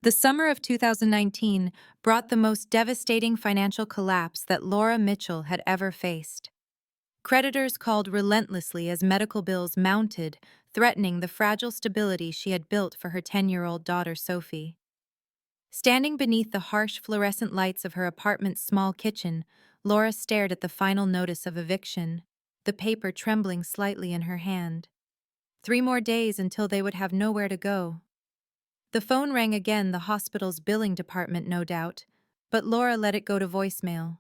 The summer of 2019 brought the most devastating financial collapse that Laura Mitchell had ever faced. Creditors called relentlessly as medical bills mounted, threatening the fragile stability she had built for her 10-year-old daughter Sophie. Standing beneath the harsh fluorescent lights of her apartment's small kitchen, Laura stared at the final notice of eviction, the paper trembling slightly in her hand. 3 more days until they would have nowhere to go. The phone rang again, the hospital's billing department, no doubt, but Laura let it go to voicemail.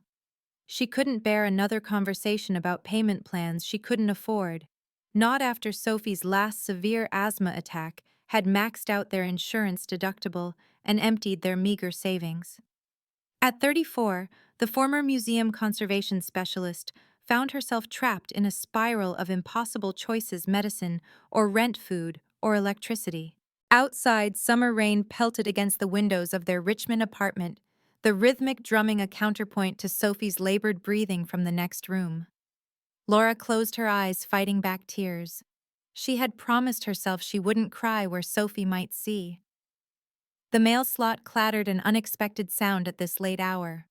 She couldn't bear another conversation about payment plans she couldn't afford, not after Sophie's last severe asthma attack had maxed out their insurance deductible and emptied their meager savings. At 34, the former museum conservation specialist found herself trapped in a spiral of impossible choices: medicine or rent, food or electricity. Outside, summer rain pelted against the windows of their Richmond apartment, the rhythmic drumming a counterpoint to Sophie's labored breathing from the next room. Laura closed her eyes, fighting back tears. She had promised herself she wouldn't cry where Sophie might see. The mail slot clattered, an unexpected sound at this late hour.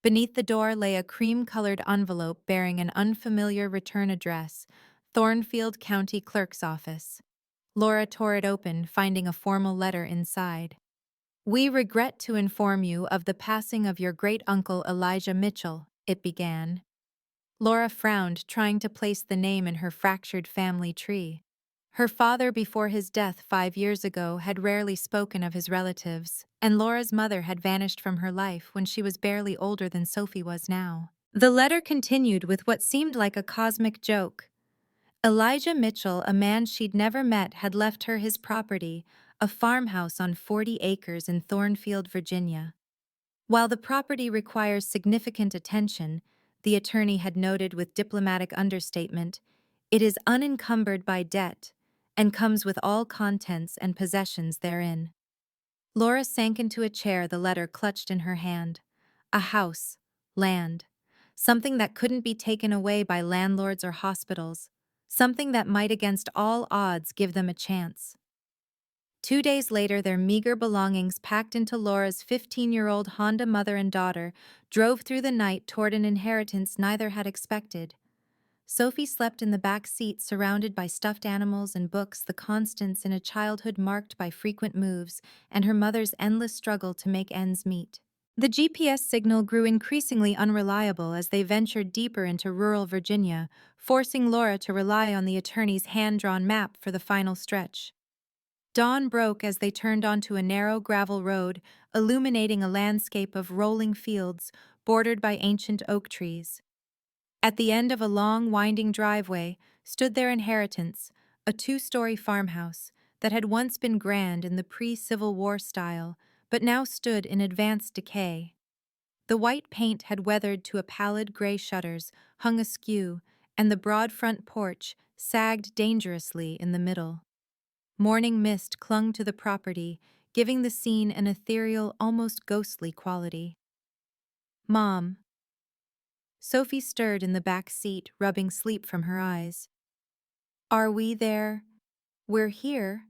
Beneath the door lay a cream-colored envelope bearing an unfamiliar return address: Thornfield County Clerk's Office. Laura tore it open, finding a formal letter inside. "We regret to inform you of the passing of your great-uncle Elijah Mitchell," it began. Laura frowned, trying to place the name in her fractured family tree. Her father, before his death 5 years ago, had rarely spoken of his relatives, and Laura's mother had vanished from her life when she was barely older than Sophie was now. The letter continued with what seemed like a cosmic joke. Elijah Mitchell, a man she'd never met, had left her his property, a farmhouse on 40 acres in Thornfield, Virginia. While the property requires significant attention, the attorney had noted with diplomatic understatement, it is unencumbered by debt and comes with all contents and possessions therein. Laura sank into a chair, the letter clutched in her hand. A house, land, something that couldn't be taken away by landlords or hospitals, something that might against all odds give them a chance. 2 days later, their meager belongings packed into Laura's 15-year-old Honda, mother and daughter drove through the night toward an inheritance neither had expected. Sophie slept in the back seat, surrounded by stuffed animals and books, the constants in a childhood marked by frequent moves and her mother's endless struggle to make ends meet. The GPS signal grew increasingly unreliable as they ventured deeper into rural Virginia, forcing Laura to rely on the attorney's hand-drawn map for the final stretch. Dawn broke as they turned onto a narrow gravel road, illuminating a landscape of rolling fields bordered by ancient oak trees. At the end of a long, winding driveway stood their inheritance, a 2-story farmhouse that had once been grand in the pre-Civil War style, but now stood in advanced decay. The white paint had weathered to a pallid gray, shutters hung askew, and the broad front porch sagged dangerously in the middle. Morning mist clung to the property, giving the scene an ethereal, almost ghostly quality. "Mom." Sophie stirred in the back seat, rubbing sleep from her eyes. "Are we there?" "We're here,"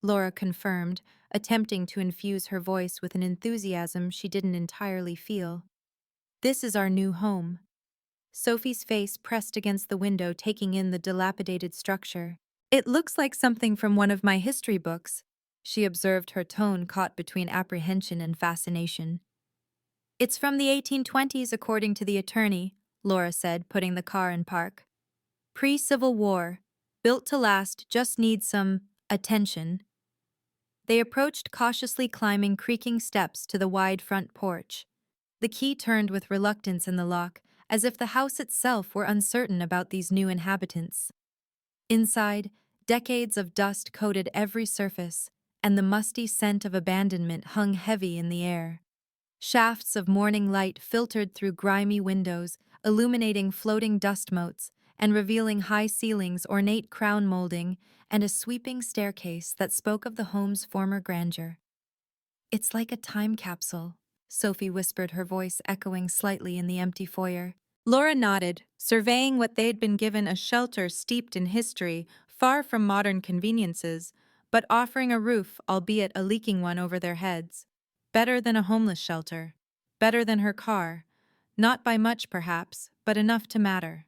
Laura confirmed, attempting to infuse her voice with an enthusiasm she didn't entirely feel. "This is our new home." Sophie's face pressed against the window, taking in the dilapidated structure. "It looks like something from one of my history books," she observed, her tone caught between apprehension and fascination. "It's from the 1820s, according to the attorney," Laura said, putting the car in park. "Pre-Civil War, built to last, just needs some attention." They approached, cautiously climbing creaking steps to the wide front porch. The key turned with reluctance in the lock, as if the house itself were uncertain about these new inhabitants. Inside, decades of dust coated every surface, and the musty scent of abandonment hung heavy in the air. Shafts of morning light filtered through grimy windows, illuminating floating dust motes and revealing high ceilings, ornate crown molding, and a sweeping staircase that spoke of the home's former grandeur. "It's like a time capsule," Sophie whispered, her voice echoing slightly in the empty foyer. Laura nodded, surveying what they'd been given: a shelter steeped in history, far from modern conveniences, but offering a roof, albeit a leaking one, over their heads. Better than a homeless shelter. Better than her car. Not by much, perhaps, but enough to matter.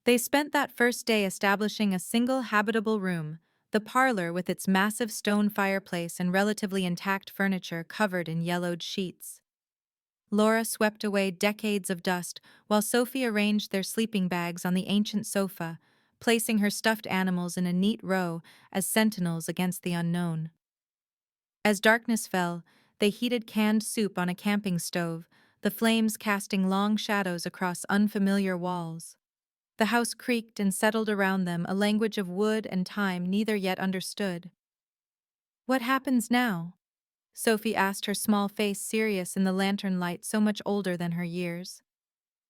They spent that first day establishing a single habitable room, the parlor with its massive stone fireplace and relatively intact furniture covered in yellowed sheets. Laura swept away decades of dust while Sophie arranged their sleeping bags on the ancient sofa, placing her stuffed animals in a neat row as sentinels against the unknown. As darkness fell, they heated canned soup on a camping stove, the flames casting long shadows across unfamiliar walls. The house creaked and settled around them, a language of wood and time neither yet understood. "What happens now?" Sophie asked, her small face serious in the lantern light, so much older than her years.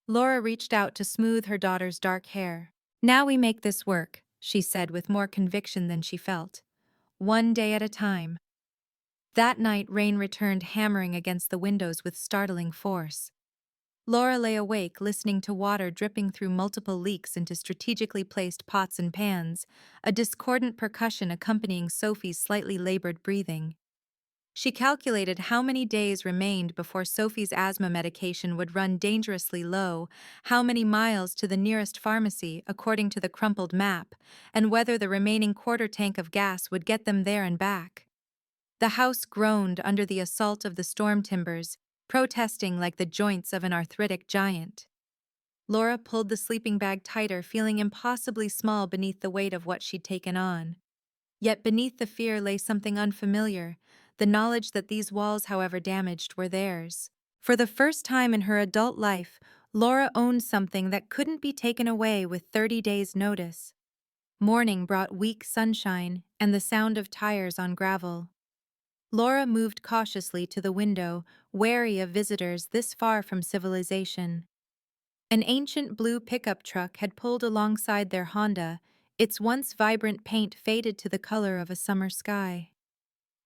Laura reached out to smooth her daughter's dark hair. "Now we make this work," she said with more conviction than she felt. "One day at a time." That night, rain returned, hammering against the windows with startling force. Laura lay awake, listening to water dripping through multiple leaks into strategically placed pots and pans, a discordant percussion accompanying Sophie's slightly labored breathing. She calculated how many days remained before Sophie's asthma medication would run dangerously low, how many miles to the nearest pharmacy according to the crumpled map, and whether the remaining quarter tank of gas would get them there and back. The house groaned under the assault of the storm timbers, protesting like the joints of an arthritic giant. Laura pulled the sleeping bag tighter, feeling impossibly small beneath the weight of what she'd taken on. Yet beneath the fear lay something unfamiliar, the knowledge that these walls, however damaged, were theirs. For the first time in her adult life, Laura owned something that couldn't be taken away with 30 days' notice. Morning brought weak sunshine and the sound of tires on gravel. Laura moved cautiously to the window, wary of visitors this far from civilization. An ancient blue pickup truck had pulled alongside their Honda, its once vibrant paint faded to the color of a summer sky.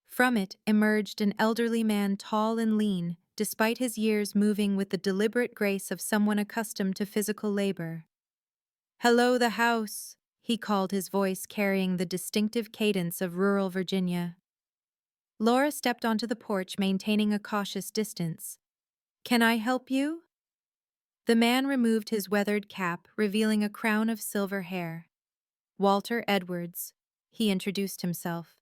From it emerged an elderly man, tall and lean, despite his years, moving with the deliberate grace of someone accustomed to physical labor. "Hello, the house," he called, his voice carrying the distinctive cadence of rural Virginia. Laura stepped onto the porch, maintaining a cautious distance. "Can I help you?" The man removed his weathered cap, revealing a crown of silver hair. "Walter Edwards," he introduced himself.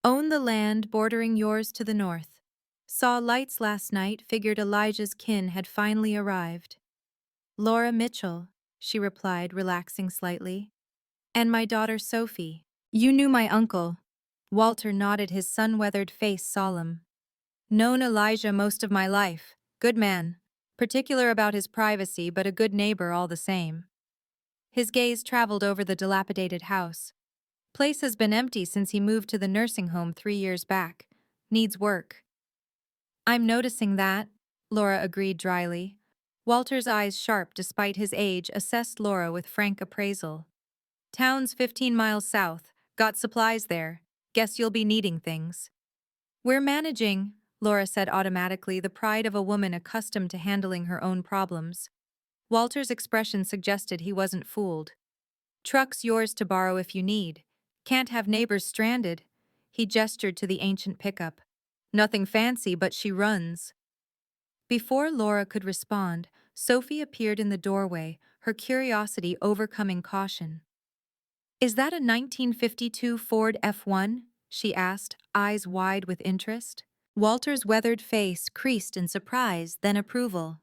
"Own the land bordering yours to the north. Saw lights last night, figured Elijah's kin had finally arrived." "Laura Mitchell," she replied, relaxing slightly. "And my daughter Sophie." "You knew my uncle." Walter nodded, his sun-weathered face solemn. "Known Elijah most of my life. Good man. Particular about his privacy, but a good neighbor all the same." His gaze traveled over the dilapidated house. "Place has been empty since he moved to the nursing home 3 years back. Needs work." "I'm noticing that," Laura agreed dryly. Walter's eyes, sharp despite his age, assessed Laura with frank appraisal. "Town's 15 miles south. Got supplies there. Guess you'll be needing things." "We're managing," Laura said automatically, the pride of a woman accustomed to handling her own problems. Walter's expression suggested he wasn't fooled. "Truck's yours to borrow if you need. Can't have neighbors stranded." He gestured to the ancient pickup. "Nothing fancy, but she runs." Before Laura could respond, Sophie appeared in the doorway, her curiosity overcoming caution. "Is that a 1952 Ford F1? She asked, eyes wide with interest. Walter's weathered face creased in surprise, then approval.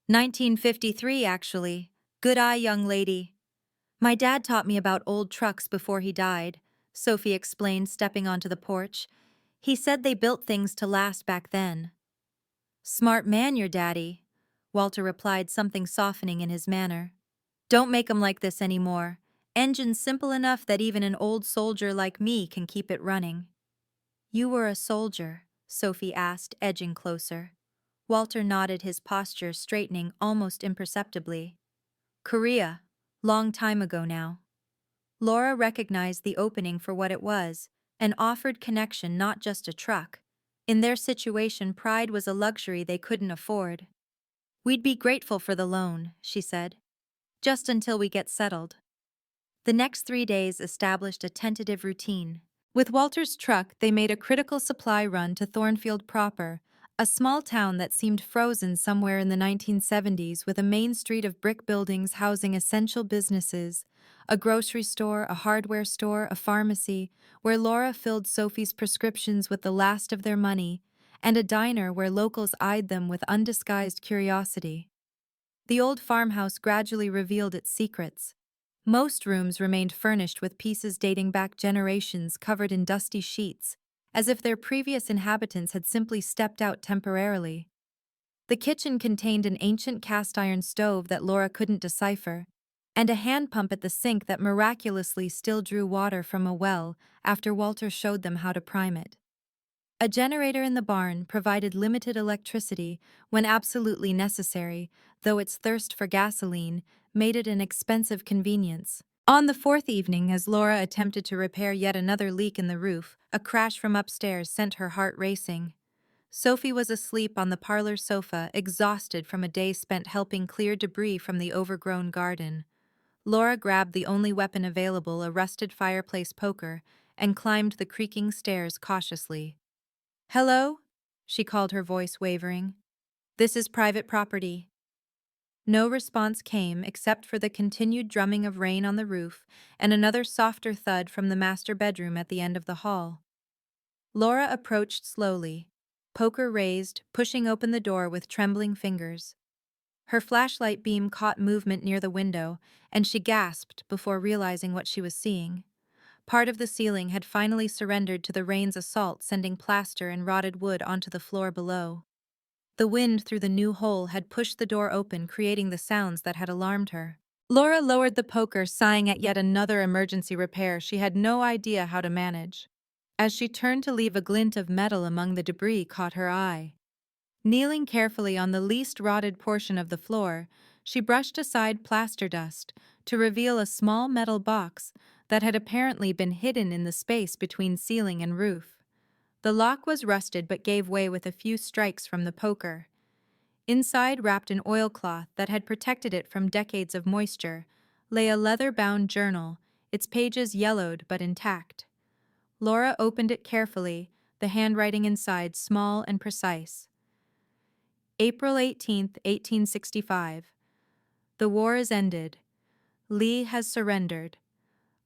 1953, actually. Good eye, young lady. My dad taught me about old trucks before he died," Sophie explained, stepping onto the porch. "He said they built things to last back then." "Smart man, your daddy," Walter replied, something softening in his manner. "Don't make 'em like this anymore. Engine's simple enough that even an old soldier like me can keep it running." "You were a soldier?" Sophie asked, edging closer. Walter nodded, his posture straightening almost imperceptibly. "Korea. Long time ago now." Laura recognized the opening for what it was, an offered connection, not just a truck. In their situation, pride was a luxury they couldn't afford. "We'd be grateful for the loan," she said. "Just until we get settled." The next 3 days established a tentative routine. With Walter's truck, they made a critical supply run to Thornfield proper, a small town that seemed frozen somewhere in the 1970s with a main street of brick buildings housing essential businesses, a grocery store, a hardware store, a pharmacy, where Laura filled Sophie's prescriptions with the last of their money, and a diner where locals eyed them with undisguised curiosity. The old farmhouse gradually revealed its secrets. Most rooms remained furnished with pieces dating back generations covered in dusty sheets, as if their previous inhabitants had simply stepped out temporarily. The kitchen contained an ancient cast-iron stove that Laura couldn't decipher, and a hand pump at the sink that miraculously still drew water from a well after Walter showed them how to prime it. A generator in the barn provided limited electricity when absolutely necessary, though its thirst for gasoline made it an expensive convenience. On the fourth evening, as Laura attempted to repair yet another leak in the roof, a crash from upstairs sent her heart racing. Sophie was asleep on the parlor sofa, exhausted from a day spent helping clear debris from the overgrown garden. Laura grabbed the only weapon available, a rusted fireplace poker, and climbed the creaking stairs cautiously. "Hello?" she called, her voice wavering. "This is private property." No response came except for the continued drumming of rain on the roof and another softer thud from the master bedroom at the end of the hall. Laura approached slowly, poker raised, pushing open the door with trembling fingers. Her flashlight beam caught movement near the window, and she gasped before realizing what she was seeing. Part of the ceiling had finally surrendered to the rain's assault, sending plaster and rotted wood onto the floor below. The wind through the new hole had pushed the door open, creating the sounds that had alarmed her. Laura lowered the poker, sighing at yet another emergency repair she had no idea how to manage. As she turned to leave, a glint of metal among the debris caught her eye. Kneeling carefully on the least rotted portion of the floor, she brushed aside plaster dust to reveal a small metal box that had apparently been hidden in the space between ceiling and roof. The lock was rusted but gave way with a few strikes from the poker. Inside, wrapped in oilcloth that had protected it from decades of moisture, lay a leather-bound journal, its pages yellowed but intact. Laura opened it carefully, the handwriting inside small and precise. April 18th, 1865. The war is ended. Lee has surrendered.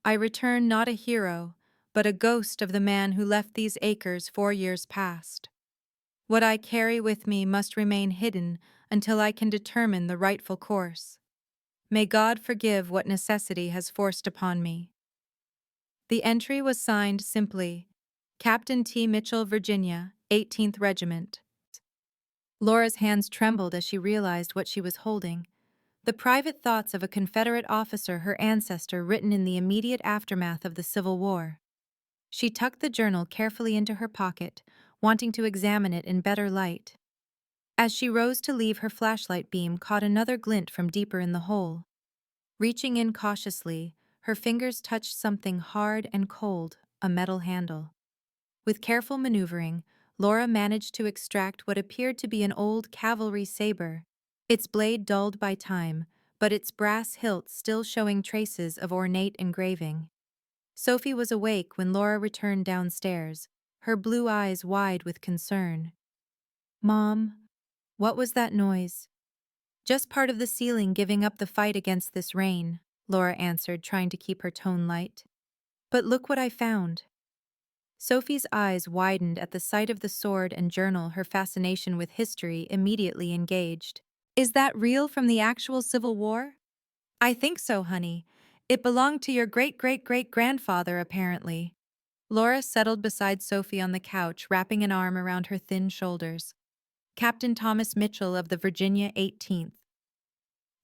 I return not a hero, but a ghost of the man who left these acres 4 years past. What I carry with me must remain hidden until I can determine the rightful course. May God forgive what necessity has forced upon me. The entry was signed simply, Captain T. Mitchell, Virginia, 18th Regiment. Laura's hands trembled as she realized what she was holding. The private thoughts of a Confederate officer, her ancestor, written in the immediate aftermath of the Civil War. She tucked the journal carefully into her pocket, wanting to examine it in better light. As she rose to leave, her flashlight beam caught another glint from deeper in the hole. Reaching in cautiously, her fingers touched something hard and cold, a metal handle. With careful maneuvering, Laura managed to extract what appeared to be an old cavalry saber, its blade dulled by time, but its brass hilt still showing traces of ornate engraving. Sophie was awake when Laura returned downstairs, her blue eyes wide with concern. "Mom, what was that noise?" "Just part of the ceiling giving up the fight against this rain," Laura answered, trying to keep her tone light. "But look what I found." Sophie's eyes widened at the sight of the sword and journal, her fascination with history immediately engaged. "Is that real, from the actual Civil War?" "I think so, honey. It belonged to your great-great-great-grandfather, apparently." Laura settled beside Sophie on the couch, wrapping an arm around her thin shoulders. "Captain Thomas Mitchell of the Virginia 18th.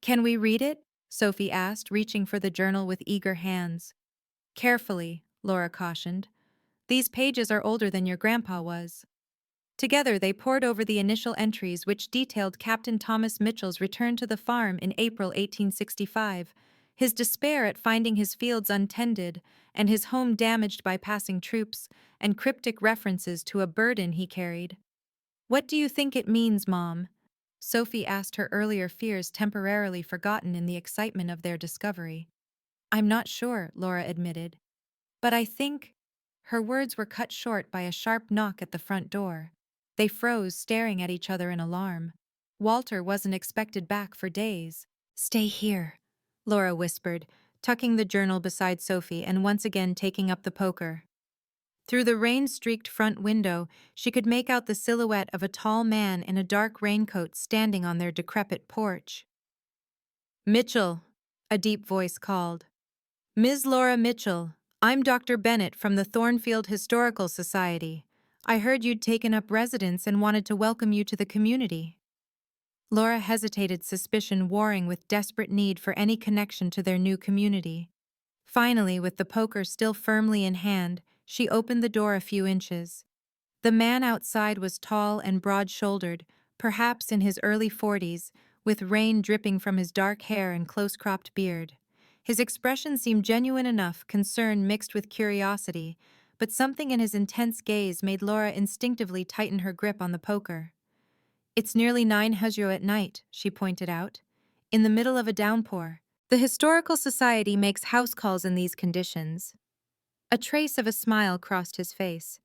"Can we read it?" Sophie asked, reaching for the journal with eager hands. "Carefully," Laura cautioned. "These pages are older than your grandpa was." Together they pored over the initial entries, which detailed Captain Thomas Mitchell's return to the farm in April 1865, his despair at finding his fields untended and his home damaged by passing troops, and cryptic references to a burden he carried. "What do you think it means, Mom?" Sophie asked, her earlier fears temporarily forgotten in the excitement of their discovery. "I'm not sure," Laura admitted. "But I think—" Her words were cut short by a sharp knock at the front door. They froze, staring at each other in alarm. Walter wasn't expected back for days. "Stay here," Laura whispered, tucking the journal beside Sophie and once again taking up the poker. Through the rain-streaked front window, she could make out the silhouette of a tall man in a dark raincoat standing on their decrepit porch. "Mitchell," a deep voice called. "Ms. Laura Mitchell, I'm Dr. Bennett from the Thornfield Historical Society. I heard you'd taken up residence and wanted to welcome you to the community." Laura hesitated, suspicion warring with desperate need for any connection to their new community. Finally, with the poker still firmly in hand, she opened the door a few inches. The man outside was tall and broad-shouldered, perhaps in his early 40s, with rain dripping from his dark hair and close-cropped beard. His expression seemed genuine enough, concern mixed with curiosity, but something in his intense gaze made Laura instinctively tighten her grip on the poker. "It's nearly 9:00 at night," she pointed out, "in the middle of a downpour. The Historical Society makes house calls in these conditions." A trace of a smile crossed his face.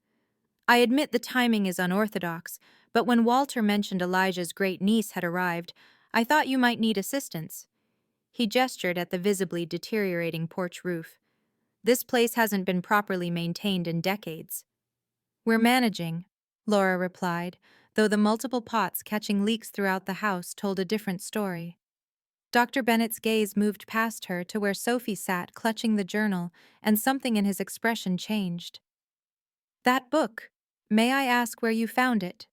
"I admit the timing is unorthodox, but when Walter mentioned Elijah's great-niece had arrived, I thought you might need assistance." He gestured at the visibly deteriorating porch roof. "This place hasn't been properly maintained in decades." "We're managing," Laura replied, though the multiple pots catching leaks throughout the house told a different story. Dr. Bennett's gaze moved past her to where Sophie sat clutching the journal, and something in his expression changed. "That book. May I ask where you found it?"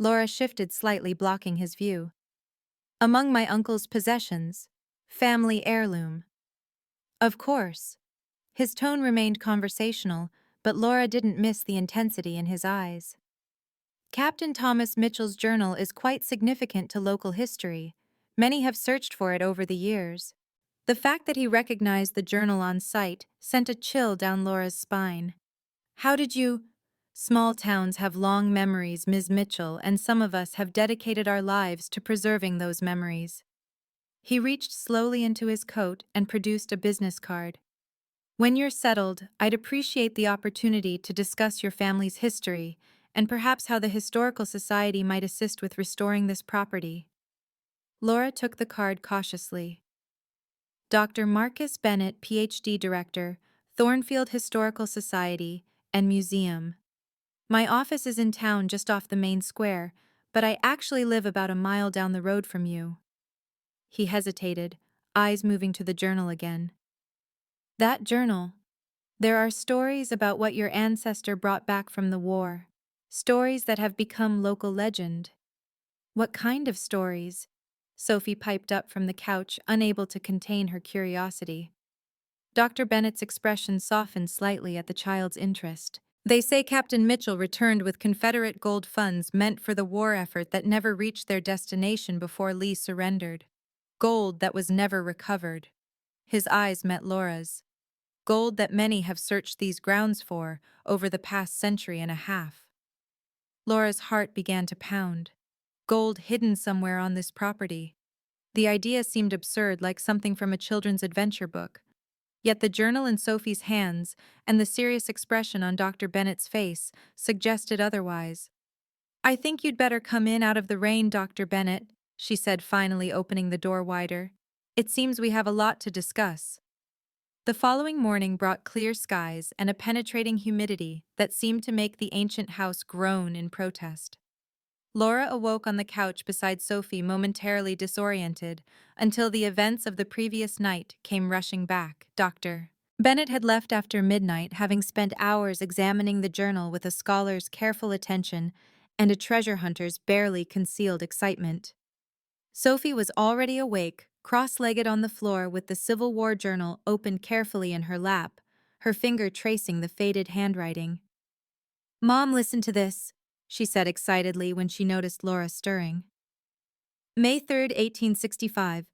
Laura shifted slightly, blocking his view. "Among my uncle's possessions. Family heirloom." "Of course." His tone remained conversational, but Laura didn't miss the intensity in his eyes. "Captain Thomas Mitchell's journal is quite significant to local history. Many have searched for it over the years." The fact that he recognized the journal on sight sent a chill down Laura's spine. "How did you—" "Small towns have long memories, Ms. Mitchell, and some of us have dedicated our lives to preserving those memories." He reached slowly into his coat and produced a business card. "When you're settled, I'd appreciate the opportunity to discuss your family's history and perhaps how the Historical Society might assist with restoring this property." Laura took the card cautiously. "Dr. Marcus Bennett, Ph.D. Director, Thornfield Historical Society and Museum. My office is in town just off the main square, but I actually live about a mile down the road from you." He hesitated, eyes moving to the journal again. "That journal. There are stories about what your ancestor brought back from the war. Stories that have become local legend." "What kind of stories?" Sophie piped up from the couch, unable to contain her curiosity. Dr. Bennett's expression softened slightly at the child's interest. "They say Captain Mitchell returned with Confederate gold funds meant for the war effort that never reached their destination before Lee surrendered. Gold that was never recovered." His eyes met Laura's. "Gold that many have searched these grounds for over the past century and a half." Laura's heart began to pound. Gold hidden somewhere on this property. The idea seemed absurd, like something from a children's adventure book. Yet the journal in Sophie's hands and the serious expression on Dr. Bennett's face suggested otherwise. "I think you'd better come in out of the rain, Dr. Bennett," she said, finally opening the door wider. "It seems we have a lot to discuss." The following morning brought clear skies and a penetrating humidity that seemed to make the ancient house groan in protest. Laura awoke on the couch beside Sophie, momentarily disoriented, until the events of the previous night came rushing back. Dr. Bennett had left after midnight, having spent hours examining the journal with a scholar's careful attention and a treasure hunter's barely concealed excitement. Sophie was already awake, cross-legged on the floor with the Civil War journal opened carefully in her lap, her finger tracing the faded handwriting. "Mom, listen to this," she said excitedly when she noticed Laura stirring. "May 3rd, 1865.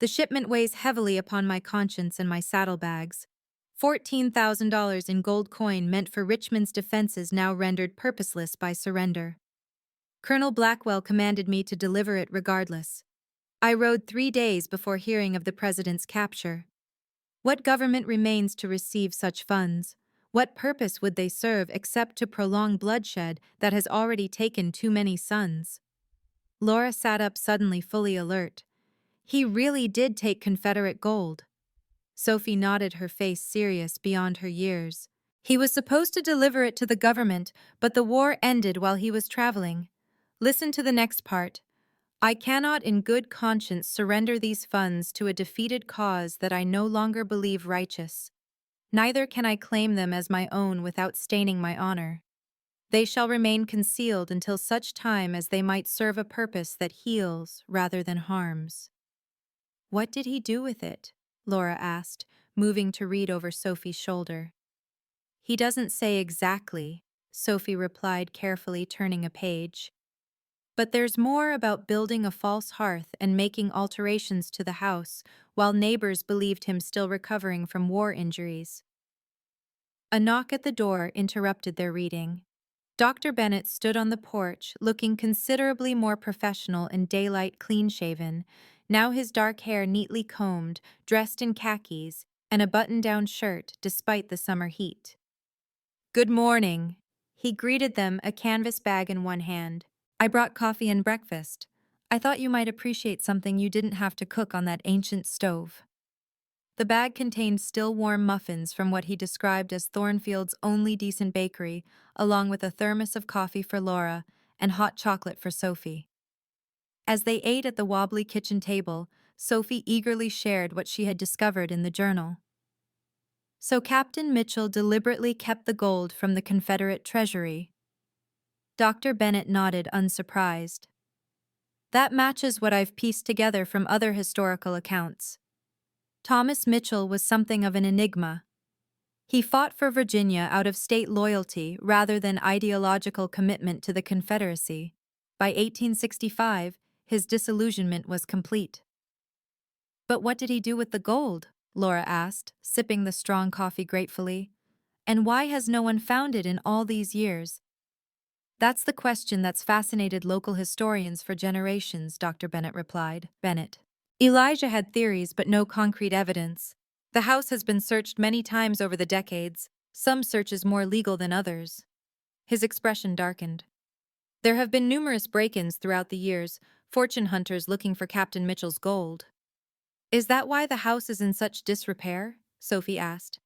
The shipment weighs heavily upon my conscience and my saddlebags. $14,000 in gold coin meant for Richmond's defenses now rendered purposeless by surrender. Colonel Blackwell commanded me to deliver it regardless. I rode 3 days before hearing of the president's capture. What government remains to receive such funds? What purpose would they serve except to prolong bloodshed that has already taken too many sons? Laura sat up suddenly, fully alert. He really did take Confederate gold. Sophie nodded, her face serious beyond her years. He was supposed to deliver it to the government, but the war ended while he was traveling. Listen to the next part. I cannot in good conscience surrender these funds to a defeated cause that I no longer believe righteous. Neither can I claim them as my own without staining my honor. They shall remain concealed until such time as they might serve a purpose that heals rather than harms. What did he do with it? Laura asked, moving to read over Sophie's shoulder. He doesn't say exactly, Sophie replied, carefully turning a page. But there's more about building a false hearth and making alterations to the house while neighbors believed him still recovering from war injuries. A knock at the door interrupted their reading. Dr. Bennett stood on the porch, looking considerably more professional and daylight clean-shaven, now his dark hair neatly combed, dressed in khakis, and a button-down shirt despite the summer heat. Good morning, he greeted them, a canvas bag in one hand. I brought coffee and breakfast. I thought you might appreciate something you didn't have to cook on that ancient stove. The bag contained still warm muffins from what he described as Thornfield's only decent bakery, along with a thermos of coffee for Laura and hot chocolate for Sophie. As they ate at the wobbly kitchen table, Sophie eagerly shared what she had discovered in the journal. So Captain Mitchell deliberately kept the gold from the Confederate treasury. Dr. Bennett nodded, unsurprised. That matches what I've pieced together from other historical accounts. Thomas Mitchell was something of an enigma. He fought for Virginia out of state loyalty rather than ideological commitment to the Confederacy. By 1865, his disillusionment was complete. But what did he do with the gold? Laura asked, sipping the strong coffee gratefully. And why has no one found it in all these years? That's the question that's fascinated local historians for generations, Dr. Bennett replied. Elijah had theories but no concrete evidence. The house has been searched many times over the decades, some searches more legal than others. His expression darkened. There have been numerous break-ins throughout the years, fortune hunters looking for Captain Mitchell's gold. Is that why the house is in such disrepair? Sophie asked.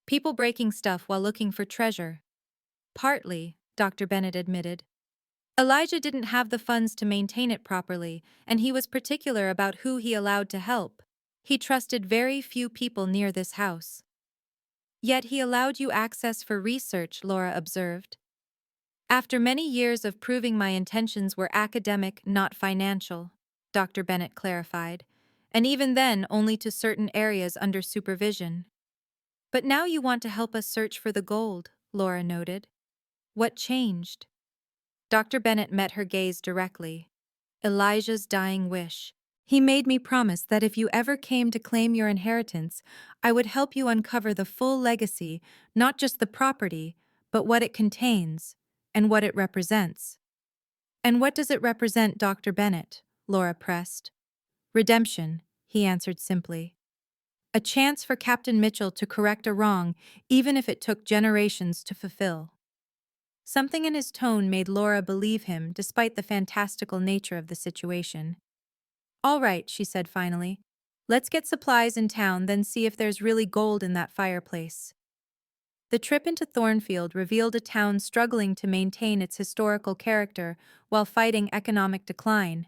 People breaking stuff while looking for treasure. Partly, Dr. Bennett admitted. Elijah didn't have the funds to maintain it properly, and he was particular about who he allowed to help. He trusted very few people near this house. Yet he allowed you access for research, Laura observed. After many years of proving my intentions were academic, not financial, Dr. Bennett clarified, and even then only to certain areas under supervision. But now you want to help us search for the gold, Laura noted. What changed? Dr. Bennett met her gaze directly. Elijah's dying wish. He made me promise that if you ever came to claim your inheritance, I would help you uncover the full legacy, not just the property, but what it contains, and what it represents. And what does it represent, Dr. Bennett? Laura pressed. Redemption, he answered simply. A chance for Captain Mitchell to correct a wrong, even if it took generations to fulfill. Something in his tone made Laura believe him, despite the fantastical nature of the situation. All right, she said finally. Let's get supplies in town, then see if there's really gold in that fireplace. The trip into Thornfield revealed a town struggling to maintain its historical character while fighting economic decline.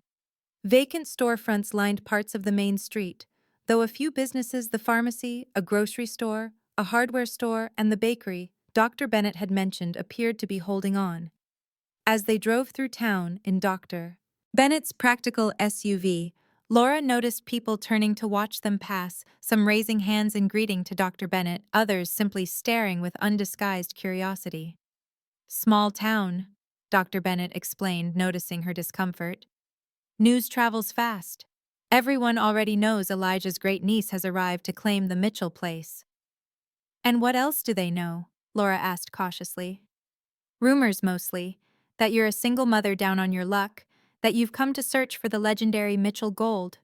Vacant storefronts lined parts of the main street, though a few businesses, the pharmacy, a grocery store, a hardware store, and the bakery Dr. Bennett had mentioned, appeared to be holding on. As they drove through town in Dr. Bennett's practical SUV, Laura noticed people turning to watch them pass, some raising hands in greeting to Dr. Bennett, others simply staring with undisguised curiosity. Small town, Dr. Bennett explained, noticing her discomfort. News travels fast. Everyone already knows Elijah's great-niece has arrived to claim the Mitchell place. And what else do they know? Laura asked cautiously. Rumors mostly, that you're a single mother down on your luck, that you've come to search for the legendary Mitchell gold.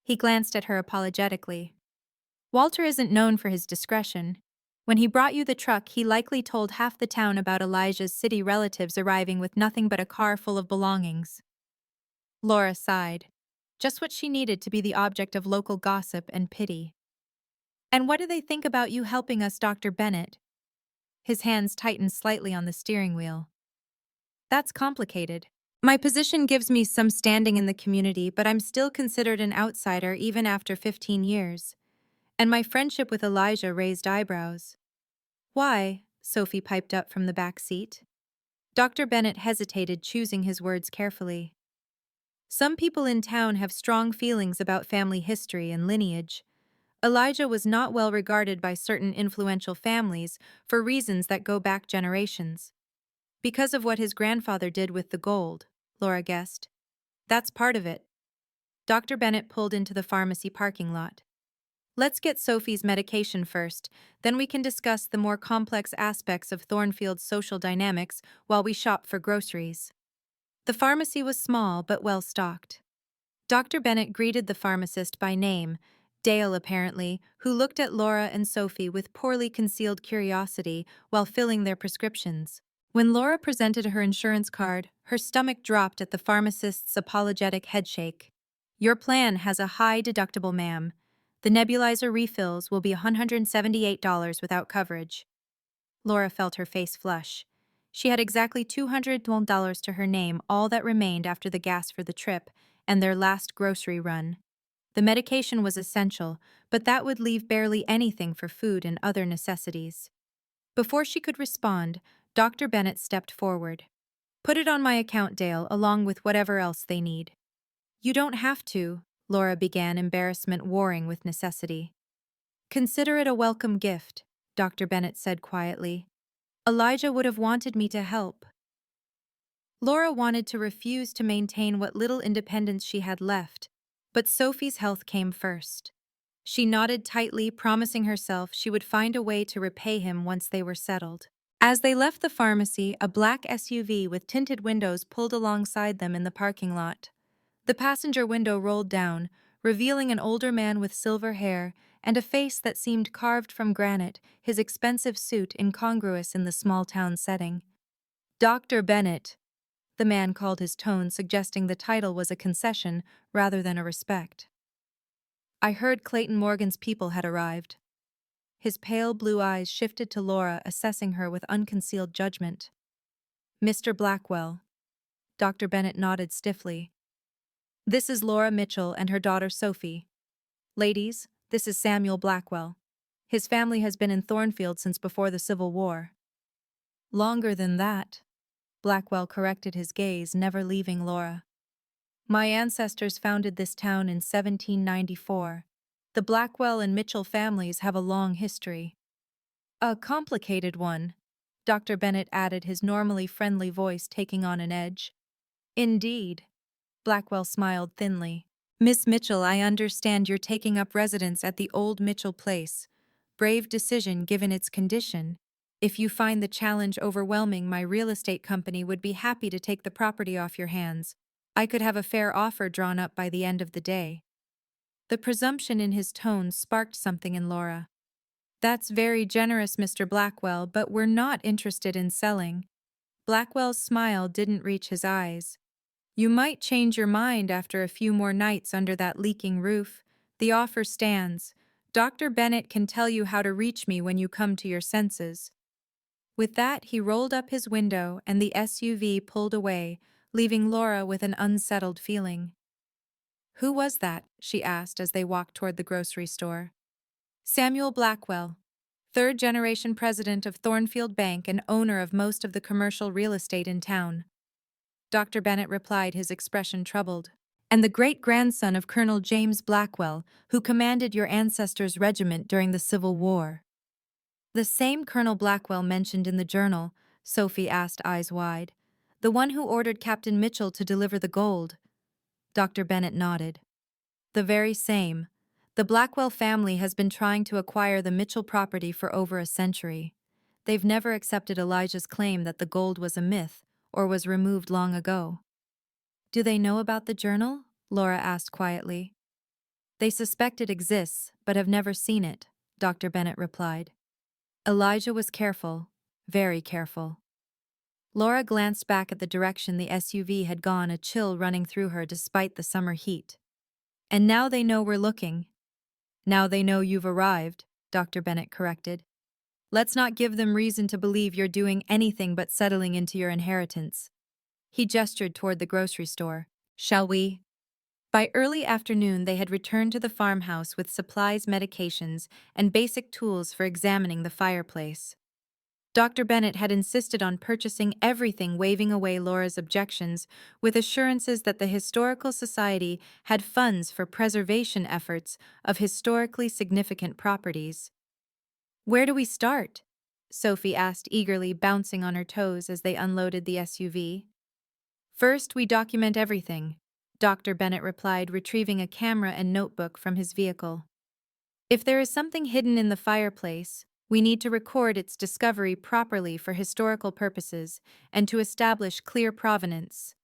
He glanced at her apologetically. Walter isn't known for his discretion. When he brought you the truck, he likely told half the town about Elijah's city relatives arriving with nothing but a car full of belongings. Laura sighed. Just what she needed to be the object of local gossip and pity. And what do they think about you helping us, Dr. Bennett? His hands tightened slightly on the steering wheel. That's complicated. My position gives me some standing in the community, but I'm still considered an outsider even after 15 years. And my friendship with Elijah raised eyebrows. Why? Sophie piped up from the back seat. Dr. Bennett hesitated, choosing his words carefully. Some people in town have strong feelings about family history and lineage. Elijah was not well regarded by certain influential families for reasons that go back generations. Because of what his grandfather did with the gold, Laura guessed. That's part of it. Dr. Bennett pulled into the pharmacy parking lot. Let's get Sophie's medication first, then we can discuss the more complex aspects of Thornfield's social dynamics while we shop for groceries. The pharmacy was small but well stocked. Dr. Bennett greeted the pharmacist by name, Dale apparently, who looked at Laura and Sophie with poorly concealed curiosity while filling their prescriptions. When Laura presented her insurance card, her stomach dropped at the pharmacist's apologetic headshake. Your plan has a high deductible, ma'am. The nebulizer refills will be $178 without coverage. Laura felt her face flush. She had exactly $200 to her name, all that remained after the gas for the trip and their last grocery run. The medication was essential, but that would leave barely anything for food and other necessities. Before she could respond, Dr. Bennett stepped forward. Put it on my account, Dale, along with whatever else they need. You don't have to, Laura began, embarrassment warring with necessity. Consider it a welcome gift, Dr. Bennett said quietly. Elijah would have wanted me to help. Laura wanted to refuse to maintain what little independence she had left, but Sophie's health came first. She nodded tightly, promising herself she would find a way to repay him once they were settled. As they left the pharmacy, a black SUV with tinted windows pulled alongside them in the parking lot. The passenger window rolled down, revealing an older man with silver hair and a face that seemed carved from granite, his expensive suit incongruous in the small-town setting. Dr. Bennett, the man called, his tone suggesting the title was a concession rather than a respect. I heard Clayton Morgan's people had arrived. His pale blue eyes shifted to Laura, assessing her with unconcealed judgment. Mr. Blackwell. Dr. Bennett nodded stiffly. This is Laura Mitchell and her daughter Sophie. Ladies, this is Samuel Blackwell. His family has been in Thornfield since before the Civil War. Longer than that, Blackwell corrected, his gaze never leaving Laura. My ancestors founded this town in 1794. The Blackwell and Mitchell families have a long history. A complicated one, Dr. Bennett added, his normally friendly voice taking on an edge. Indeed. Blackwell smiled thinly. Miss Mitchell, I understand you're taking up residence at the old Mitchell place. Brave decision given its condition. If you find the challenge overwhelming, my real estate company would be happy to take the property off your hands. I could have a fair offer drawn up by the end of the day. The presumption in his tone sparked something in Laura. That's very generous, Mr. Blackwell, but we're not interested in selling. Blackwell's smile didn't reach his eyes. You might change your mind after a few more nights under that leaking roof. The offer stands. Dr. Bennett can tell you how to reach me when you come to your senses. With that, he rolled up his window and the SUV pulled away, leaving Laura with an unsettled feeling. Who was that? She asked as they walked toward the grocery store. Samuel Blackwell, third-generation president of Thornfield Bank and owner of most of the commercial real estate in town. Dr. Bennett replied, his expression troubled. And the great-grandson of Colonel James Blackwell, who commanded your ancestors' regiment during the Civil War. The same Colonel Blackwell mentioned in the journal, Sophie asked, eyes wide. The one who ordered Captain Mitchell to deliver the gold. Dr. Bennett nodded. The very same. The Blackwell family has been trying to acquire the Mitchell property for over a century. They've never accepted Elijah's claim that the gold was a myth or was removed long ago. Do they know about the journal? Laura asked quietly. They suspect it exists, but have never seen it, Dr. Bennett replied. Elijah was careful, very careful. Laura glanced back at the direction the SUV had gone, a chill running through her despite the summer heat. And now they know we're looking. Now they know you've arrived, Dr. Bennett corrected. Let's not give them reason to believe you're doing anything but settling into your inheritance. He gestured toward the grocery store. Shall we? By early afternoon, they had returned to the farmhouse with supplies, medications, and basic tools for examining the fireplace. Dr. Bennett had insisted on purchasing everything, waving away Laura's objections, with assurances that the Historical Society had funds for preservation efforts of historically significant properties. Where do we start? Sophie asked eagerly, bouncing on her toes as they unloaded the SUV. First, we document everything, Dr. Bennett replied, retrieving a camera and notebook from his vehicle. If there is something hidden in the fireplace, we need to record its discovery properly for historical purposes and to establish clear provenance.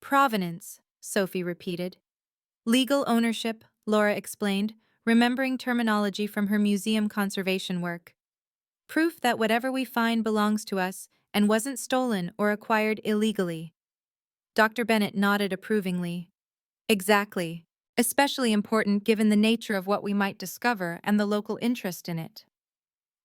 Provenance, Sophie repeated. Legal ownership, Laura explained, remembering terminology from her museum conservation work. Proof that whatever we find belongs to us and wasn't stolen or acquired illegally. Dr. Bennett nodded approvingly. Exactly. Especially important given the nature of what we might discover and the local interest in it.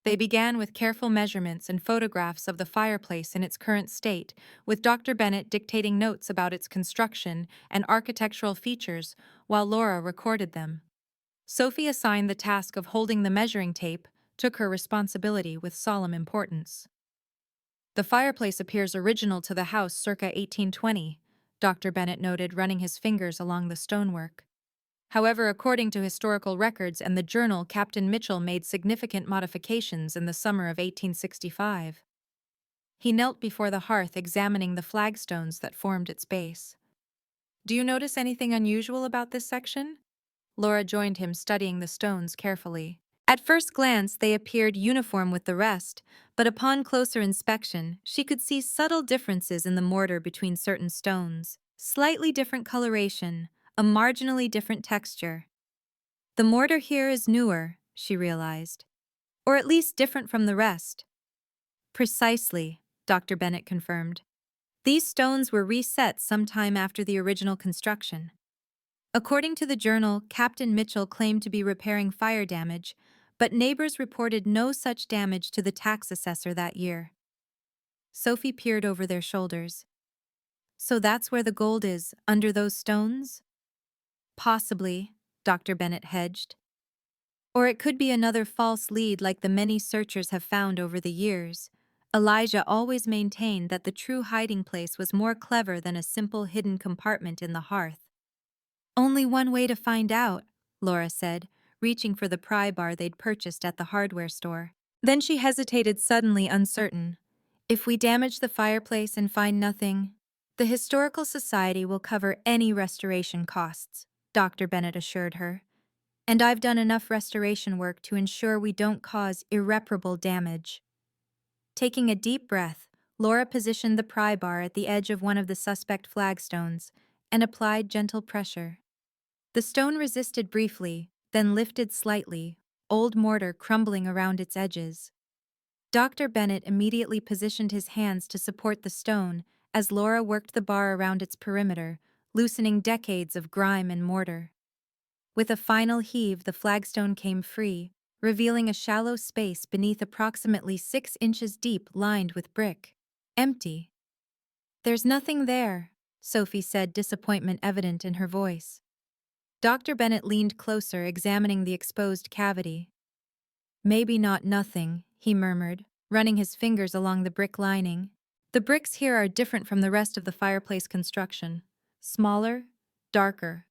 They began with careful measurements and photographs of the fireplace in its current state, with Dr. Bennett dictating notes about its construction and architectural features while Laura recorded them. Sophie, assigned the task of holding the measuring tape, took her responsibility with solemn importance. The fireplace appears original to the house circa 1820, Dr. Bennett noted, running his fingers along the stonework. However, according to historical records and the journal, Captain Mitchell made significant modifications in the summer of 1865. He knelt before the hearth, examining the flagstones that formed its base. Do you notice anything unusual about this section? Laura joined him, studying the stones carefully. At first glance, they appeared uniform with the rest, but upon closer inspection, she could see subtle differences in the mortar between certain stones. Slightly different coloration, a marginally different texture. The mortar here is newer, she realized. Or at least different from the rest. Precisely, Dr. Bennett confirmed. These stones were reset sometime after the original construction. According to the journal, Captain Mitchell claimed to be repairing fire damage, but neighbors reported no such damage to the tax assessor that year. Sophie peered over their shoulders. So that's where the gold is, under those stones? Possibly, Dr. Bennett hedged. Or it could be another false lead like the many searchers have found over the years. Elijah always maintained that the true hiding place was more clever than a simple hidden compartment in the hearth. Only one way to find out, Laura said, reaching for the pry bar they'd purchased at the hardware store. Then she hesitated, suddenly uncertain. If we damage the fireplace and find nothing, the Historical Society will cover any restoration costs, Dr. Bennett assured her. And I've done enough restoration work to ensure we don't cause irreparable damage. Taking a deep breath, Laura positioned the pry bar at the edge of one of the suspect flagstones and applied gentle pressure. The stone resisted briefly, then lifted slightly, old mortar crumbling around its edges. Dr. Bennett immediately positioned his hands to support the stone as Laura worked the bar around its perimeter, loosening decades of grime and mortar. With a final heave, the flagstone came free, revealing a shallow space beneath approximately 6 inches deep, lined with brick. Empty. There's nothing there, Sophie said, disappointment evident in her voice. Dr. Bennett leaned closer, examining the exposed cavity. Maybe not nothing, he murmured, running his fingers along the brick lining. The bricks here are different from the rest of the fireplace construction. Smaller, darker.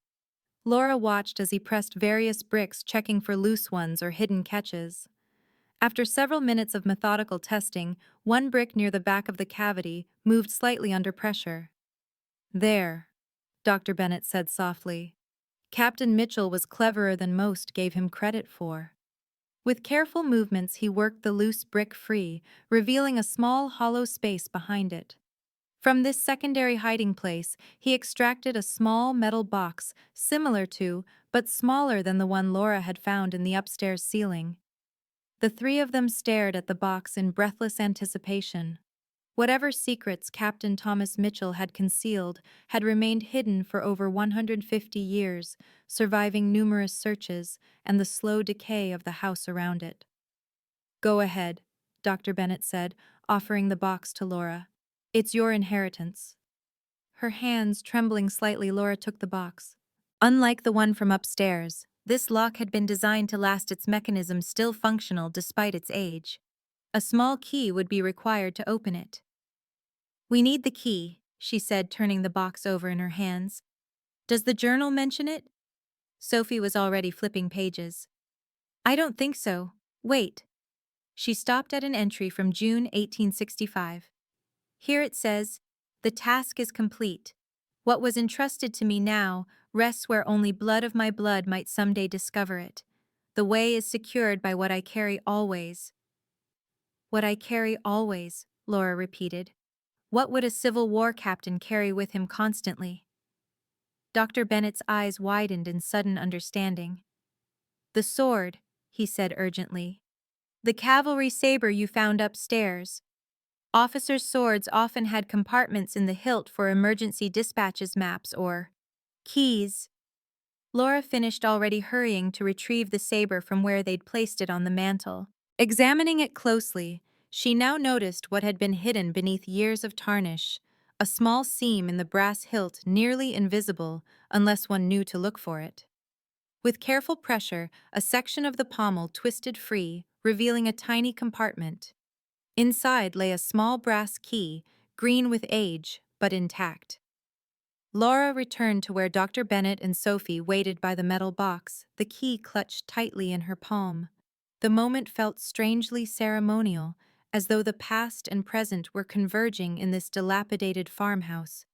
Laura watched as he pressed various bricks, checking for loose ones or hidden catches. After several minutes of methodical testing, one brick near the back of the cavity moved slightly under pressure. There, Dr. Bennett said softly. Captain Mitchell was cleverer than most gave him credit for. With careful movements, he worked the loose brick free, revealing a small hollow space behind it. From this secondary hiding place, he extracted a small metal box similar to, but smaller than the one Laura had found in the upstairs ceiling. The three of them stared at the box in breathless anticipation. Whatever secrets Captain Thomas Mitchell had concealed had remained hidden for over 150 years, surviving numerous searches and the slow decay of the house around it. "Go ahead," Dr. Bennett said, offering the box to Laura. "It's your inheritance." Her hands trembling slightly, Laura took the box. Unlike the one from upstairs, this lock had been designed to last, its mechanism still functional despite its age. A small key would be required to open it. "We need the key," she said, turning the box over in her hands. "Does the journal mention it?" Sophie was already flipping pages. "I don't think so. Wait." She stopped at an entry from June 1865. Here it says, "The task is complete. What was entrusted to me now rests where only blood of my blood might someday discover it. The way is secured by what I carry always." "What I carry always," Laura repeated. What would a Civil War captain carry with him constantly? Dr. Bennett's eyes widened in sudden understanding. "The sword," he said urgently. "The cavalry saber you found upstairs. Officers' swords often had compartments in the hilt for emergency dispatches, maps, or keys." Laura finished, already hurrying to retrieve the saber from where they'd placed it on the mantel. Examining it closely, she now noticed what had been hidden beneath years of tarnish, a small seam in the brass hilt nearly invisible unless one knew to look for it. With careful pressure, a section of the pommel twisted free, revealing a tiny compartment. Inside lay a small brass key, green with age, but intact. Laura returned to where Dr. Bennett and Sophie waited by the metal box, the key clutched tightly in her palm. The moment felt strangely ceremonial, as though the past and present were converging in this dilapidated farmhouse.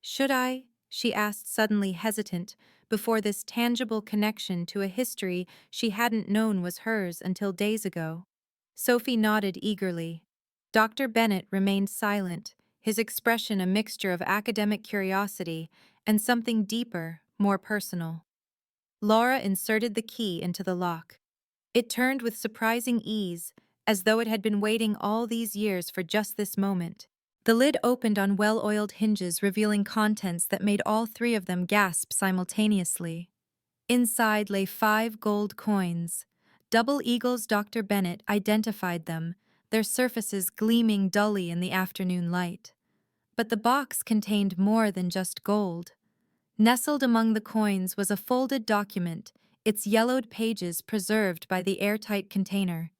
"Should I?" she asked, suddenly hesitant, before this tangible connection to a history she hadn't known was hers until days ago. Sophie nodded eagerly. Dr. Bennett remained silent, his expression a mixture of academic curiosity and something deeper, more personal. Laura inserted the key into the lock. It turned with surprising ease, as though it had been waiting all these years for just this moment. The lid opened on well-oiled hinges, revealing contents that made all three of them gasp simultaneously. Inside lay 5 gold coins. Double eagles. Dr. Bennett identified them, their surfaces gleaming dully in the afternoon light. But the box contained more than just gold. Nestled among the coins was a folded document, its yellowed pages preserved by the airtight container.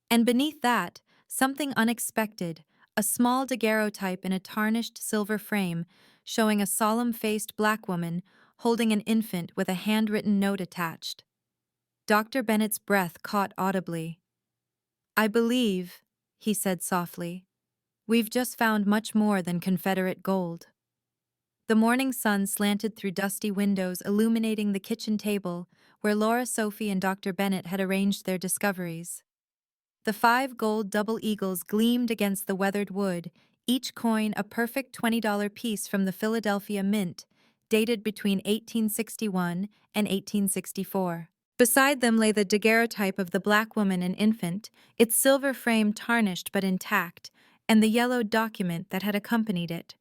And beneath that, something unexpected, a small daguerreotype in a tarnished silver frame, showing a solemn-faced black woman holding an infant with a handwritten note attached. Dr. Bennett's breath caught audibly. "I believe," he said softly, "we've just found much more than Confederate gold." The morning sun slanted through dusty windows, illuminating the kitchen table where Laura, Sophie, and Dr. Bennett had arranged their discoveries. The 5 gold double eagles gleamed against the weathered wood, each coin a perfect $20 piece from the Philadelphia Mint, dated between 1861 and 1864. Beside them lay the daguerreotype of the black woman and infant, its silver frame tarnished but intact, and the yellowed document that had accompanied it.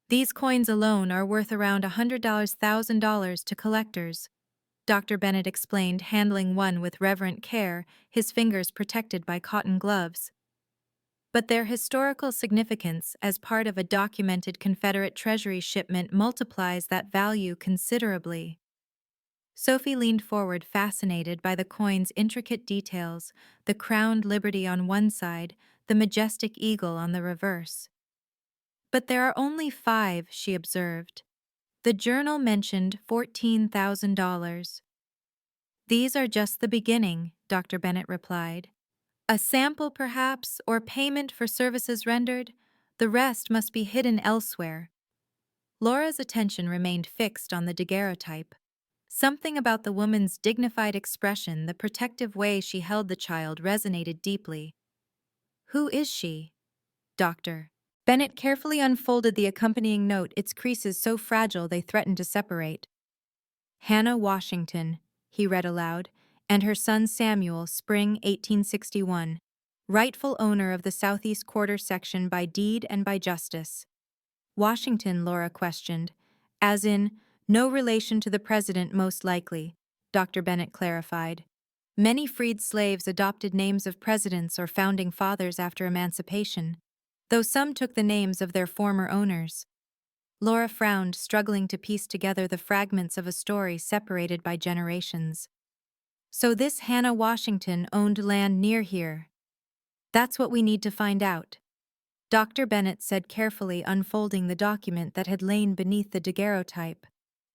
"These coins alone are worth around $100,000 to collectors," Dr. Bennett explained, handling one with reverent care, his fingers protected by cotton gloves. "But their historical significance as part of a documented Confederate Treasury shipment multiplies that value considerably." Sophie leaned forward, fascinated by the coin's intricate details, the crowned liberty on one side, the majestic eagle on the reverse. "But there are only 5, she observed. The journal mentioned $14,000. "These are just the beginning," Dr. Bennett replied. "A sample, perhaps, or payment for services rendered. The rest must be hidden elsewhere." Laura's attention remained fixed on the daguerreotype. Something about the woman's dignified expression, the protective way she held the child, resonated deeply. "Who is she, Doctor?" Bennett carefully unfolded the accompanying note, its creases so fragile they threatened to separate. "Hannah Washington," he read aloud, and her son Samuel, spring 1861, rightful owner of the southeast quarter section by deed and by justice. Washington, Laura questioned, as in, no relation to the president most likely, Dr. Bennett clarified. Many freed slaves adopted names of presidents or founding fathers after emancipation, though some took the names of their former owners. Laura frowned, struggling to piece together the fragments of a story separated by generations. So this Hannah Washington owned land near here. That's what we need to find out, Dr. Bennett said, carefully unfolding the document that had lain beneath the daguerreotype.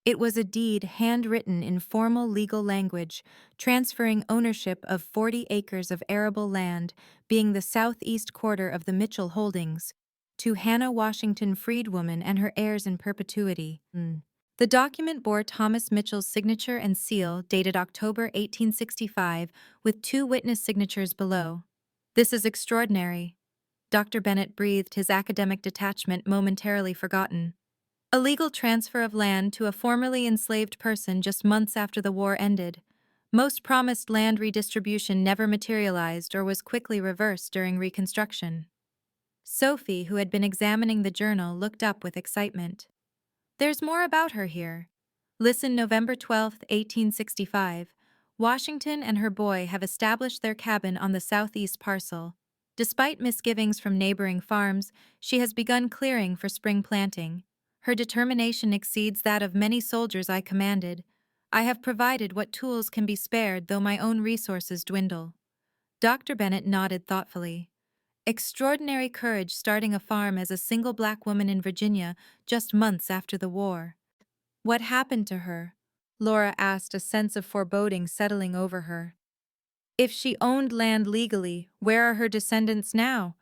It was a deed handwritten in formal legal language, transferring ownership of 40 acres of arable land, being the southeast quarter of the Mitchell holdings, to Hannah Washington, freedwoman, and her heirs in perpetuity. The document bore Thomas Mitchell's signature and seal, dated October 1865, with 2 witness signatures below. This is extraordinary. Dr. Bennett breathed, his academic detachment momentarily forgotten. A legal transfer of land to a formerly enslaved person just months after the war ended. Most promised land redistribution never materialized or was quickly reversed during Reconstruction. Sophie, who had been examining the journal, looked up with excitement. There's more about her here. Listen, November 12, 1865. Washington and her boy have established their cabin on the southeast parcel. Despite misgivings from neighboring farms, she has begun clearing for spring planting. Her determination exceeds that of many soldiers I commanded. I have provided what tools can be spared, though my own resources dwindle. Dr. Bennett nodded thoughtfully. Extraordinary courage, starting a farm as a single black woman in Virginia just months after the war. What happened to her? Laura asked, a sense of foreboding settling over her. If she owned land legally, where are her descendants now?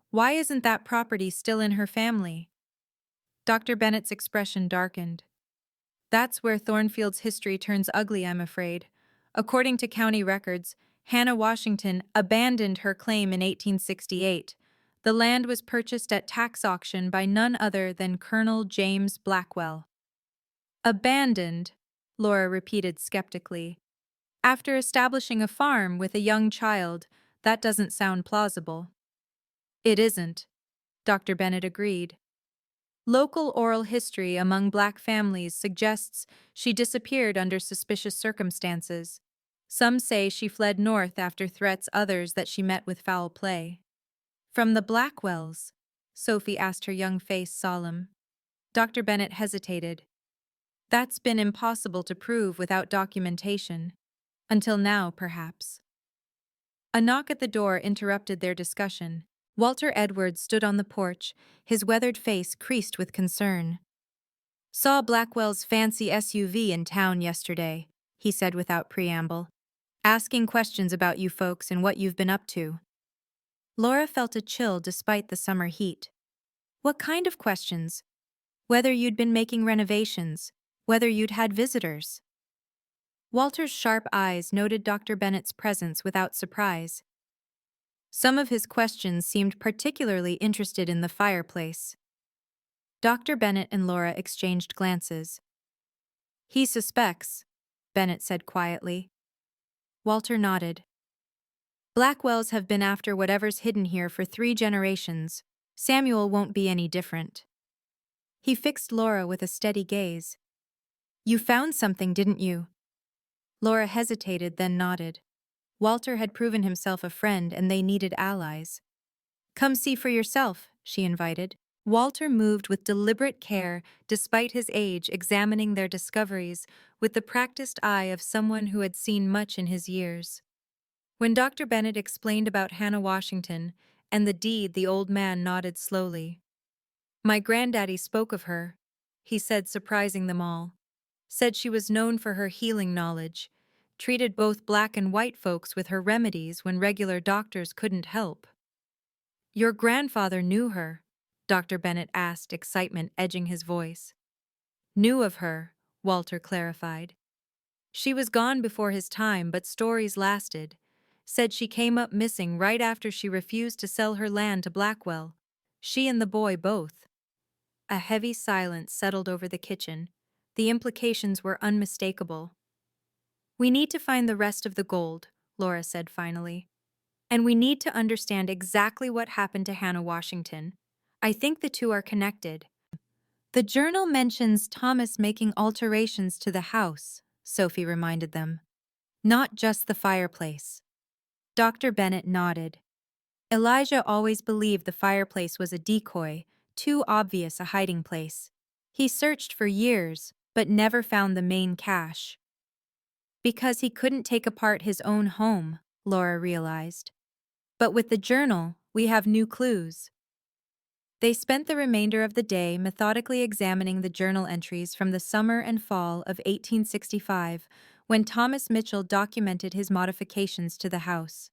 Why isn't that property still in her family? Dr. Bennett's expression darkened. That's where Thornfield's history turns ugly, I'm afraid. According to county records, Hannah Washington abandoned her claim in 1868. The land was purchased at tax auction by none other than Colonel James Blackwell. Abandoned, Laura repeated skeptically. After establishing a farm with a young child, that doesn't sound plausible. It isn't, Dr. Bennett agreed. Local oral history among black families suggests she disappeared under suspicious circumstances. Some say she fled north after threats, others that she met with foul play. From the Blackwells? Sophie asked, her young face solemn. Dr. Bennett hesitated. That's been impossible to prove without documentation. Until now, perhaps. A knock at the door interrupted their discussion. Walter Edwards stood on the porch, his weathered face creased with concern. Saw Blackwell's fancy SUV in town yesterday, he said without preamble. Asking questions about you folks and what you've been up to. Laura felt a chill despite the summer heat. What kind of questions? Whether you'd been making renovations, whether you'd had visitors. Walter's sharp eyes noted Dr. Bennett's presence without surprise. Some of his questions seemed particularly interested in the fireplace. Dr. Bennett and Laura exchanged glances. He suspects, Bennett said quietly. Walter nodded. Blackwells have been after whatever's hidden here for 3 generations. Samuel won't be any different. He fixed Laura with a steady gaze. You found something, didn't you? Laura hesitated, then nodded. Walter had proven himself a friend and they needed allies. Come see for yourself, she invited. Walter moved with deliberate care, despite his age, examining their discoveries with the practiced eye of someone who had seen much in his years. When Dr. Bennett explained about Hannah Washington and the deed, the old man nodded slowly. My granddaddy spoke of her, he said, surprising them all. Said she was known for her healing knowledge, treated both black and white folks with her remedies when regular doctors couldn't help. Your grandfather knew her? Dr. Bennett asked, excitement edging his voice. Knew of her, Walter clarified. She was gone before his time, but stories lasted. Said she came up missing right after she refused to sell her land to Blackwell. She and the boy both. A heavy silence settled over the kitchen. The implications were unmistakable. "We need to find the rest of the gold," Laura said finally. "And we need to understand exactly what happened to Hannah Washington. I think the two are connected." "The journal mentions Thomas making alterations to the house," Sophie reminded them. "Not just the fireplace." Dr. Bennett nodded. Elijah always believed the fireplace was a decoy, too obvious a hiding place. He searched for years, but never found the main cache. Because he couldn't take apart his own home, Laura realized. But with the journal, we have new clues. They spent the remainder of the day methodically examining the journal entries from the summer and fall of 1865, when Thomas Mitchell documented his modifications to the house.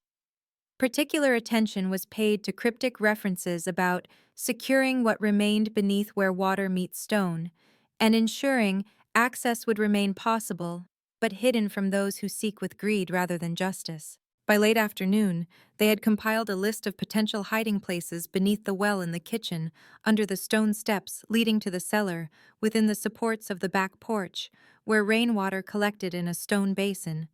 Particular attention was paid to cryptic references about securing what remained beneath where water meets stone, and ensuring access would remain possible, but hidden from those who seek with greed rather than justice. By late afternoon, they had compiled a list of potential hiding places beneath the well in the kitchen, under the stone steps leading to the cellar, within the supports of the back porch, where rainwater collected in a stone basin,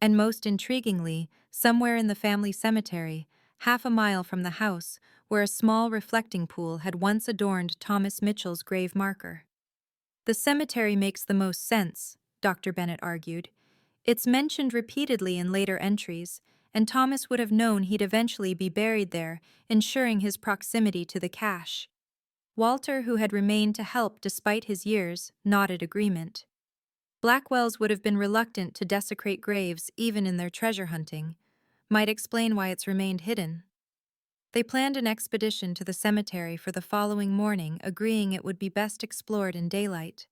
and most intriguingly, somewhere in the family cemetery, half a mile from the house, where a small reflecting pool had once adorned Thomas Mitchell's grave marker. "The cemetery makes the most sense," Dr. Bennett argued. "It's mentioned repeatedly in later entries, and Thomas would have known he'd eventually be buried there, ensuring his proximity to the cache." Walter, who had remained to help despite his years, nodded agreement. Blackwells would have been reluctant to desecrate graves even in their treasure hunting. Might explain why it's remained hidden. They planned an expedition to the cemetery for the following morning, agreeing it would be best explored in daylight.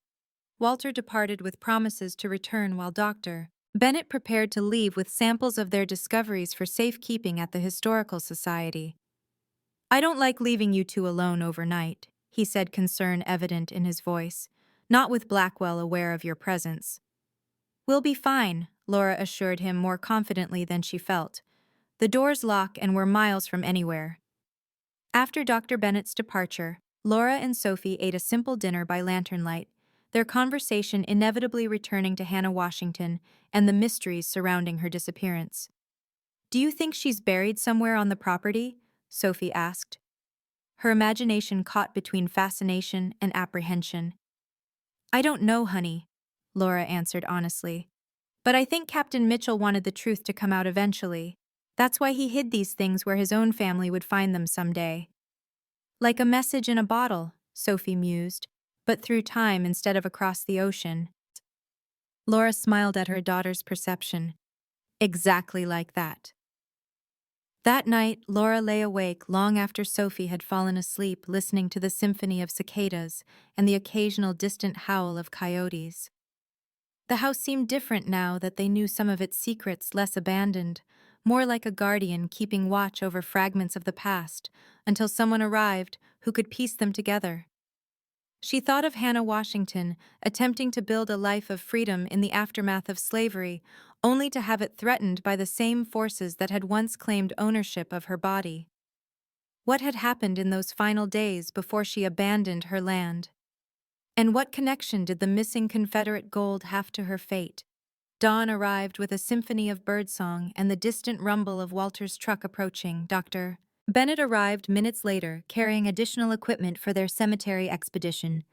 Walter departed with promises to return while Dr. Bennett prepared to leave with samples of their discoveries for safekeeping at the Historical Society. "I don't like leaving you two alone overnight," he said, concern evident in his voice, "not with Blackwell aware of your presence." "We'll be fine," Laura assured him more confidently than she felt. "The doors lock and we're miles from anywhere." After Dr. Bennett's departure, Laura and Sophie ate a simple dinner by lantern light, their conversation inevitably returning to Hannah Washington and the mysteries surrounding her disappearance. "Do you think she's buried somewhere on the property?" Sophie asked. Her imagination caught between fascination and apprehension. "I don't know, honey," Laura answered honestly. "But I think Captain Mitchell wanted the truth to come out eventually. That's why he hid these things where his own family would find them someday." "Like a message in a bottle," Sophie mused, "but through time instead of across the ocean." Laura smiled at her daughter's perception. "Exactly like that." That night, Laura lay awake long after Sophie had fallen asleep, listening to the symphony of cicadas and the occasional distant howl of coyotes. The house seemed different now that they knew some of its secrets, less abandoned, more like a guardian keeping watch over fragments of the past, until someone arrived who could piece them together. She thought of Hannah Washington, attempting to build a life of freedom in the aftermath of slavery, only to have it threatened by the same forces that had once claimed ownership of her body. What had happened in those final days before she abandoned her land? And what connection did the missing Confederate gold have to her fate? Dawn arrived with a symphony of birdsong and the distant rumble of Walter's truck approaching. Dr. Bennett arrived minutes later, carrying additional equipment for their cemetery expedition: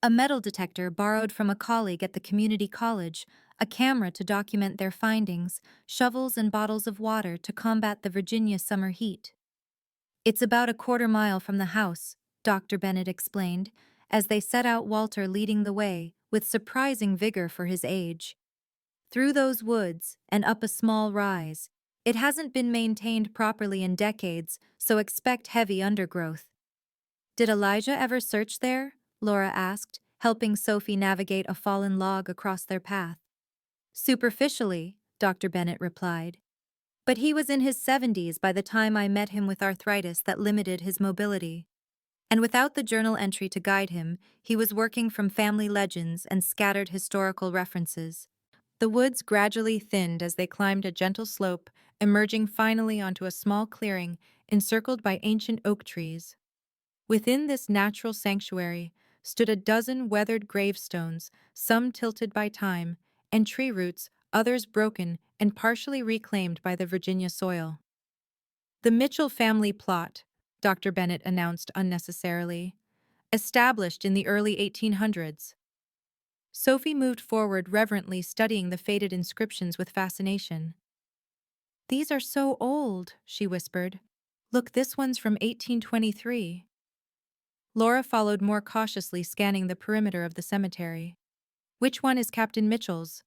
a metal detector borrowed from a colleague at the community college, a camera to document their findings, shovels and bottles of water to combat the Virginia summer heat. "It's about a quarter-mile from the house," Dr. Bennett explained, as they set out, Walter leading the way, with surprising vigor for his age. "Through those woods and up a small rise. It hasn't been maintained properly in decades, so expect heavy undergrowth." "Did Elijah ever search there?" Laura asked, helping Sophie navigate a fallen log across their path. "Superficially," Dr. Bennett replied. "But he was in his 70s by the time I met him with arthritis that limited his mobility. And without the journal entry to guide him, he was working from family legends and scattered historical references." The woods gradually thinned as they climbed a gentle slope, emerging finally onto a small clearing encircled by ancient oak trees. Within this natural sanctuary stood a dozen weathered gravestones, some tilted by time, and tree roots, others broken and partially reclaimed by the Virginia soil. The Mitchell family plot, Dr. Bennett announced unnecessarily, established in the early 1800s. Sophie moved forward reverently studying the faded inscriptions with fascination. "These are so old," she whispered. "Look, this one's from 1823. Laura followed more cautiously, scanning the perimeter of the cemetery. "Which one is Captain Mitchell's?"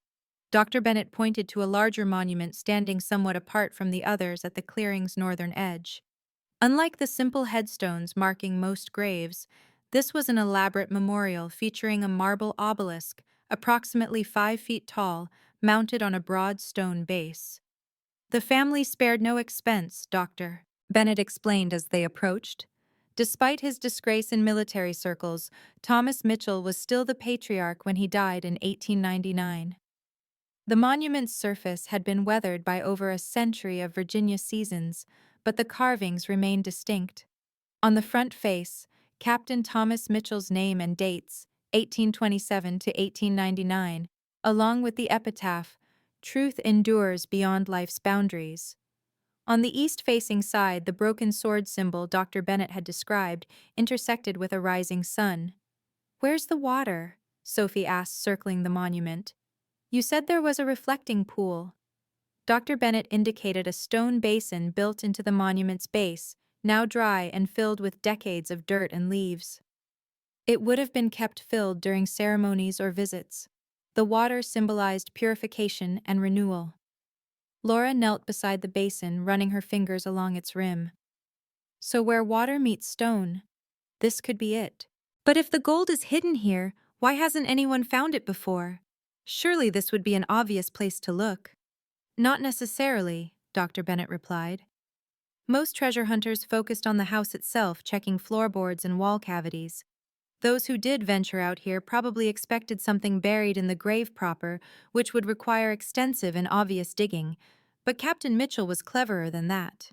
Dr. Bennett pointed to a larger monument standing somewhat apart from the others at the clearing's northern edge. Unlike the simple headstones marking most graves, this was an elaborate memorial featuring a marble obelisk, approximately 5 feet tall, mounted on a broad stone base. "The family spared no expense, Dr. Bennett explained as they approached. Despite his disgrace in military circles, Thomas Mitchell was still the patriarch when he died in 1899. The monument's surface had been weathered by over a century of Virginia seasons, but the carvings remained distinct. On the front face, Captain Thomas Mitchell's name and dates, 1827 to 1899, along with the epitaph, "Truth endures beyond life's boundaries." On the east-facing side, the broken sword symbol Dr. Bennett had described intersected with a rising sun. "Where's the water?" Sophie asked, circling the monument. "You said there was a reflecting pool." Dr. Bennett indicated a stone basin built into the monument's base, now dry and filled with decades of dirt and leaves. It would have been kept filled during ceremonies or visits. The water symbolized purification and renewal. Laura knelt beside the basin, running her fingers along its rim. "So where water meets stone, this could be it. But if the gold is hidden here, why hasn't anyone found it before? Surely this would be an obvious place to look." "Not necessarily," Dr. Bennett replied. "Most treasure hunters focused on the house itself, checking floorboards and wall cavities. Those who did venture out here probably expected something buried in the grave proper, which would require extensive and obvious digging. But Captain Mitchell was cleverer than that."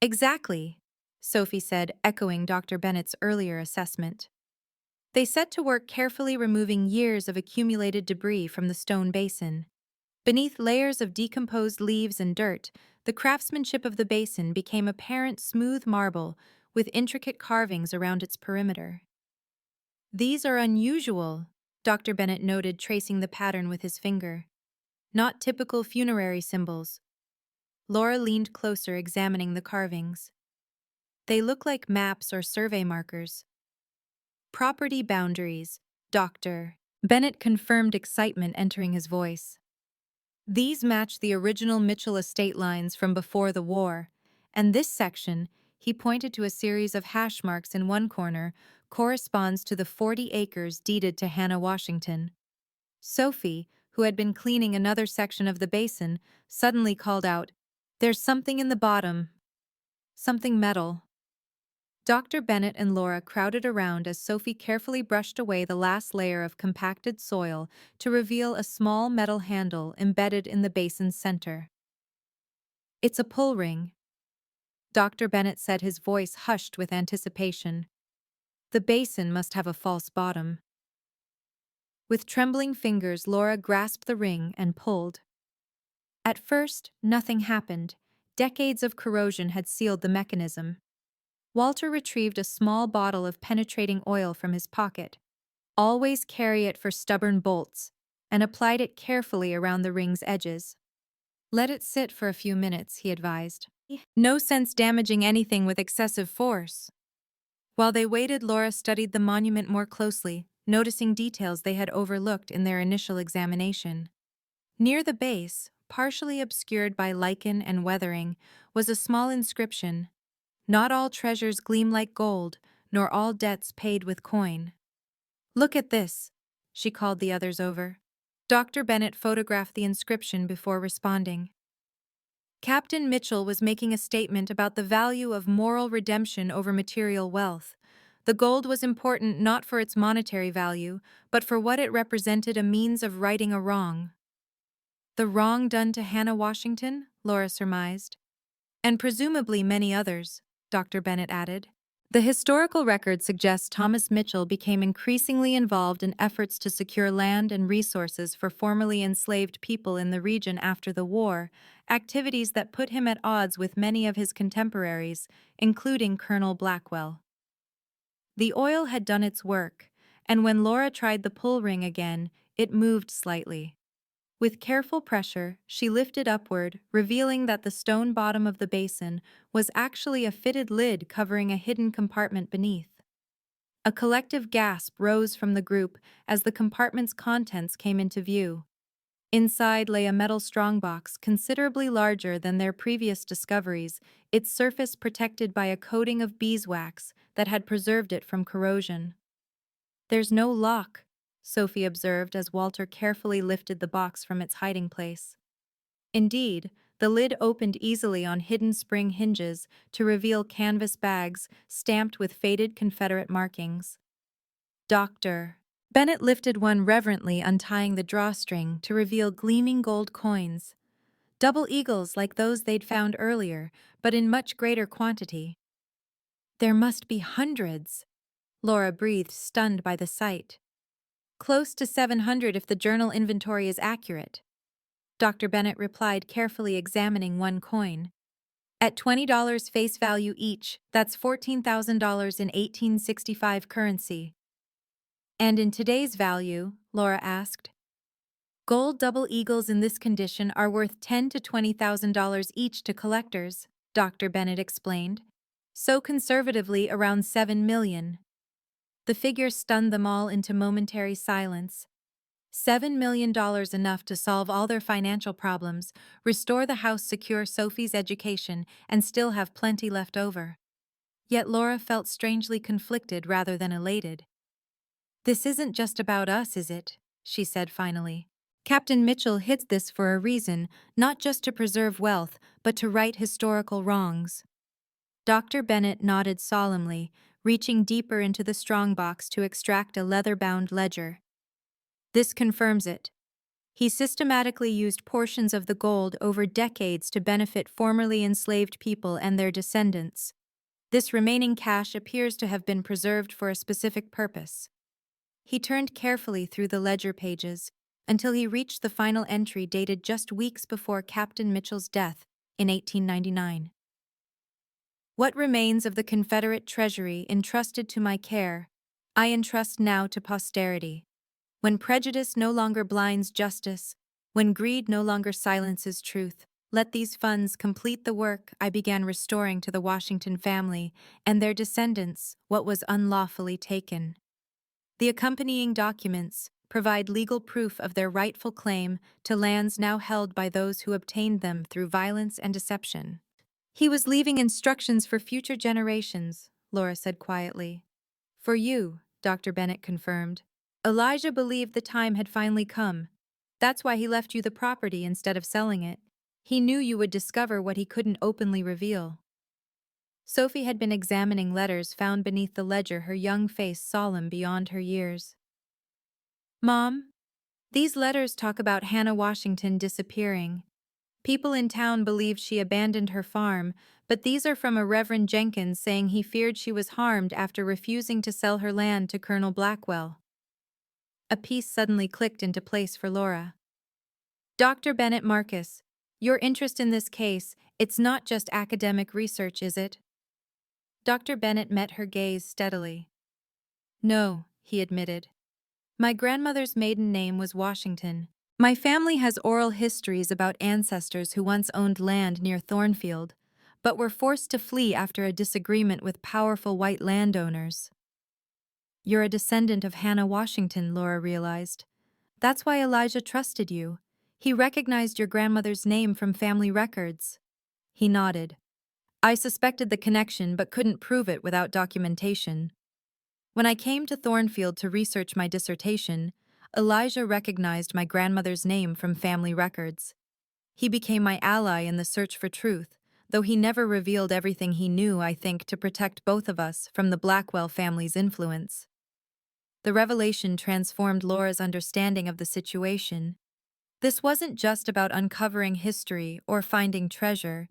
"Exactly," Sophie said, echoing Dr. Bennett's earlier assessment. They set to work carefully removing years of accumulated debris from the stone basin. Beneath layers of decomposed leaves and dirt, the craftsmanship of the basin became apparent smooth marble with intricate carvings around its perimeter. "These are unusual," Dr. Bennett noted, tracing the pattern with his finger. "Not typical funerary symbols." Laura leaned closer, examining the carvings. "They look like maps or survey markers." "Property boundaries," Dr. Bennett confirmed, excitement entering his voice. "These match the original Mitchell estate lines from before the war, and this section," he pointed to a series of hash marks in one corner, "corresponds to the 40 acres deeded to Hannah Washington." Sophie, who had been cleaning another section of the basin, suddenly called out, "There's something in the bottom. Something metal." Dr. Bennett and Laura crowded around as Sophie carefully brushed away the last layer of compacted soil to reveal a small metal handle embedded in the basin's center. "It's a pull ring," Dr. Bennett said, his voice hushed with anticipation. "The basin must have a false bottom." With trembling fingers, Laura grasped the ring and pulled. At first, nothing happened. Decades of corrosion had sealed the mechanism. Walter retrieved a small bottle of penetrating oil from his pocket. "Always carry it for stubborn bolts," and applied it carefully around the ring's edges. "Let it sit for a few minutes," he advised. "No sense damaging anything with excessive force." While they waited, Laura studied the monument more closely, noticing details they had overlooked in their initial examination. Near the base, partially obscured by lichen and weathering, was a small inscription: "Not all treasures gleam like gold, nor all debts paid with coin." "Look at this," she called the others over. Dr. Bennett photographed the inscription before responding. Captain Mitchell was making a statement about the value of moral redemption over material wealth. The gold was important not for its monetary value, but for what it represented: a means of righting a wrong. "The wrong done to Hannah Washington?" Laura surmised. "And presumably many others," Dr. Bennett added. The historical record suggests Thomas Mitchell became increasingly involved in efforts to secure land and resources for formerly enslaved people in the region after the war, activities that put him at odds with many of his contemporaries, including Colonel Blackwell. The oil had done its work, and when Laura tried the pull ring again, it moved slightly. With careful pressure, she lifted upward, revealing that the stone bottom of the basin was actually a fitted lid covering a hidden compartment beneath. A collective gasp rose from the group as the compartment's contents came into view. Inside lay a metal strongbox considerably larger than their previous discoveries, its surface protected by a coating of beeswax that had preserved it from corrosion. "There's no lock," Sophie observed as Walter carefully lifted the box from its hiding place. Indeed, the lid opened easily on hidden spring hinges to reveal canvas bags stamped with faded Confederate markings. Dr. Bennett lifted one reverently, untying the drawstring to reveal gleaming gold coins. Double eagles like those they'd found earlier, but in much greater quantity. "There must be hundreds," Laura breathed, stunned by the sight. "Close to 700 if the journal inventory is accurate," Dr. Bennett replied, carefully examining one coin. "At $20 face value each, that's $14,000 in 1865 currency." "And in today's value?" Laura asked. "Gold double eagles in this condition are worth $10,000 to $20,000 each to collectors," Dr. Bennett explained. "So conservatively, around $7 million. The figure stunned them all into momentary silence. $7 million enough to solve all their financial problems, restore the house, secure Sophie's education, and still have plenty left over. Yet Laura felt strangely conflicted rather than elated. "This isn't just about us, is it?" she said finally. "Captain Mitchell hid this for a reason, not just to preserve wealth, but to right historical wrongs." Dr. Bennett nodded solemnly, reaching deeper into the strongbox to extract a leather-bound ledger. "This confirms it. He systematically used portions of the gold over decades to benefit formerly enslaved people and their descendants. This remaining cash appears to have been preserved for a specific purpose." He turned carefully through the ledger pages until he reached the final entry dated just weeks before Captain Mitchell's death in 1899. "What remains of the Confederate treasury entrusted to my care, I entrust now to posterity. When prejudice no longer blinds justice, when greed no longer silences truth, let these funds complete the work I began restoring to the Washington family and their descendants what was unlawfully taken. The accompanying documents provide legal proof of their rightful claim to lands now held by those who obtained them through violence and deception." "He was leaving instructions for future generations," Laura said quietly. "For you," Dr. Bennett confirmed. "Elijah believed the time had finally come. That's why he left you the property instead of selling it. He knew you would discover what he couldn't openly reveal." Sophie had been examining letters found beneath the ledger, her young face solemn beyond her years. "Mom, these letters talk about Hannah Washington disappearing. People in town believe she abandoned her farm, but these are from a Reverend Jenkins saying he feared she was harmed after refusing to sell her land to Colonel Blackwell." A piece suddenly clicked into place for Laura. "Dr. Bennett Marcus, your interest in this case, it's not just academic research, is it?" Dr. Bennett met her gaze steadily. "No," he admitted. "My grandmother's maiden name was Washington. My family has oral histories about ancestors who once owned land near Thornfield, but were forced to flee after a disagreement with powerful white landowners." "You're a descendant of Hannah Washington," Laura realized. "That's why Elijah trusted you. He recognized your grandmother's name from family records." He nodded. "I suspected the connection but couldn't prove it without documentation. When I came to Thornfield to research my dissertation, Elijah recognized my grandmother's name from family records. He became my ally in the search for truth, though he never revealed everything he knew, I think, to protect both of us from the Blackwell family's influence." The revelation transformed Laura's understanding of the situation. This wasn't just about uncovering history or finding treasure.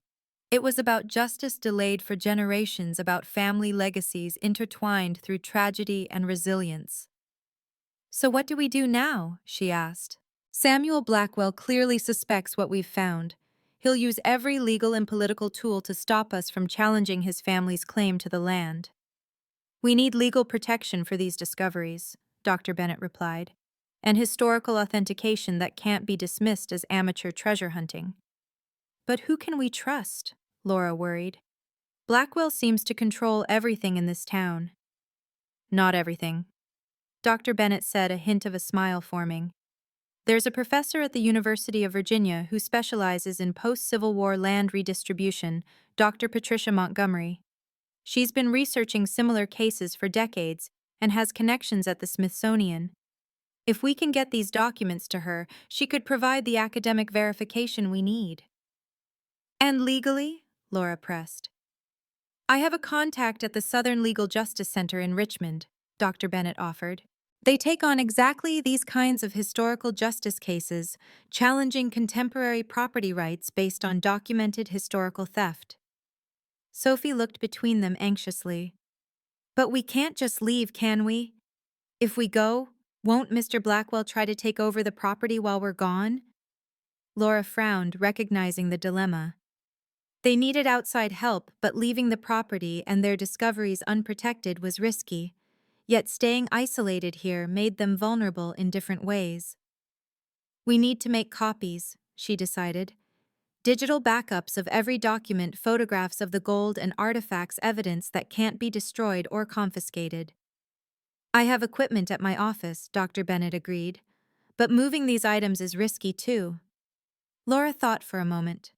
It was about justice delayed for generations, about family legacies intertwined through tragedy and resilience. "So what do we do now?" she asked. "Samuel Blackwell clearly suspects what we've found. He'll use every legal and political tool to stop us from challenging his family's claim to the land." "We need legal protection for these discoveries," Dr. Bennett replied, "and historical authentication that can't be dismissed as amateur treasure hunting." "But who can we trust?" Laura worried. "Blackwell seems to control everything in this town." "Not everything," Dr. Bennett said, a hint of a smile forming. "There's a professor at the University of Virginia who specializes in post-Civil War land redistribution, Dr. Patricia Montgomery. She's been researching similar cases for decades and has connections at the Smithsonian. If we can get these documents to her, she could provide the academic verification we need." "And legally?" Laura pressed. "I have a contact at the Southern Legal Justice Center in Richmond," Dr. Bennett offered. "They take on exactly these kinds of historical justice cases, challenging contemporary property rights based on documented historical theft." Sophie looked between them anxiously. "But we can't just leave, can we? If we go, won't Mr. Blackwell try to take over the property while we're gone?" Laura frowned, recognizing the dilemma. They needed outside help, but leaving the property and their discoveries unprotected was risky. Yet staying isolated here made them vulnerable in different ways. "We need to make copies," she decided. "Digital backups of every document, photographs of the gold and artifacts, evidence that can't be destroyed or confiscated." "I have equipment at my office," Dr. Bennett agreed. "But moving these items is risky too." Laura thought for a moment.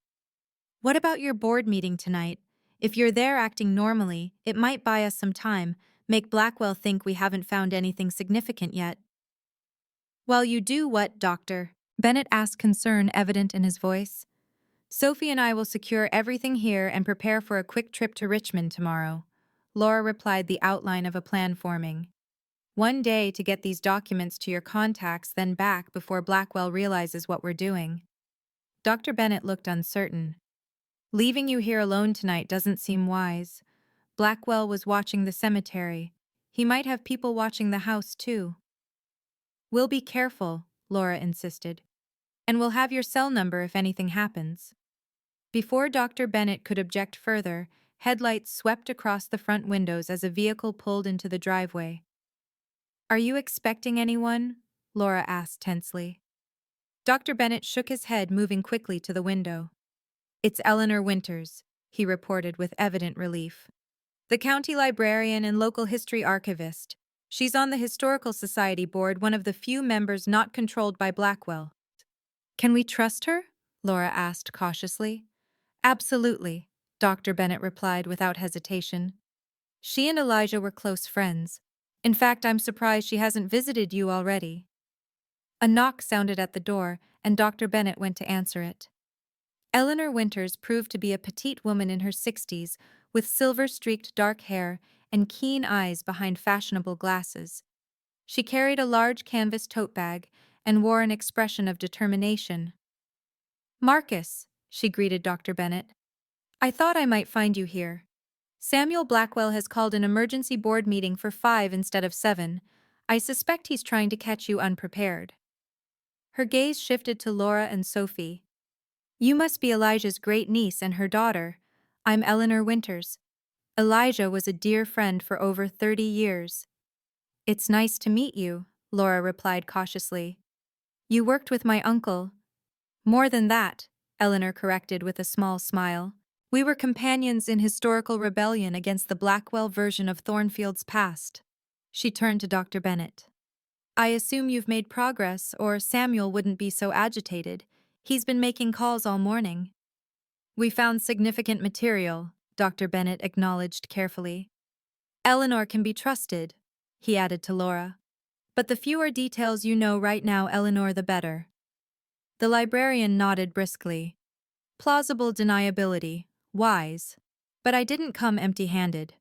"What about your board meeting tonight? If you're there acting normally, it might buy us some time, make Blackwell think we haven't found anything significant yet." "While you do what, Doctor?" Bennett asked, concern evident in his voice. "Sophie and I will secure everything here and prepare for a quick trip to Richmond tomorrow." Laura replied, the outline of a plan forming. "One day to get these documents to your contacts, then back before Blackwell realizes what we're doing." Dr. Bennett looked uncertain. "Leaving you here alone tonight doesn't seem wise. Blackwell was watching the cemetery. He might have people watching the house too." "We'll be careful," Laura insisted. "And we'll have your cell number if anything happens." Before Dr. Bennett could object further, headlights swept across the front windows as a vehicle pulled into the driveway. "Are you expecting anyone?" Laura asked tensely. Dr. Bennett shook his head, moving quickly to the window. "It's Eleanor Winters," he reported with evident relief. "The county librarian and local history archivist. She's on the Historical Society board, one of the few members not controlled by Blackwell." "Can we trust her?" Laura asked cautiously. "Absolutely," Dr. Bennett replied without hesitation. "She and Elijah were close friends. In fact, I'm surprised she hasn't visited you already." A knock sounded at the door, and Dr. Bennett went to answer it. Eleanor Winters proved to be a petite woman in her 60s, with silver-streaked dark hair and keen eyes behind fashionable glasses. She carried a large canvas tote bag and wore an expression of determination. "Marcus," she greeted Dr. Bennett. "I thought I might find you here. Samuel Blackwell has called an emergency board meeting for 5 instead of 7. I suspect he's trying to catch you unprepared." Her gaze shifted to Laura and Sophie. "You must be Elijah's great-niece and her daughter. I'm Eleanor Winters. Elijah was a dear friend for over 30 years. "It's nice to meet you," Laura replied cautiously. "You worked with my uncle." "More than that," Eleanor corrected with a small smile. "We were companions in historical rebellion against the Blackwell version of Thornfield's past." She turned to Dr. Bennett. "I assume you've made progress, or Samuel wouldn't be so agitated. He's been making calls all morning." "We found significant material," Dr. Bennett acknowledged carefully. "Eleanor can be trusted," he added to Laura. "But the fewer details you know right now, Eleanor, the better." The librarian nodded briskly. "Plausible deniability. Wise. But I didn't come empty-handed."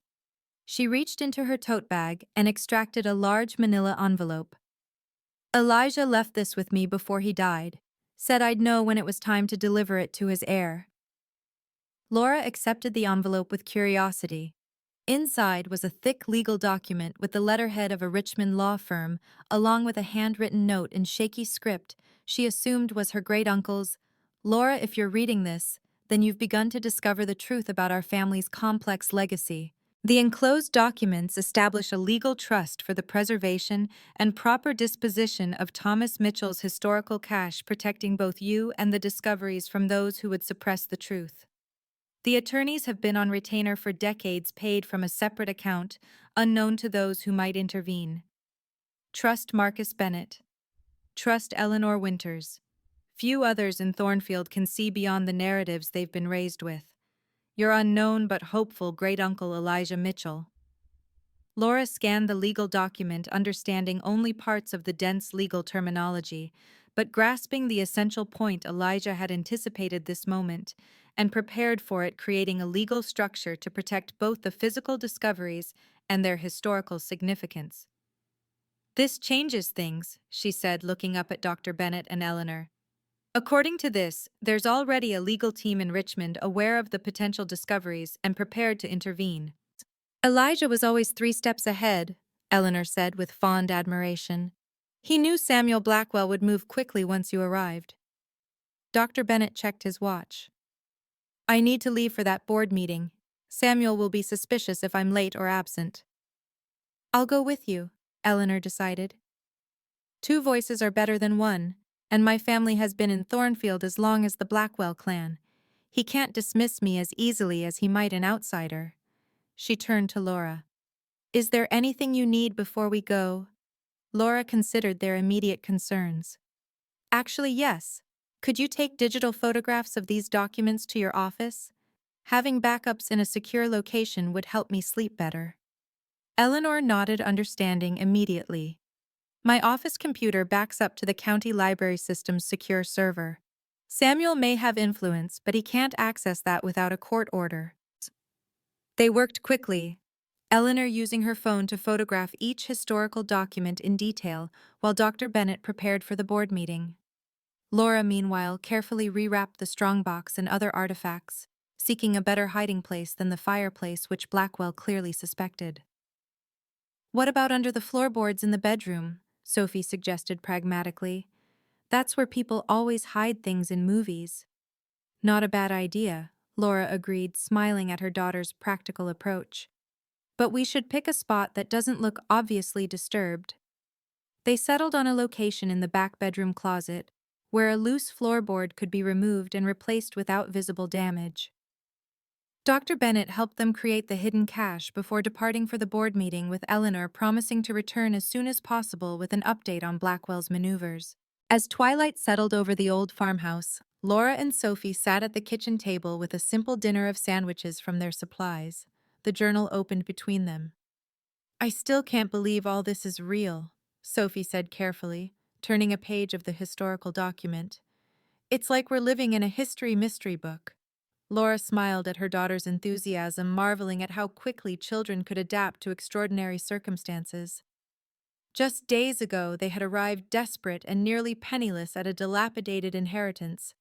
She reached into her tote bag and extracted a large manila envelope. "Elijah left this with me before he died. Said I'd know when it was time to deliver it to his heir." Laura accepted the envelope with curiosity. Inside was a thick legal document with the letterhead of a Richmond law firm, along with a handwritten note in shaky script she assumed was her great-uncle's. Laura, if you're reading this, then you've begun to discover the truth about our family's complex legacy. The enclosed documents establish a legal trust for the preservation and proper disposition of Thomas Mitchell's historical cache, protecting both you and the discoveries from those who would suppress the truth. The attorneys have been on retainer for decades, paid from a separate account, unknown to those who might intervene. Trust Marcus Bennett. Trust Eleanor Winters. Few others in Thornfield can see beyond the narratives they've been raised with. Your unknown but hopeful great-uncle Elijah Mitchell. Laura scanned the legal document, understanding only parts of the dense legal terminology, but grasping the essential point. Elijah had anticipated this moment and prepared for it, creating a legal structure to protect both the physical discoveries and their historical significance. This changes things, she said, looking up at Dr. Bennett and Eleanor. According to this, there's already a legal team in Richmond aware of the potential discoveries and prepared to intervene. Elijah was always 3 steps ahead, Eleanor said with fond admiration. He knew Samuel Blackwell would move quickly once you arrived. Dr. Bennett checked his watch. I need to leave for that board meeting. Samuel will be suspicious if I'm late or absent. I'll go with you, Eleanor decided. 2 voices are better than 1, and my family has been in Thornfield as long as the Blackwell clan. He can't dismiss me as easily as he might an outsider. She turned to Laura. Is there anything you need before we go? Laura considered their immediate concerns. Actually, yes. Could you take digital photographs of these documents to your office? Having backups in a secure location would help me sleep better. Eleanor nodded, understanding immediately. My office computer backs up to the county library system's secure server. Samuel may have influence, but he can't access that without a court order. They worked quickly, Eleanor using her phone to photograph each historical document in detail while Dr. Bennett prepared for the board meeting. Laura, meanwhile, carefully rewrapped the strongbox and other artifacts, seeking a better hiding place than the fireplace which Blackwell clearly suspected. What about under the floorboards in the bedroom? Sophie suggested pragmatically. That's where people always hide things in movies. Not a bad idea, Laura agreed, smiling at her daughter's practical approach. But we should pick a spot that doesn't look obviously disturbed. They settled on a location in the back bedroom closet, where a loose floorboard could be removed and replaced without visible damage. Dr. Bennett helped them create the hidden cache before departing for the board meeting, with Eleanor promising to return as soon as possible with an update on Blackwell's maneuvers. As twilight settled over the old farmhouse, Laura and Sophie sat at the kitchen table with a simple dinner of sandwiches from their supplies. The journal opened between them. I still can't believe all this is real, Sophie said carefully, turning a page of the historical document. It's like we're living in a history mystery book. Laura smiled at her daughter's enthusiasm, marveling at how quickly children could adapt to extraordinary circumstances. Just days ago, they had arrived desperate and nearly penniless at a dilapidated inheritance.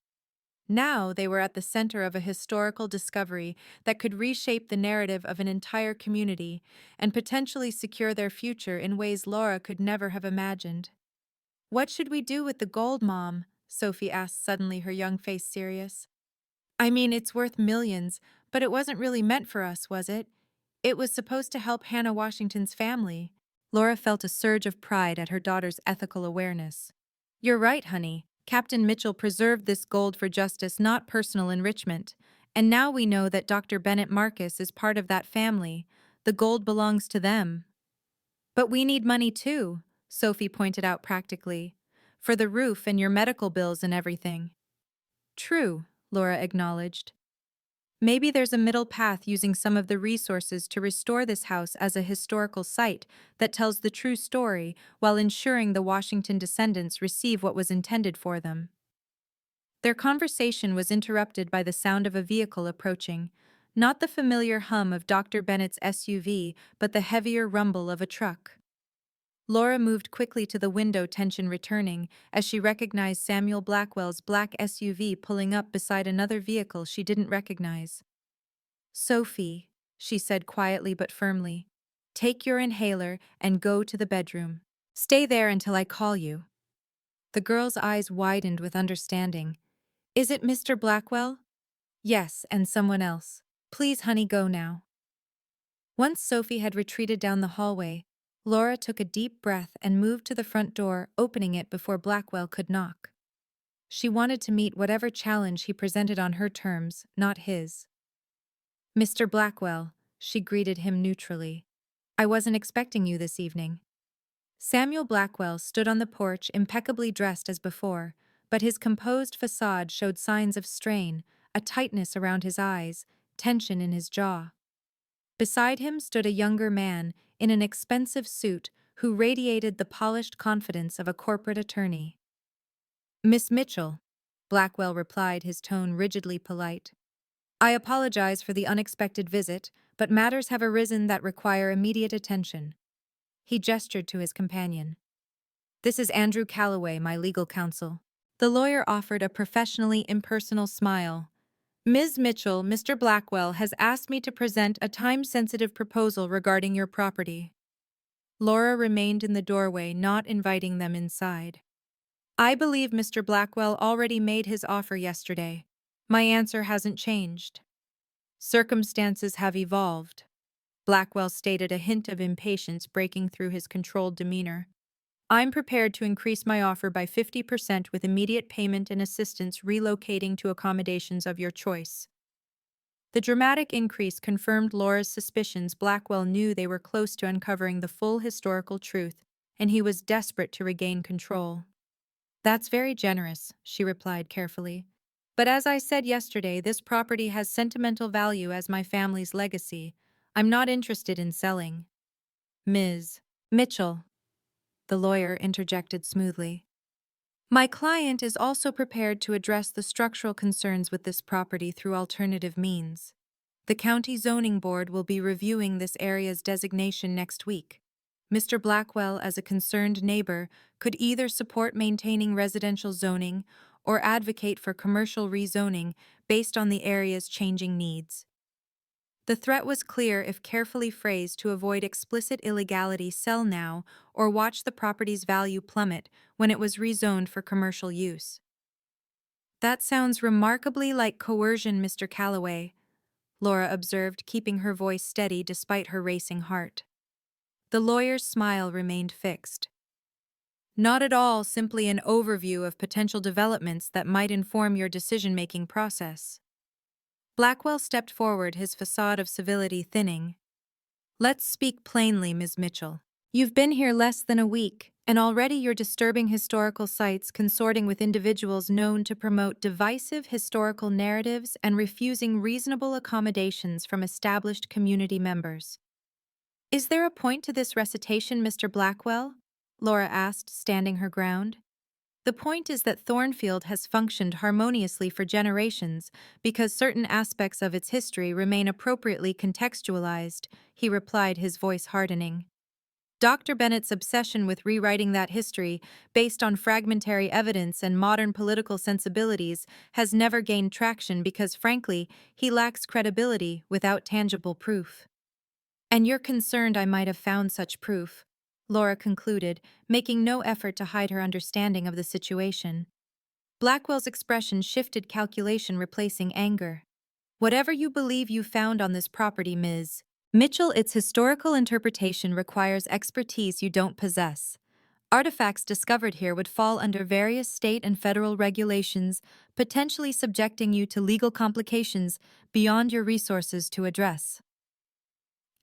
Now they were at the center of a historical discovery that could reshape the narrative of an entire community and potentially secure their future in ways Laura could never have imagined. What should we do with the gold, Mom? Sophie asked suddenly, her young face serious. I mean, it's worth millions, but it wasn't really meant for us, was it? It was supposed to help Hannah Washington's family. Laura felt a surge of pride at her daughter's ethical awareness. You're right, honey. Captain Mitchell preserved this gold for justice, not personal enrichment. And now we know that Dr. Bennett Marcus is part of that family. The gold belongs to them. But we need money too, Sophie pointed out practically. For the roof and your medical bills and everything. True, Laura acknowledged. Maybe there's a middle path, using some of the resources to restore this house as a historical site that tells the true story while ensuring the Washington descendants receive what was intended for them. Their conversation was interrupted by the sound of a vehicle approaching, not the familiar hum of Dr. Bennett's SUV, but the heavier rumble of a truck. Laura moved quickly to the window, tension returning, as she recognized Samuel Blackwell's black SUV pulling up beside another vehicle she didn't recognize. Sophie, she said quietly but firmly, take your inhaler and go to the bedroom. Stay there until I call you. The girl's eyes widened with understanding. Is it Mr. Blackwell? Yes, and someone else. Please, honey, go now. Once Sophie had retreated down the hallway, Laura took a deep breath and moved to the front door, opening it before Blackwell could knock. She wanted to meet whatever challenge he presented on her terms, not his. Mr. Blackwell, she greeted him neutrally. I wasn't expecting you this evening. Samuel Blackwell stood on the porch impeccably dressed as before, but his composed facade showed signs of strain, a tightness around his eyes, tension in his jaw. Beside him stood a younger man in an expensive suit who radiated the polished confidence of a corporate attorney. Miss Mitchell, Blackwell replied, his tone rigidly polite. I apologize for the unexpected visit, but matters have arisen that require immediate attention. He gestured to his companion. This is Andrew Calloway, my legal counsel. The lawyer offered a professionally impersonal smile. Ms. Mitchell, Mr. Blackwell has asked me to present a time-sensitive proposal regarding your property. Laura remained in the doorway, not inviting them inside. I believe Mr. Blackwell already made his offer yesterday. My answer hasn't changed. Circumstances have evolved. Blackwell stated, a hint of impatience breaking through his controlled demeanor. I'm prepared to increase my offer by 50% with immediate payment and assistance relocating to accommodations of your choice. The dramatic increase confirmed Laura's suspicions. Blackwell knew they were close to uncovering the full historical truth, and he was desperate to regain control. That's very generous, she replied carefully. But as I said yesterday, this property has sentimental value as my family's legacy. I'm not interested in selling. Ms. Mitchell, the lawyer interjected smoothly. My client is also prepared to address the structural concerns with this property through alternative means. The county zoning board will be reviewing this area's designation next week. Mr. Blackwell, as a concerned neighbor, could either support maintaining residential zoning or advocate for commercial rezoning based on the area's changing needs. The threat was clear if carefully phrased to avoid explicit illegality: sell now or watch the property's value plummet when it was rezoned for commercial use. That sounds remarkably like coercion, Mr. Calloway, Laura observed, keeping her voice steady despite her racing heart. The lawyer's smile remained fixed. Not at all, simply an overview of potential developments that might inform your decision-making process. Blackwell stepped forward, his facade of civility thinning. Let's speak plainly, Ms. Mitchell. You've been here less than a week, and already you're disturbing historical sites, consorting with individuals known to promote divisive historical narratives and refusing reasonable accommodations from established community members. Is there a point to this recitation, Mr. Blackwell? Laura asked, standing her ground. The point is that Thornfield has functioned harmoniously for generations because certain aspects of its history remain appropriately contextualized, he replied, his voice hardening. Dr. Bennett's obsession with rewriting that history based on fragmentary evidence and modern political sensibilities has never gained traction because, frankly, he lacks credibility without tangible proof. And you're concerned I might have found such proof, Laura concluded, making no effort to hide her understanding of the situation. Blackwell's expression shifted, calculation replacing anger. Whatever you believe you found on this property, Ms. Mitchell, its historical interpretation requires expertise you don't possess. Artifacts discovered here would fall under various state and federal regulations, potentially subjecting you to legal complications beyond your resources to address.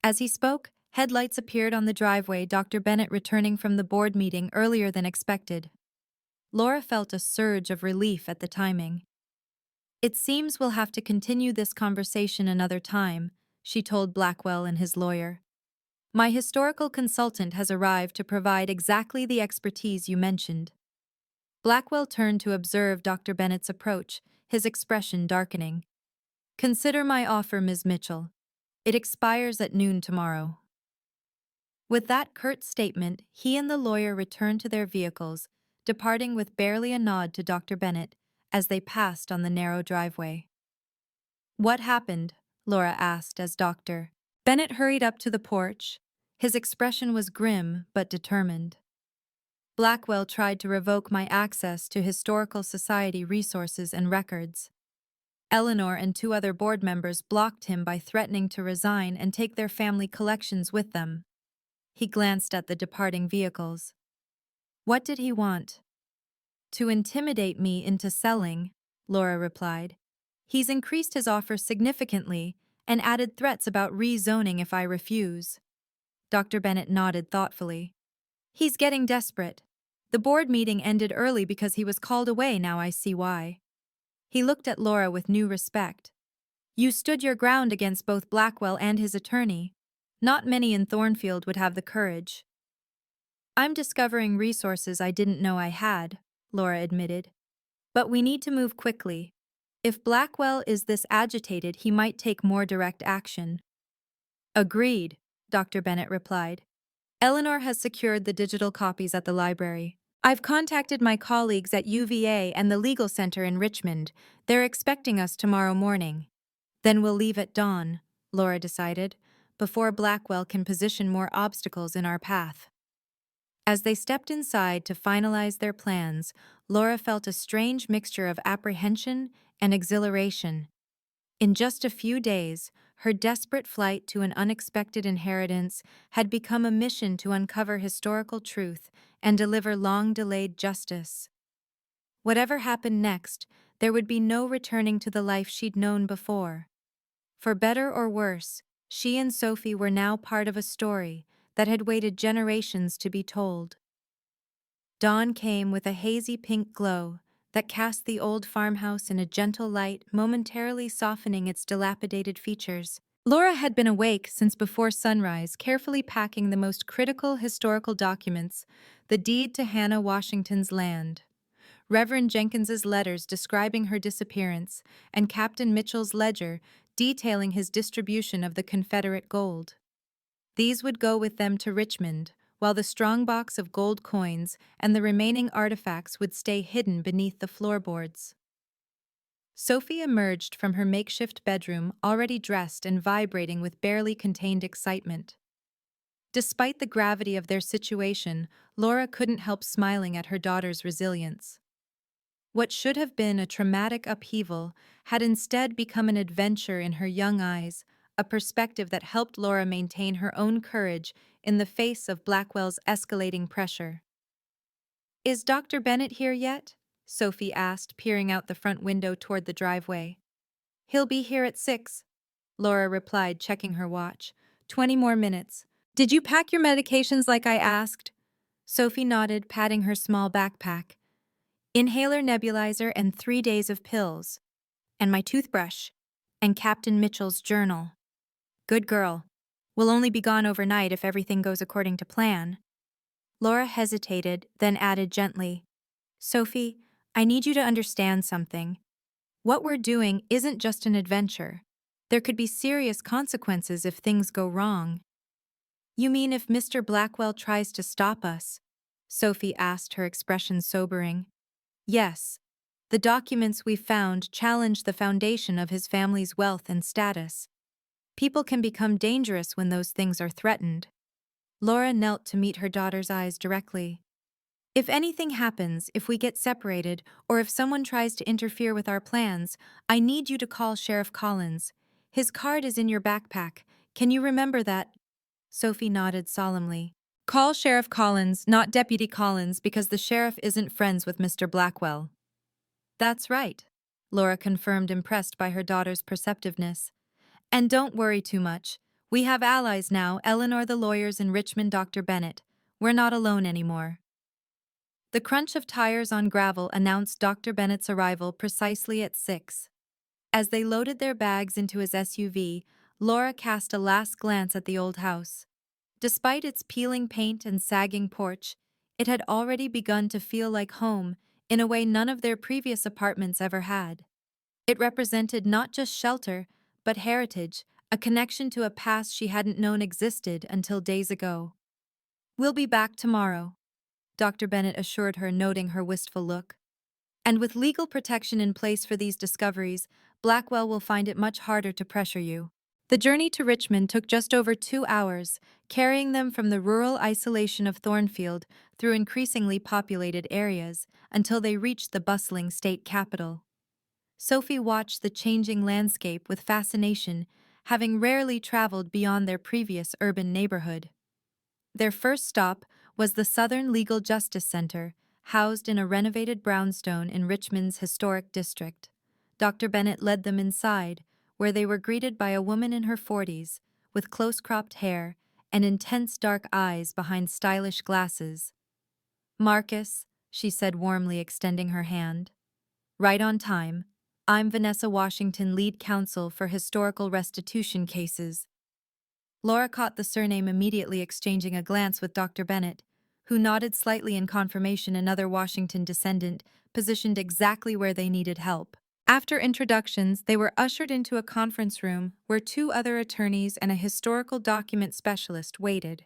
As he spoke, headlights appeared on the driveway, Dr. Bennett returning from the board meeting earlier than expected. Laura felt a surge of relief at the timing. It seems we'll have to continue this conversation another time, she told Blackwell and his lawyer. My historical consultant has arrived to provide exactly the expertise you mentioned. Blackwell turned to observe Dr. Bennett's approach, his expression darkening. Consider my offer, Ms. Mitchell. It expires at noon tomorrow. With that curt statement, he and the lawyer returned to their vehicles, departing with barely a nod to Dr. Bennett as they passed on the narrow driveway. What happened? Laura asked as Dr. Bennett hurried up to the porch. His expression was grim but determined. Blackwell tried to revoke my access to Historical Society resources and records. Eleanor and 2 other board members blocked him by threatening to resign and take their family collections with them. He glanced at the departing vehicles. What did he want? To intimidate me into selling, Laura replied. He's increased his offer significantly and added threats about rezoning if I refuse. Dr. Bennett nodded thoughtfully. He's getting desperate. The board meeting ended early because he was called away, now I see why. He looked at Laura with new respect. You stood your ground against both Blackwell and his attorney. Not many in Thornfield would have the courage. I'm discovering resources I didn't know I had, Laura admitted. But we need to move quickly. If Blackwell is this agitated, he might take more direct action. Agreed, Dr. Bennett replied. Eleanor has secured the digital copies at the library. I've contacted my colleagues at UVA and the Legal Center in Richmond. They're expecting us tomorrow morning. Then we'll leave at dawn, Laura decided, before Blackwell can position more obstacles in our path. As they stepped inside to finalize their plans, Laura felt a strange mixture of apprehension and exhilaration. In just a few days, her desperate flight to an unexpected inheritance had become a mission to uncover historical truth and deliver long-delayed justice. Whatever happened next, there would be no returning to the life she'd known before. For better or worse, she and Sophie were now part of a story that had waited generations to be told. Dawn came with a hazy pink glow that cast the old farmhouse in a gentle light, momentarily softening its dilapidated features. Laura had been awake since before sunrise, carefully packing the most critical historical documents, the deed to Hannah Washington's land, Reverend Jenkins's letters describing her disappearance, and Captain Mitchell's ledger detailing his distribution of the Confederate gold. These would go with them to Richmond, while the strongbox of gold coins and the remaining artifacts would stay hidden beneath the floorboards. Sophie emerged from her makeshift bedroom already dressed and vibrating with barely contained excitement. Despite the gravity of their situation, Laura couldn't help smiling at her daughter's resilience. What should have been a traumatic upheaval had instead become an adventure in her young eyes, a perspective that helped Laura maintain her own courage in the face of Blackwell's escalating pressure. Is Dr. Bennett here yet? Sophie asked, peering out the front window toward the driveway. He'll be here at 6, Laura replied, checking her watch. 20 more minutes. Did you pack your medications like I asked? Sophie nodded, patting her small backpack. Inhaler nebulizer and 3 days of pills. And my toothbrush. And Captain Mitchell's journal. Good girl. We'll only be gone overnight if everything goes according to plan. Laura hesitated, then added gently, Sophie, I need you to understand something. What we're doing isn't just an adventure. There could be serious consequences if things go wrong. You mean if Mr. Blackwell tries to stop us? Sophie asked, her expression sobering. Yes. The documents we found challenge the foundation of his family's wealth and status. People can become dangerous when those things are threatened. Laura knelt to meet her daughter's eyes directly. If anything happens, if we get separated, or if someone tries to interfere with our plans, I need you to call Sheriff Collins. His card is in your backpack. Can you remember that? Sophie nodded solemnly. Call Sheriff Collins, not Deputy Collins, because the sheriff isn't friends with Mr. Blackwell. That's right, Laura confirmed, impressed by her daughter's perceptiveness. And don't worry too much. We have allies now, Eleanor, the lawyers, and Richmond, Dr. Bennett. We're not alone anymore. The crunch of tires on gravel announced Dr. Bennett's arrival precisely at 6. As they loaded their bags into his SUV, Laura cast a last glance at the old house. Despite its peeling paint and sagging porch, it had already begun to feel like home in a way none of their previous apartments ever had. It represented not just shelter, but heritage, a connection to a past she hadn't known existed until days ago. We'll be back tomorrow, Dr. Bennett assured her, noting her wistful look. And with legal protection in place for these discoveries, Blackwell will find it much harder to pressure you. The journey to Richmond took just over 2 hours, carrying them from the rural isolation of Thornfield through increasingly populated areas until they reached the bustling state capital. Sophie watched the changing landscape with fascination, having rarely traveled beyond their previous urban neighborhood. Their first stop was the Southern Legal Justice Center, housed in a renovated brownstone in Richmond's historic district. Dr. Bennett led them inside, where they were greeted by a woman in her 40s, with close-cropped hair and intense dark eyes behind stylish glasses. "Marcus," she said warmly, extending her hand. "Right on time. I'm Vanessa Washington, lead counsel for historical restitution cases." Laura caught the surname immediately, exchanging a glance with Dr. Bennett, who nodded slightly in confirmation. Another Washington descendant, positioned exactly where they needed help. After introductions, they were ushered into a conference room where 2 other attorneys and a historical document specialist waited.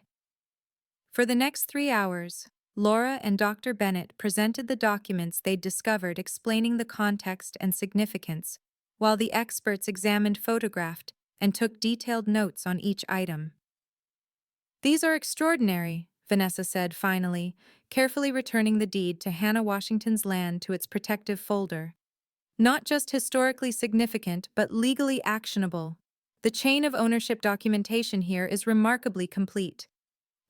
For the next 3 hours, Laura and Dr. Bennett presented the documents they'd discovered, explaining the context and significance, while the experts examined, photographed, and took detailed notes on each item. "These are extraordinary," Vanessa said finally, carefully returning the deed to Hannah Washington's land to its protective folder. "Not just historically significant, but legally actionable. The chain of ownership documentation here is remarkably complete.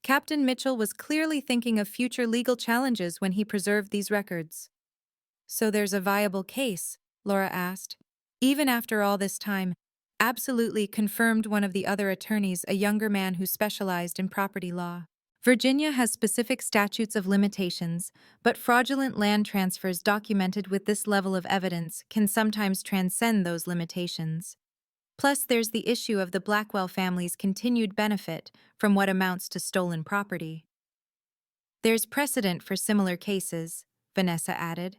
Captain Mitchell was clearly thinking of future legal challenges when he preserved these records." "So there's a viable case?" Laura asked. "Even after all this time?" "Absolutely," confirmed one of the other attorneys, a younger man who specialized in property law. "Virginia has specific statutes of limitations, but fraudulent land transfers documented with this level of evidence can sometimes transcend those limitations. Plus, there's the issue of the Blackwell family's continued benefit from what amounts to stolen property." "There's precedent for similar cases," Vanessa added.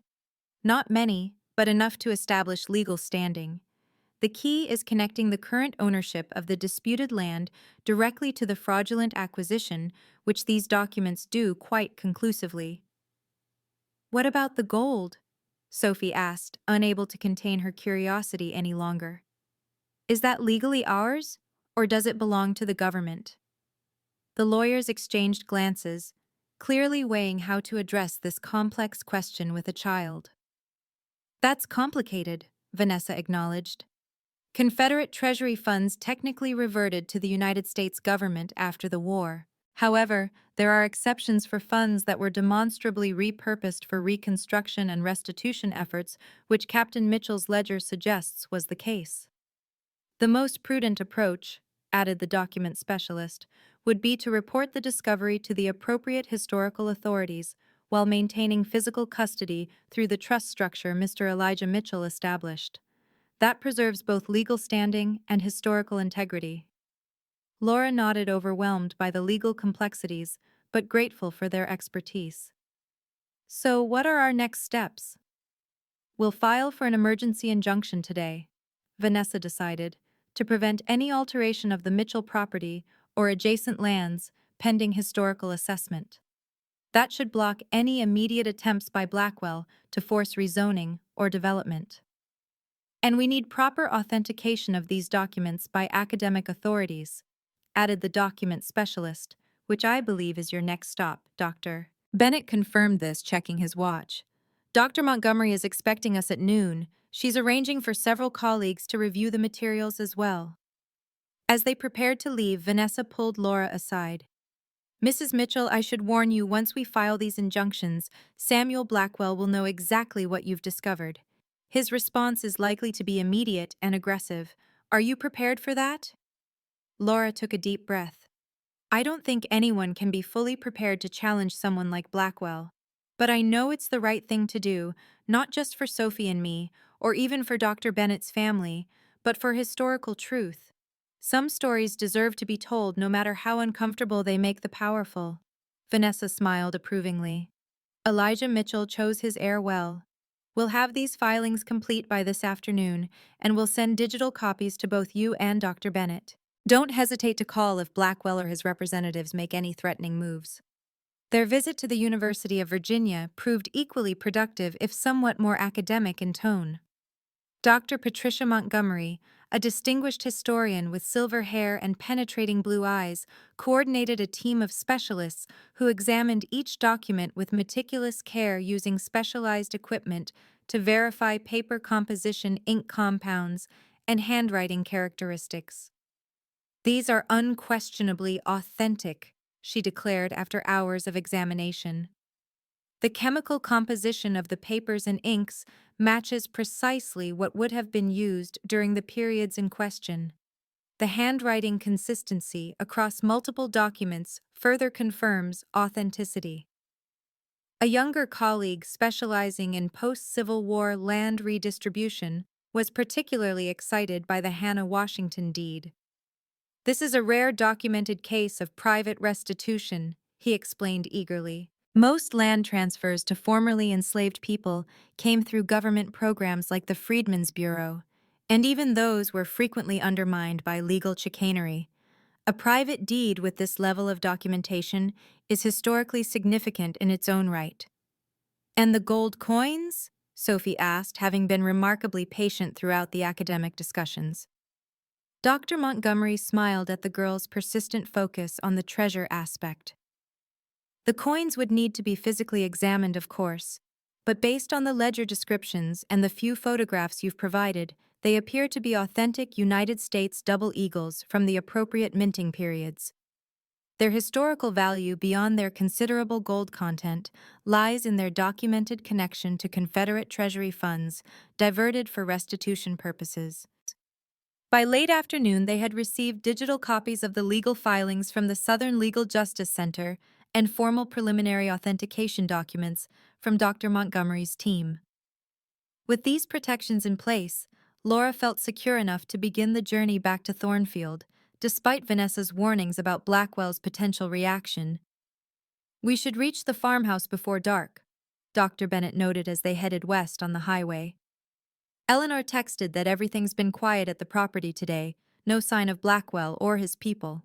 "Not many, but enough to establish legal standing. The key is connecting the current ownership of the disputed land directly to the fraudulent acquisition, which these documents do quite conclusively." "What about the gold?" Sophie asked, unable to contain her curiosity any longer. "Is that legally ours, or does it belong to the government?" The lawyers exchanged glances, clearly weighing how to address this complex question with a child. "That's complicated," Vanessa acknowledged. "Confederate Treasury funds technically reverted to the United States government after the war. However, there are exceptions for funds that were demonstrably repurposed for reconstruction and restitution efforts, which Captain Mitchell's ledger suggests was the case. The most prudent approach," added the document specialist, "would be to report the discovery to the appropriate historical authorities while maintaining physical custody through the trust structure Mr. Elijah Mitchell established. That preserves both legal standing and historical integrity." Laura nodded, overwhelmed by the legal complexities, but grateful for their expertise. "So what are our next steps?" "We'll file for an emergency injunction today," Vanessa decided, "to prevent any alteration of the Mitchell property or adjacent lands pending historical assessment. That should block any immediate attempts by Blackwell to force rezoning or development. And we need proper authentication of these documents by academic authorities," added the document specialist, "which I believe is your next stop, Dr." Bennett confirmed this, checking his watch. "Dr. Montgomery is expecting us at noon. She's arranging for several colleagues to review the materials as well." As they prepared to leave, Vanessa pulled Laura aside. "Mrs. Mitchell, I should warn you, once we file these injunctions, Samuel Blackwell will know exactly what you've discovered. His response is likely to be immediate and aggressive. Are you prepared for that?" Laura took a deep breath. "I don't think anyone can be fully prepared to challenge someone like Blackwell. But I know it's the right thing to do, not just for Sophie and me, or even for Dr. Bennett's family, but for historical truth. Some stories deserve to be told, no matter how uncomfortable they make the powerful." Vanessa smiled approvingly. Elijah Mitchell chose his heir well. "We'll have these filings complete by this afternoon, and we'll send digital copies to both you and Dr. Bennett. Don't hesitate to call if Blackwell or his representatives make any threatening moves." Their visit to the University of Virginia proved equally productive, if somewhat more academic in tone. Dr. Patricia Montgomery, a distinguished historian with silver hair and penetrating blue eyes, coordinated a team of specialists who examined each document with meticulous care using specialized equipment to verify paper composition, ink compounds, and handwriting characteristics. "These are unquestionably authentic," she declared after hours of examination. "The chemical composition of the papers and inks matches precisely what would have been used during the periods in question. The handwriting consistency across multiple documents further confirms authenticity." A younger colleague specializing in post-Civil War land redistribution was particularly excited by the Hannah Washington deed. "This is a rare documented case of private restitution," he explained eagerly. "Most land transfers to formerly enslaved people came through government programs like the Freedmen's Bureau, and even those were frequently undermined by legal chicanery. A private deed with this level of documentation is historically significant in its own right." "And the gold coins?" Sophie asked, having been remarkably patient throughout the academic discussions. Dr. Montgomery smiled at the girl's persistent focus on the treasure aspect. "The coins would need to be physically examined, of course, but based on the ledger descriptions and the few photographs you've provided, they appear to be authentic United States double eagles from the appropriate minting periods. Their historical value beyond their considerable gold content lies in their documented connection to Confederate Treasury funds diverted for restitution purposes." By late afternoon, they had received digital copies of the legal filings from the Southern Legal Justice Center and formal preliminary authentication documents from Dr. Montgomery's team. With these protections in place, Laura felt secure enough to begin the journey back to Thornfield, despite Vanessa's warnings about Blackwell's potential reaction. "We should reach the farmhouse before dark," Dr. Bennett noted as they headed west on the highway. "Eleanor texted that everything's been quiet at the property today, no sign of Blackwell or his people."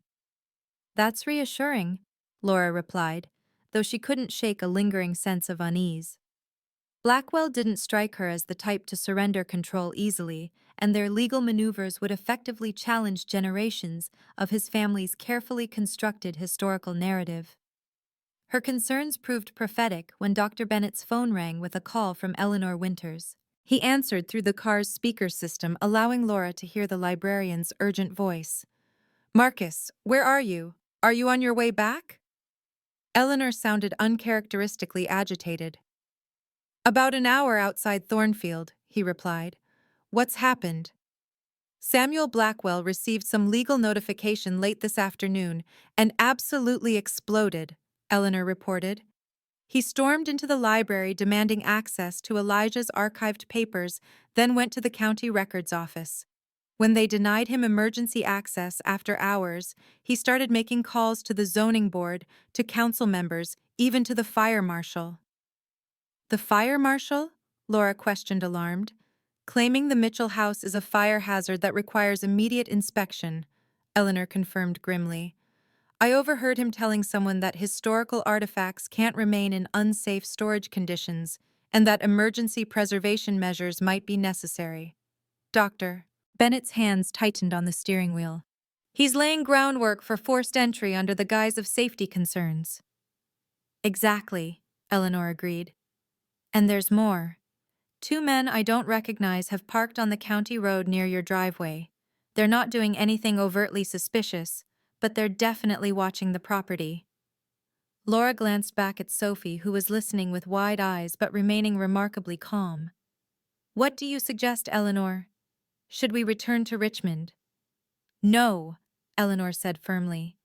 "That's reassuring," Laura replied, though she couldn't shake a lingering sense of unease. Blackwell didn't strike her as the type to surrender control easily, and their legal maneuvers would effectively challenge generations of his family's carefully constructed historical narrative. Her concerns proved prophetic when Dr. Bennett's phone rang with a call from Eleanor Winters. He answered through the car's speaker system, allowing Laura to hear the librarian's urgent voice. "Marcus, where are you? Are you on your way back?" Eleanor sounded uncharacteristically agitated. "About an hour outside Thornfield," he replied. "What's happened?" "Samuel Blackwell received some legal notification late this afternoon and absolutely exploded," Eleanor reported. "He stormed into the library demanding access to Elijah's archived papers, then went to the county records office. When they denied him emergency access after hours, he started making calls to the zoning board, to council members, even to the fire marshal." "The fire marshal?" Laura questioned, alarmed. "Claiming the Mitchell house is a fire hazard that requires immediate inspection," Eleanor confirmed grimly. "I overheard him telling someone that historical artifacts can't remain in unsafe storage conditions and that emergency preservation measures might be necessary." "Doctor." Bennett's hands tightened on the steering wheel. "He's laying groundwork for forced entry under the guise of safety concerns." "Exactly," Eleanor agreed. "And there's more. 2 men I don't recognize have parked on the county road near your driveway. They're not doing anything overtly suspicious, but they're definitely watching the property." Laura glanced back at Sophie, who was listening with wide eyes but remaining remarkably calm. "What do you suggest, Eleanor? Should we return to Richmond?" "No," Eleanor said firmly.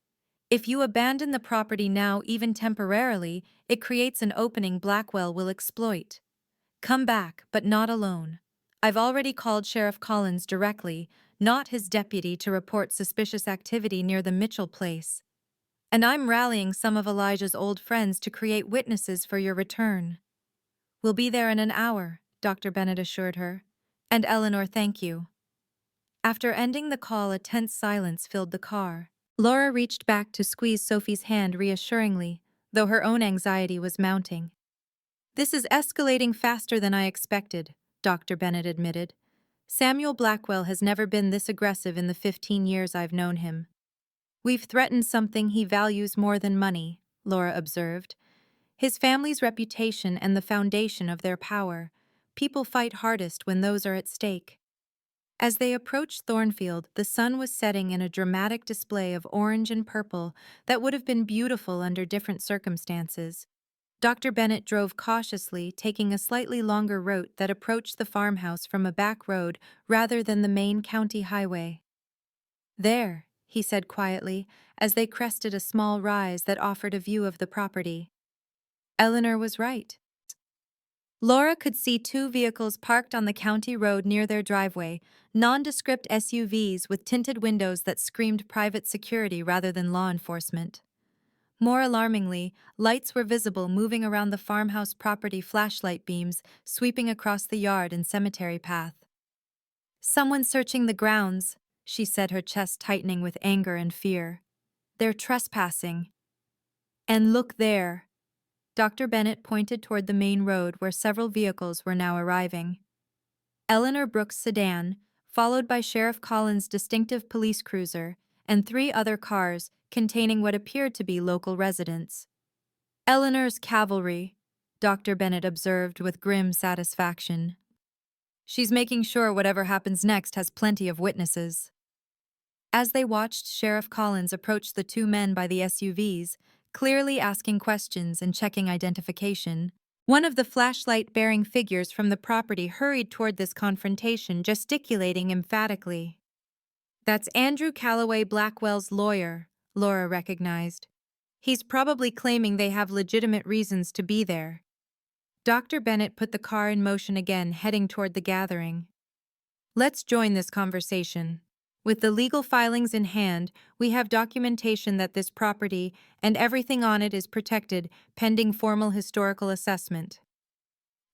"If you abandon the property now, even temporarily, it creates an opening Blackwell will exploit. Come back, but not alone. I've already called Sheriff Collins directly, not his deputy, to report suspicious activity near the Mitchell place. And I'm rallying some of Elijah's old friends to create witnesses for your return." "We'll be there in an hour," Dr. Bennett assured her. "And Eleanor, thank you." After ending the call, a tense silence filled the car. Laura reached back to squeeze Sophie's hand reassuringly, though her own anxiety was mounting. "This is escalating faster than I expected," Dr. Bennett admitted. Samuel Blackwell has never been this aggressive in the 15 years I've known him. We've threatened something he values more than money, Laura observed. His family's reputation and the foundation of their power. People fight hardest when those are at stake. As they approached Thornfield, the sun was setting in a dramatic display of orange and purple that would have been beautiful under different circumstances. Dr. Bennett drove cautiously, taking a slightly longer route that approached the farmhouse from a back road rather than the main county highway. "There," he said quietly, as they crested a small rise that offered a view of the property. Eleanor was right. Laura could see two vehicles parked on the county road near their driveway, nondescript SUVs with tinted windows that screamed private security rather than law enforcement. More alarmingly, lights were visible moving around the farmhouse property, flashlight beams sweeping across the yard and cemetery path. "Someone searching the grounds," she said, her chest tightening with anger and fear. "They're trespassing. And look there." Dr. Bennett pointed toward the main road where several vehicles were now arriving. Eleanor Brooks' sedan, followed by Sheriff Collins' distinctive police cruiser, and 3 other cars containing what appeared to be local residents. "Eleanor's cavalry," Dr. Bennett observed with grim satisfaction. "She's making sure whatever happens next has plenty of witnesses." As they watched Sheriff Collins approach the 2 men by the SUVs, clearly asking questions and checking identification, one of the flashlight-bearing figures from the property hurried toward this confrontation, gesticulating emphatically. "That's Andrew Calloway, Blackwell's lawyer," Laura recognized. "He's probably claiming they have legitimate reasons to be there." Dr. Bennett put the car in motion again, heading toward the gathering. "Let's join this conversation. With the legal filings in hand, we have documentation that this property and everything on it is protected, pending formal historical assessment."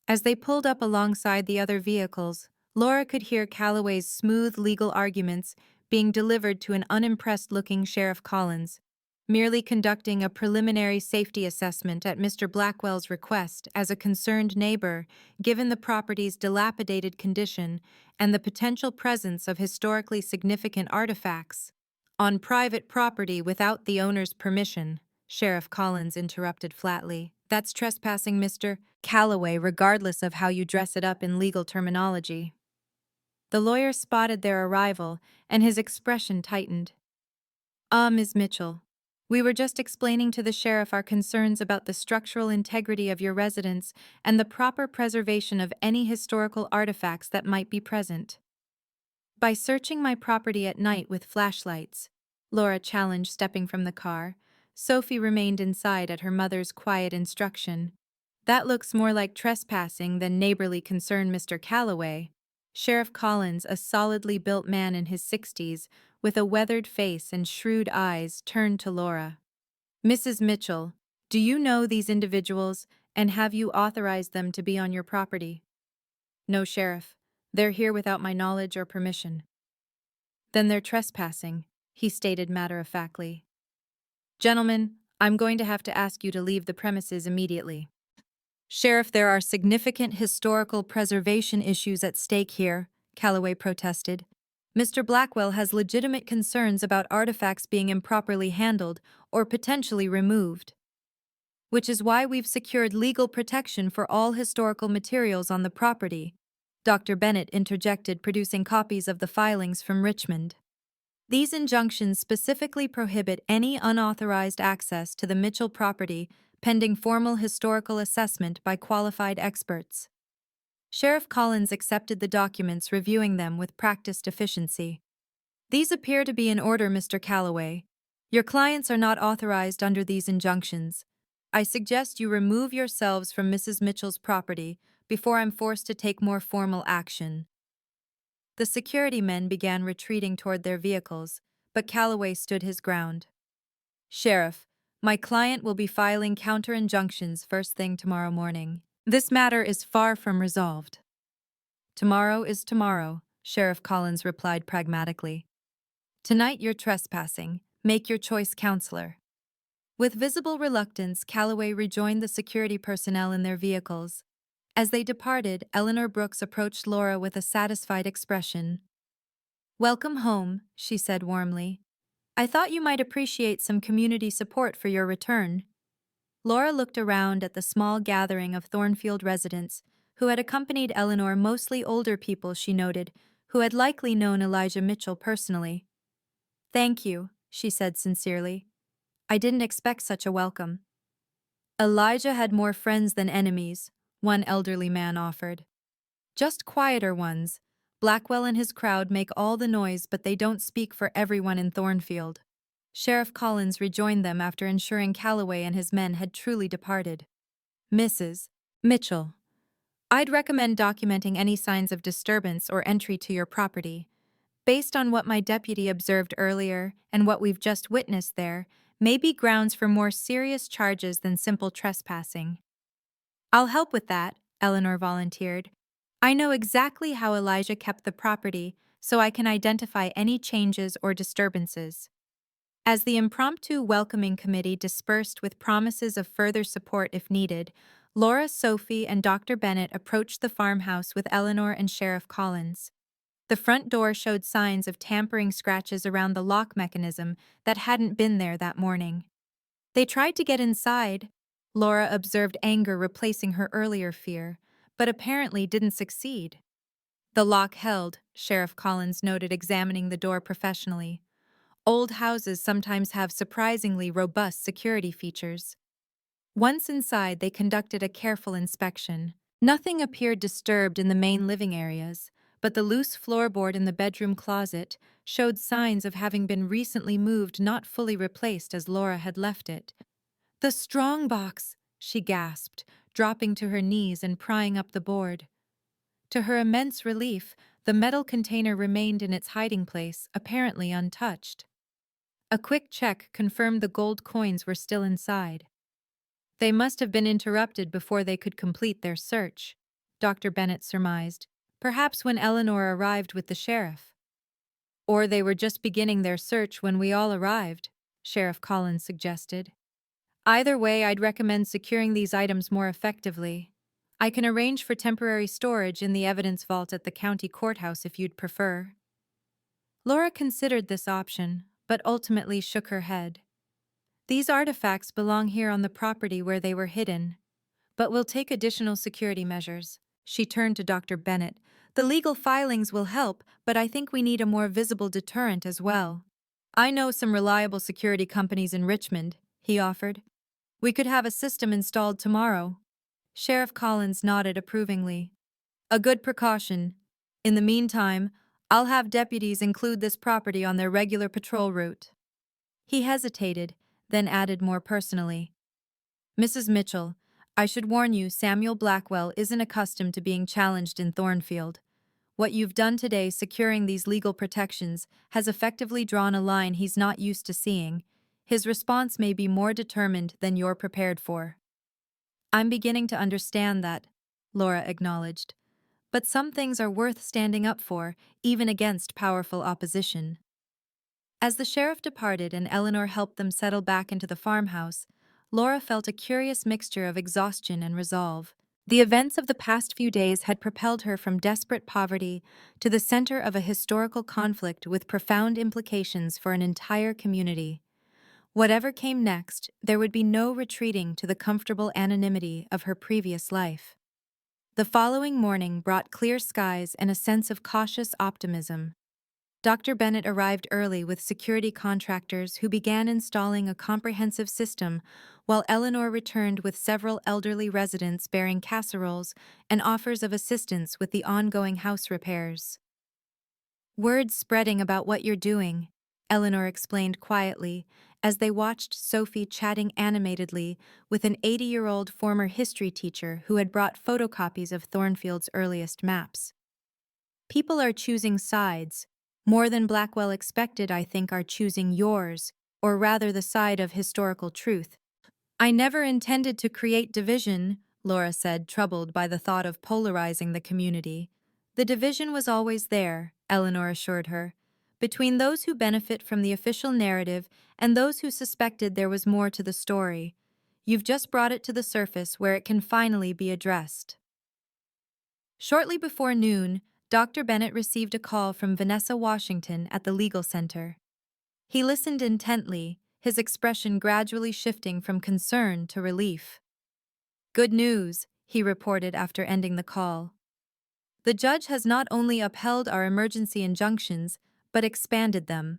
As they pulled up alongside the other vehicles, Laura could hear Calloway's smooth legal arguments being delivered to an unimpressed-looking Sheriff Collins, merely conducting a preliminary safety assessment at Mr. Blackwell's request as a concerned neighbor, given the property's dilapidated condition and the potential presence of historically significant artifacts. "On private property without the owner's permission," Sheriff Collins interrupted flatly. "That's trespassing, Mr. Calloway, regardless of how you dress it up in legal terminology." The lawyer spotted their arrival, and his expression tightened. Ms. Mitchell, we were just explaining to the sheriff our concerns about the structural integrity of your residence and the proper preservation of any historical artifacts that might be present." "By searching my property at night with flashlights," Laura challenged, stepping from the car. Sophie remained inside at her mother's quiet instruction. "That looks more like trespassing than neighborly concern, Mr. Calloway." Sheriff Collins, a solidly built man in his 60s, with a weathered face and shrewd eyes, turned to Laura. "Mrs. Mitchell, do you know these individuals, and have you authorized them to be on your property?" "No, Sheriff. They're here without my knowledge or permission." "Then they're trespassing," he stated matter-of-factly. "Gentlemen, I'm going to have to ask you to leave the premises immediately." "Sheriff, there are significant historical preservation issues at stake here," Calloway protested. "Mr. Blackwell has legitimate concerns about artifacts being improperly handled or potentially removed. Which is why we've secured legal protection for all historical materials on the property," Dr. Bennett interjected, producing copies of the filings from Richmond. "These injunctions specifically prohibit any unauthorized access to the Mitchell property pending formal historical assessment by qualified experts." Sheriff Collins accepted the documents, reviewing them with practiced efficiency. "These appear to be in order, Mr. Calloway. Your clients are not authorized under these injunctions. I suggest you remove yourselves from Mrs. Mitchell's property before I'm forced to take more formal action." The security men began retreating toward their vehicles, but Calloway stood his ground. "Sheriff, my client will be filing counter-injunctions first thing tomorrow morning. This matter is far from resolved." "Tomorrow is tomorrow," Sheriff Collins replied pragmatically. "Tonight you're trespassing. Make your choice, counselor." With visible reluctance, Calloway rejoined the security personnel in their vehicles. As they departed, Eleanor Brooks approached Laura with a satisfied expression. "Welcome home," she said warmly. "I thought you might appreciate some community support for your return." Laura looked around at the small gathering of Thornfield residents who had accompanied Eleanor, mostly older people, she noted, who had likely known Elijah Mitchell personally. "Thank you," she said sincerely. "I didn't expect such a welcome." "Elijah had more friends than enemies," one elderly man offered. "Just quieter ones. Blackwell and his crowd make all the noise, but they don't speak for everyone in Thornfield." Sheriff Collins rejoined them after ensuring Calloway and his men had truly departed. "Mrs. Mitchell, I'd recommend documenting any signs of disturbance or entry to your property. Based on what my deputy observed earlier and what we've just witnessed there, may be grounds for more serious charges than simple trespassing." "I'll help with that," Eleanor volunteered. "I know exactly how Elijah kept the property, so I can identify any changes or disturbances." As the impromptu welcoming committee dispersed with promises of further support if needed, Laura, Sophie, and Dr. Bennett approached the farmhouse with Eleanor and Sheriff Collins. The front door showed signs of tampering scratches around the lock mechanism that hadn't been there that morning. They tried to get inside. Laura observed anger replacing her earlier fear, but apparently didn't succeed. "The lock held," Sheriff Collins noted, examining the door professionally. "Old houses sometimes have surprisingly robust security features." Once inside, they conducted a careful inspection. Nothing appeared disturbed in the main living areas, but the loose floorboard in the bedroom closet showed signs of having been recently moved, not fully replaced as Laura had left it. "The strong box," she gasped, dropping to her knees and prying up the board. To her immense relief, the metal container remained in its hiding place, apparently untouched. A quick check confirmed the gold coins were still inside. "They must have been interrupted before they could complete their search," Dr. Bennett surmised, "perhaps when Eleanor arrived with the sheriff." "Or they were just beginning their search when we all arrived," Sheriff Collins suggested. "Either way, I'd recommend securing these items more effectively. I can arrange for temporary storage in the evidence vault at the county courthouse if you'd prefer." Laura considered this option, but ultimately shook her head. "These artifacts belong here on the property where they were hidden, but we'll take additional security measures." She turned to Dr. Bennett. "The legal filings will help, but I think we need a more visible deterrent as well." "I know some reliable security companies in Richmond," he offered. "We could have a system installed tomorrow." Sheriff Collins nodded approvingly. "A good precaution. In the meantime, I'll have deputies include this property on their regular patrol route." He hesitated, then added more personally, "Mrs. Mitchell, I should warn you, Samuel Blackwell isn't accustomed to being challenged in Thornfield. What you've done today securing these legal protections has effectively drawn a line he's not used to seeing. His response may be more determined than you're prepared for." "I'm beginning to understand that," Laura acknowledged. "But some things are worth standing up for, even against powerful opposition." As the sheriff departed and Eleanor helped them settle back into the farmhouse, Laura felt a curious mixture of exhaustion and resolve. The events of the past few days had propelled her from desperate poverty to the center of a historical conflict with profound implications for an entire community. Whatever came next, there would be no retreating to the comfortable anonymity of her previous life. The following morning brought clear skies and a sense of cautious optimism. Dr. Bennett arrived early with security contractors who began installing a comprehensive system, while Eleanor returned with several elderly residents bearing casseroles and offers of assistance with the ongoing house repairs. "Word's spreading about what you're doing," Eleanor explained quietly, as they watched Sophie chatting animatedly with an 80-year-old former history teacher who had brought photocopies of Thornfield's earliest maps. "People are choosing sides. More than Blackwell expected, I think, are choosing yours, or rather the side of historical truth." "I never intended to create division," Laura said, troubled by the thought of polarizing the community. "The division was always there," Eleanor assured her, "between those who benefit from the official narrative and those who suspected there was more to the story. You've just brought it to the surface where it can finally be addressed." Shortly before noon, Dr. Bennett received a call from Vanessa Washington at the legal center. He listened intently, his expression gradually shifting from concern to relief. "Good news," he reported after ending the call. "The judge has not only upheld our emergency injunctions, but expanded them.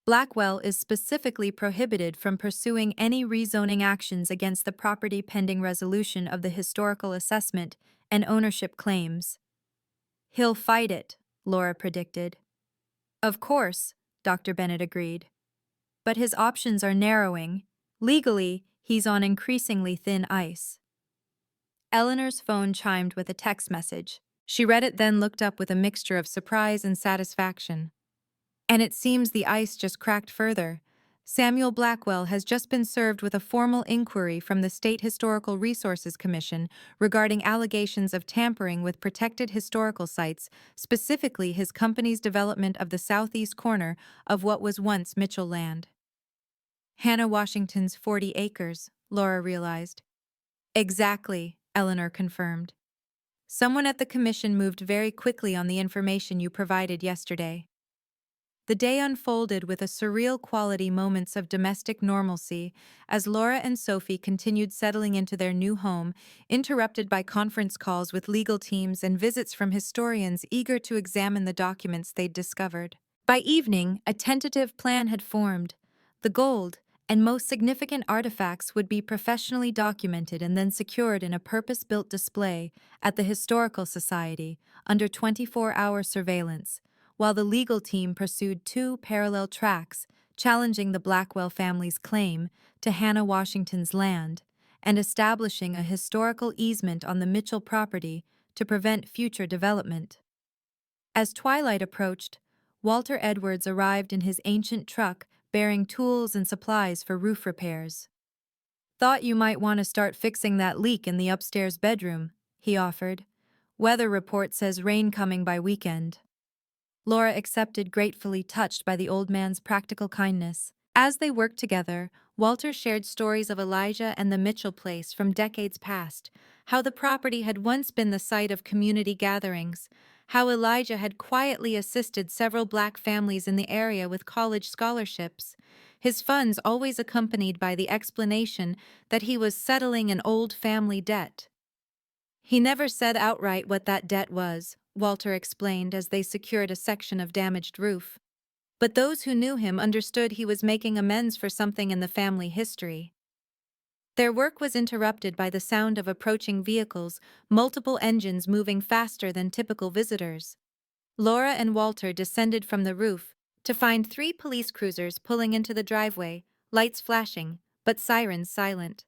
Blackwell is specifically prohibited from pursuing any rezoning actions against the property pending resolution of the historical assessment and ownership claims." "He'll fight it," Laura predicted. "Of course," Dr. Bennett agreed. "But his options are narrowing. Legally, he's on increasingly thin ice." Eleanor's phone chimed with a text message. She read it, then looked up with a mixture of surprise and satisfaction. "And it seems the ice just cracked further. Samuel Blackwell has just been served with a formal inquiry from the State Historical Resources Commission regarding allegations of tampering with protected historical sites, specifically his company's development of the southeast corner of what was once Mitchell land." Hannah Washington's 40 acres, Laura realized. "Exactly," Eleanor confirmed. "Someone at the commission moved very quickly on the information you provided yesterday." The day unfolded with a surreal quality, moments of domestic normalcy, as Laura and Sophie continued settling into their new home, interrupted by conference calls with legal teams and visits from historians eager to examine the documents they'd discovered. By evening, a tentative plan had formed. The gold and most significant artifacts would be professionally documented and then secured in a purpose-built display at the Historical Society under 24-hour surveillance, while the legal team pursued two parallel tracks challenging the Blackwell family's claim to Hannah Washington's land and establishing a historical easement on the Mitchell property to prevent future development. As twilight approached, Walter Edwards arrived in his ancient truck bearing tools and supplies for roof repairs. "Thought you might want to start fixing that leak in the upstairs bedroom," he offered. "Weather report says rain coming by weekend." Laura accepted, gratefully touched by the old man's practical kindness. As they worked together, Walter shared stories of Elijah and the Mitchell place from decades past, how the property had once been the site of community gatherings, how Elijah had quietly assisted several Black families in the area with college scholarships, his funds always accompanied by the explanation that he was settling an old family debt. "He never said outright what that debt was," Walter explained as they secured a section of damaged roof. "But those who knew him understood he was making amends for something in the family history." Their work was interrupted by the sound of approaching vehicles, multiple engines moving faster than typical visitors. Laura and Walter descended from the roof to find 3 police cruisers pulling into the driveway, lights flashing, but sirens silent.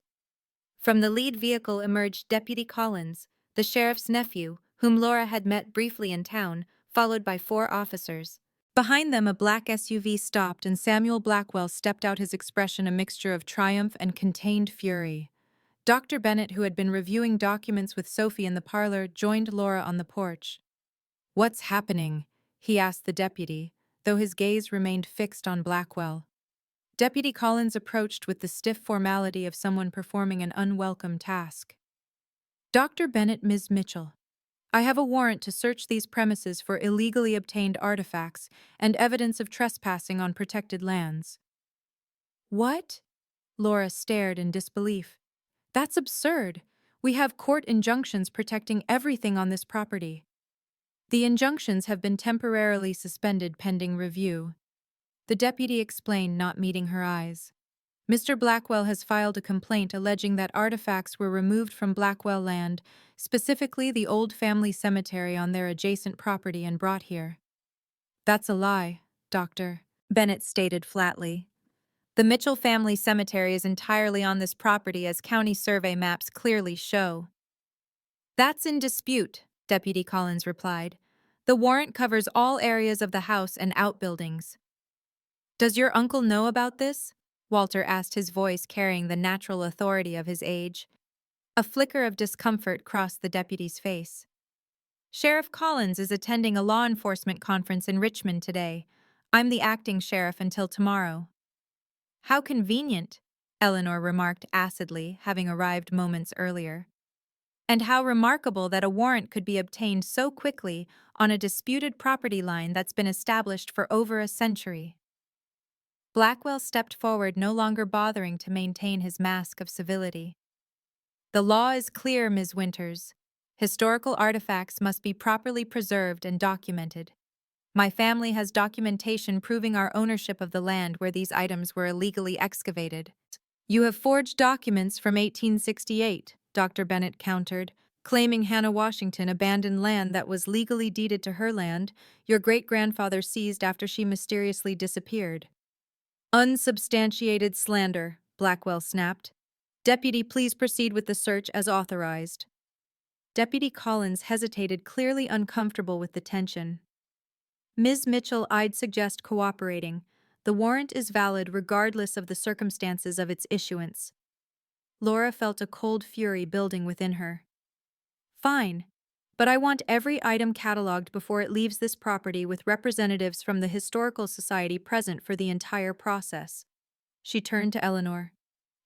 From the lead vehicle emerged Deputy Collins, the sheriff's nephew, whom Laura had met briefly in town, followed by 4 officers. Behind them, a black SUV stopped and Samuel Blackwell stepped out, his expression a mixture of triumph and contained fury. Dr. Bennett, who had been reviewing documents with Sophie in the parlor, joined Laura on the porch. "What's happening?" he asked the deputy, though his gaze remained fixed on Blackwell. Deputy Collins approached with the stiff formality of someone performing an unwelcome task. "Dr. Bennett, Ms. Mitchell, I have a warrant to search these premises for illegally obtained artifacts and evidence of trespassing on protected lands." "What?" Laura stared in disbelief. "That's absurd. We have court injunctions protecting everything on this property." "The injunctions have been temporarily suspended pending review," the deputy explained, not meeting her eyes. "Mr. Blackwell has filed a complaint alleging that artifacts were removed from Blackwell land, specifically the old family cemetery on their adjacent property, and brought here." "That's a lie, Doctor," Bennett stated flatly. "The Mitchell family cemetery is entirely on this property, as county survey maps clearly show." "That's in dispute," Deputy Collins replied. "The warrant covers all areas of the house and outbuildings." "Does your uncle know about this?" Walter asked, his voice carrying the natural authority of his age. A flicker of discomfort crossed the deputy's face. "Sheriff Collins is attending a law enforcement conference in Richmond today. I'm the acting sheriff until tomorrow." "How convenient," Eleanor remarked acidly, having arrived moments earlier. And how remarkable that a warrant could be obtained so quickly on a disputed property line that's been established for over a century. Blackwell stepped forward, no longer bothering to maintain his mask of civility. The law is clear, Ms. Winters. Historical artifacts must be properly preserved and documented. My family has documentation proving our ownership of the land where these items were illegally excavated. You have forged documents from 1868, Dr. Bennett countered, claiming Hannah Washington abandoned land that was legally deeded to her land your great-grandfather seized after she mysteriously disappeared. Unsubstantiated slander, Blackwell snapped. Deputy, please proceed with the search as authorized. Deputy Collins hesitated, clearly uncomfortable with the tension. Ms. Mitchell, I'd suggest cooperating. The warrant is valid regardless of the circumstances of its issuance. Laura felt a cold fury building within her. Fine, but I want every item cataloged before it leaves this property with representatives from the Historical Society present for the entire process. She turned to Eleanor.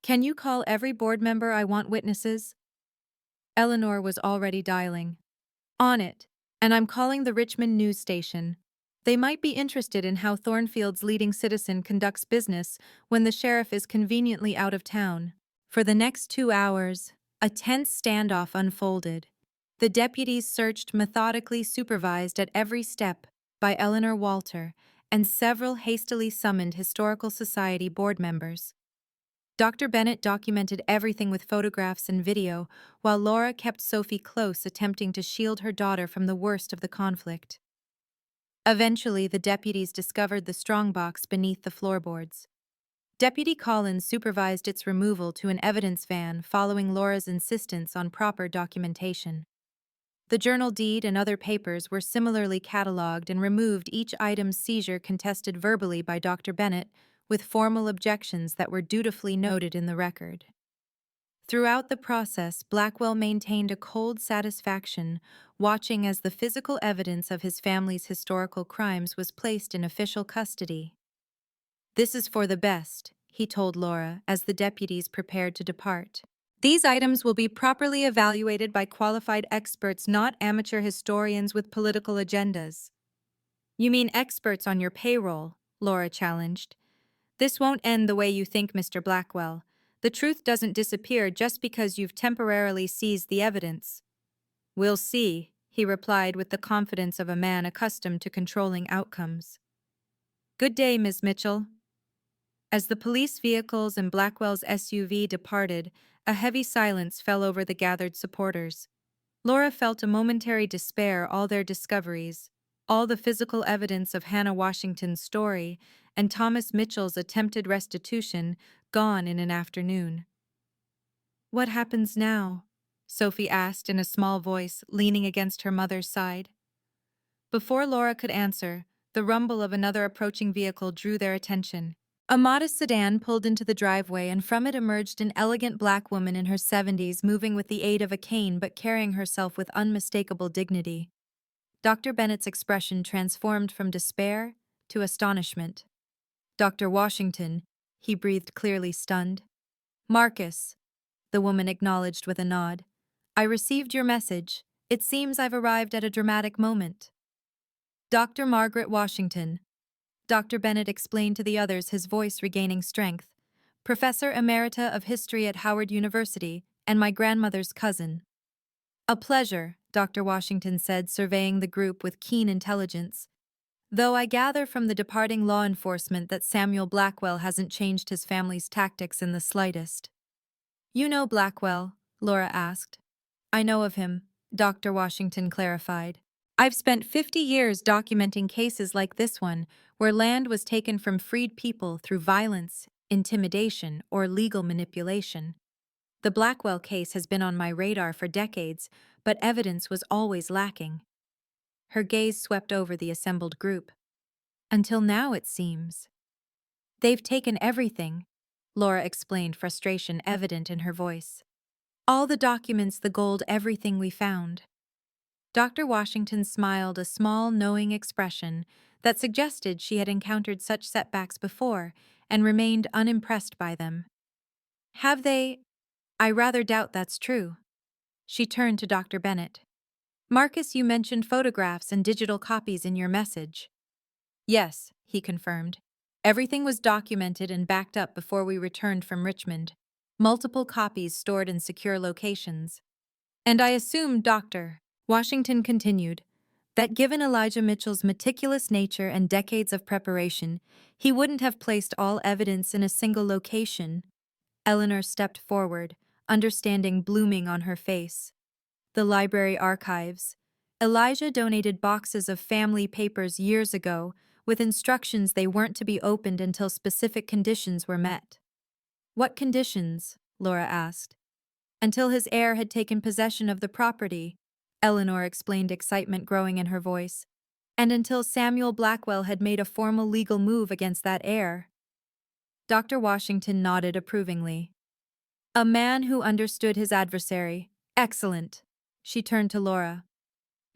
Can you call every board member? I want witnesses. Eleanor was already dialing. On it, and I'm calling the Richmond news station. They might be interested in how Thornfield's leading citizen conducts business when the sheriff is conveniently out of town. For the next 2 hours, a tense standoff unfolded. The deputies searched, methodically supervised at every step by Eleanor Walter and several hastily summoned Historical Society board members. Dr. Bennett documented everything with photographs and video, while Laura kept Sophie close, attempting to shield her daughter from the worst of the conflict. Eventually, the deputies discovered the strongbox beneath the floorboards. Deputy Collins supervised its removal to an evidence van following Laura's insistence on proper documentation. The journal deed and other papers were similarly catalogued and removed, each item's seizure contested verbally by Dr. Bennett, with formal objections that were dutifully noted in the record. Throughout the process, Blackwell maintained a cold satisfaction, watching as the physical evidence of his family's historical crimes was placed in official custody. This is for the best, he told Laura as the deputies prepared to depart. These items will be properly evaluated by qualified experts, not amateur historians with political agendas. You mean experts on your payroll? Laura challenged. This won't end the way you think, Mr. Blackwell. The truth doesn't disappear just because you've temporarily seized the evidence. We'll see, he replied with the confidence of a man accustomed to controlling outcomes. Good day, Ms. Mitchell. As the police vehicles and Blackwell's SUV departed, a heavy silence fell over the gathered supporters. Laura felt a momentary despair, all their discoveries, all the physical evidence of Hannah Washington's story, and Thomas Mitchell's attempted restitution, gone in an afternoon. What happens now? Sophie asked in a small voice, leaning against her mother's side. Before Laura could answer, the rumble of another approaching vehicle drew their attention. A modest sedan pulled into the driveway, and from it emerged an elegant black woman in her 70s, moving with the aid of a cane but carrying herself with unmistakable dignity. Dr. Bennett's expression transformed from despair to astonishment. Dr. Washington, he breathed, clearly stunned. Marcus, the woman acknowledged with a nod. I received your message. It seems I've arrived at a dramatic moment. Dr. Margaret Washington, Dr. Bennett explained to the others, his voice regaining strength. Professor Emerita of History at Howard University, and my grandmother's cousin. A pleasure, Dr. Washington said, surveying the group with keen intelligence. Though I gather from the departing law enforcement that Samuel Blackwell hasn't changed his family's tactics in the slightest. You know Blackwell? Laura asked. I know of him, Dr. Washington clarified. I've spent 50 years documenting cases like this one, where land was taken from freed people through violence, intimidation, or legal manipulation. The Blackwell case has been on my radar for decades, but evidence was always lacking. Her gaze swept over the assembled group. Until now, it seems. They've taken everything, Laura explained, frustration evident in her voice. All the documents, the gold, everything we found. Dr. Washington smiled, a small, knowing expression that suggested she had encountered such setbacks before and remained unimpressed by them. Have they? I rather doubt that's true. She turned to Dr. Bennett. Marcus, you mentioned photographs and digital copies in your message. Yes, he confirmed. Everything was documented and backed up before we returned from Richmond. Multiple copies stored in secure locations. And I assume, Dr. Washington continued, that given Elijah Mitchell's meticulous nature and decades of preparation, he wouldn't have placed all evidence in a single location. Eleanor stepped forward, understanding blooming on her face. The library archives. Elijah donated boxes of family papers years ago, with instructions they weren't to be opened until specific conditions were met. What conditions? Laura asked. Until his heir had taken possession of the property, Eleanor explained, excitement growing in her voice, and until Samuel Blackwell had made a formal legal move against that heir. Dr. Washington nodded approvingly. A man who understood his adversary. Excellent. She turned to Laura.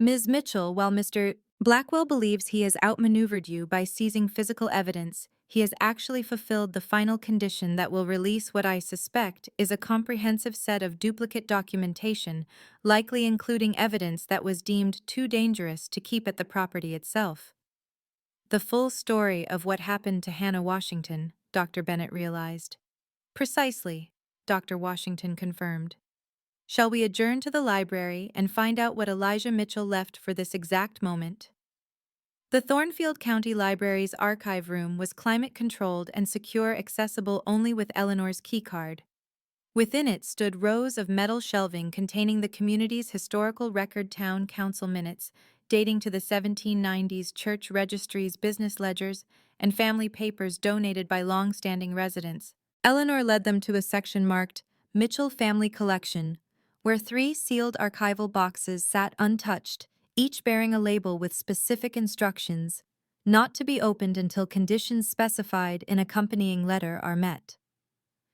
Ms. Mitchell, while Mr. Blackwell believes he has outmaneuvered you by seizing physical evidence, he has actually fulfilled the final condition that will release what I suspect is a comprehensive set of duplicate documentation, likely including evidence that was deemed too dangerous to keep at the property itself. The full story of what happened to Hannah Washington, Dr. Bennett realized. Precisely, Dr. Washington confirmed. Shall we adjourn to the library and find out what Elijah Mitchell left for this exact moment? The Thornfield County Library's archive room was climate-controlled and secure, accessible only with Eleanor's keycard. Within it stood rows of metal shelving containing the community's historical record, town council minutes, dating to the 1790s, church registries, business ledgers, and family papers donated by long-standing residents. Eleanor led them to a section marked Mitchell Family Collection, where 3 sealed archival boxes sat untouched, each bearing a label with specific instructions, not to be opened until conditions specified in accompanying letter are met.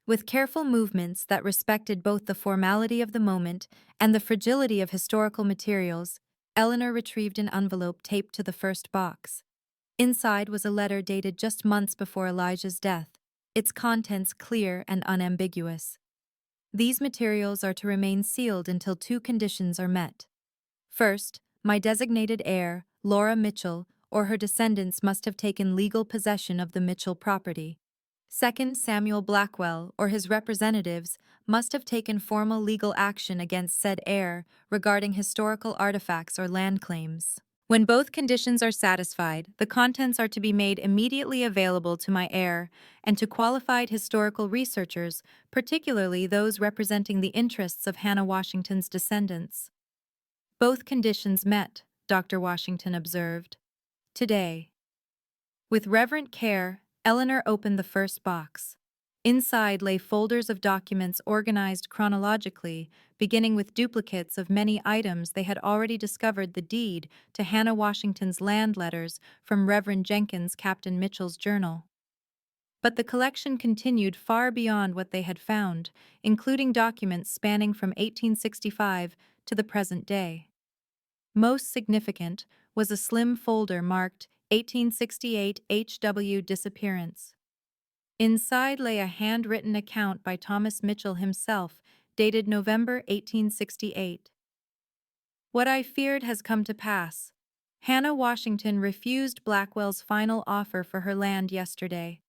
With careful movements that respected both the formality of the moment and the fragility of historical materials, Eleanor retrieved an envelope taped to the first box. Inside was a letter dated just months before Elijah's death, its contents clear and unambiguous. These materials are to remain sealed until 2 conditions are met. First, my designated heir, Laura Mitchell, or her descendants must have taken legal possession of the Mitchell property. Second, Samuel Blackwell, or his representatives, must have taken formal legal action against said heir regarding historical artifacts or land claims. When both conditions are satisfied, the contents are to be made immediately available to my heir and to qualified historical researchers, particularly those representing the interests of Hannah Washington's descendants. Both conditions met, Dr. Washington observed. Today. With reverent care, Eleanor opened the first box. Inside lay folders of documents organized chronologically, beginning with duplicates of many items they had already discovered the deed to Hannah Washington's land letters from Reverend Jenkins, Captain Mitchell's journal. But the collection continued far beyond what they had found, including documents spanning from 1865 to the present day. Most significant was a slim folder marked 1868 HW Disappearance. Inside lay a handwritten account by Thomas Mitchell himself, dated November 1868. What I feared has come to pass. Hannah Washington refused Blackwell's final offer for her land yesterday.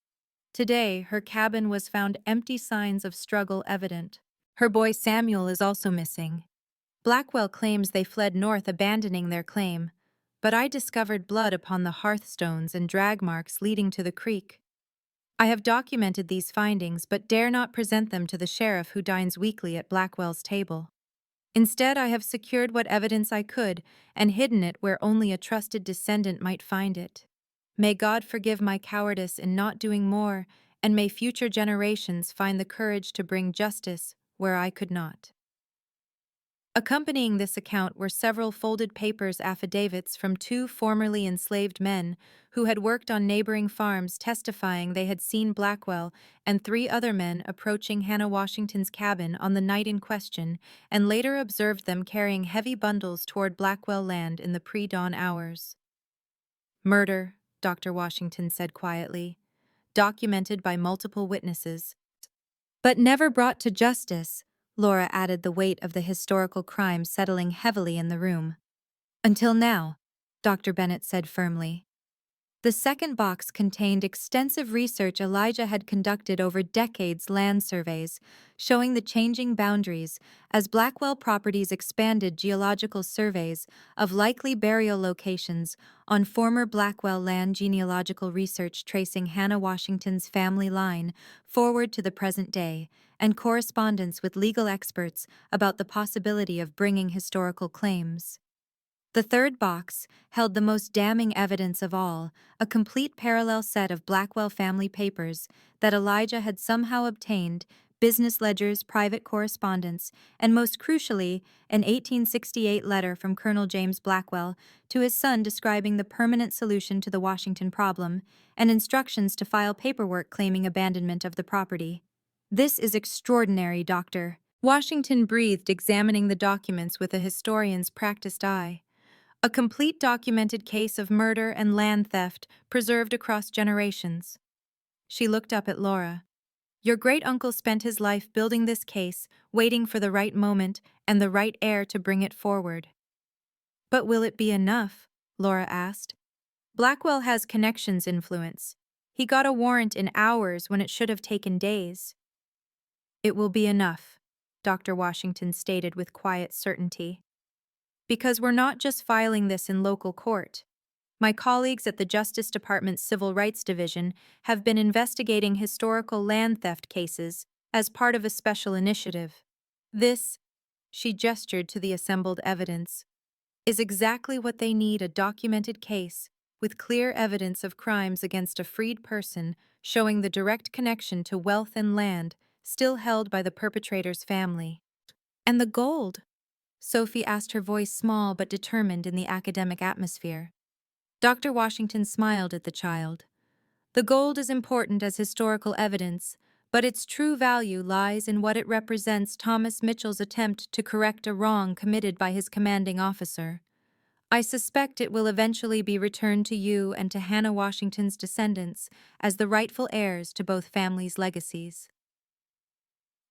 Today, her cabin was found empty, signs of struggle evident. Her boy Samuel is also missing. Blackwell claims they fled north, abandoning their claim, but I discovered blood upon the hearthstones and drag marks leading to the creek. I have documented these findings but dare not present them to the sheriff who dines weekly at Blackwell's table. Instead, I have secured what evidence I could and hidden it where only a trusted descendant might find it. May God forgive my cowardice in not doing more, and may future generations find the courage to bring justice where I could not. Accompanying this account were several folded papers, affidavits from 2 formerly enslaved men who had worked on neighboring farms, testifying they had seen Blackwell and 3 other men approaching Hannah Washington's cabin on the night in question and later observed them carrying heavy bundles toward Blackwell land in the pre-dawn hours. Murder, Dr. Washington said quietly, documented by multiple witnesses, but never brought to justice. Laura added, the weight of the historical crime settling heavily in the room. Until now, Dr. Bennett said firmly. The second box contained extensive research Elijah had conducted over decades, land surveys, showing the changing boundaries as Blackwell Properties expanded geological surveys of likely burial locations on former Blackwell land, genealogical research tracing Hannah Washington's family line forward to the present day, and correspondence with legal experts about the possibility of bringing historical claims. The third box held the most damning evidence of all, a complete parallel set of Blackwell family papers that Elijah had somehow obtained, business ledgers, private correspondence, and most crucially, an 1868 letter from Colonel James Blackwell to his son describing the permanent solution to the Washington problem and instructions to file paperwork claiming abandonment of the property. "This is extraordinary, Doctor," Washington breathed, examining the documents with a historian's practiced eye. A complete documented case of murder and land theft preserved across generations. She looked up at Laura. "Your great-uncle spent his life building this case, waiting for the right moment and the right heir to bring it forward." "But will it be enough?" Laura asked. "Blackwell has connections, influence. He got a warrant in hours when it should have taken days." "It will be enough," Dr. Washington stated with quiet certainty. "Because we're not just filing this in local court. My colleagues at the Justice Department's Civil Rights Division have been investigating historical land theft cases as part of a special initiative. This," she gestured to the assembled evidence, "is exactly what they need, a documented case with clear evidence of crimes against a freed person showing the direct connection to wealth and land still held by the perpetrator's family." "And the gold?" Sophie asked, her voice small but determined in the academic atmosphere. Dr. Washington smiled at the child. "The gold is important as historical evidence, but its true value lies in what it represents: Thomas Mitchell's attempt to correct a wrong committed by his commanding officer. I suspect it will eventually be returned to you and to Hannah Washington's descendants as the rightful heirs to both families' legacies."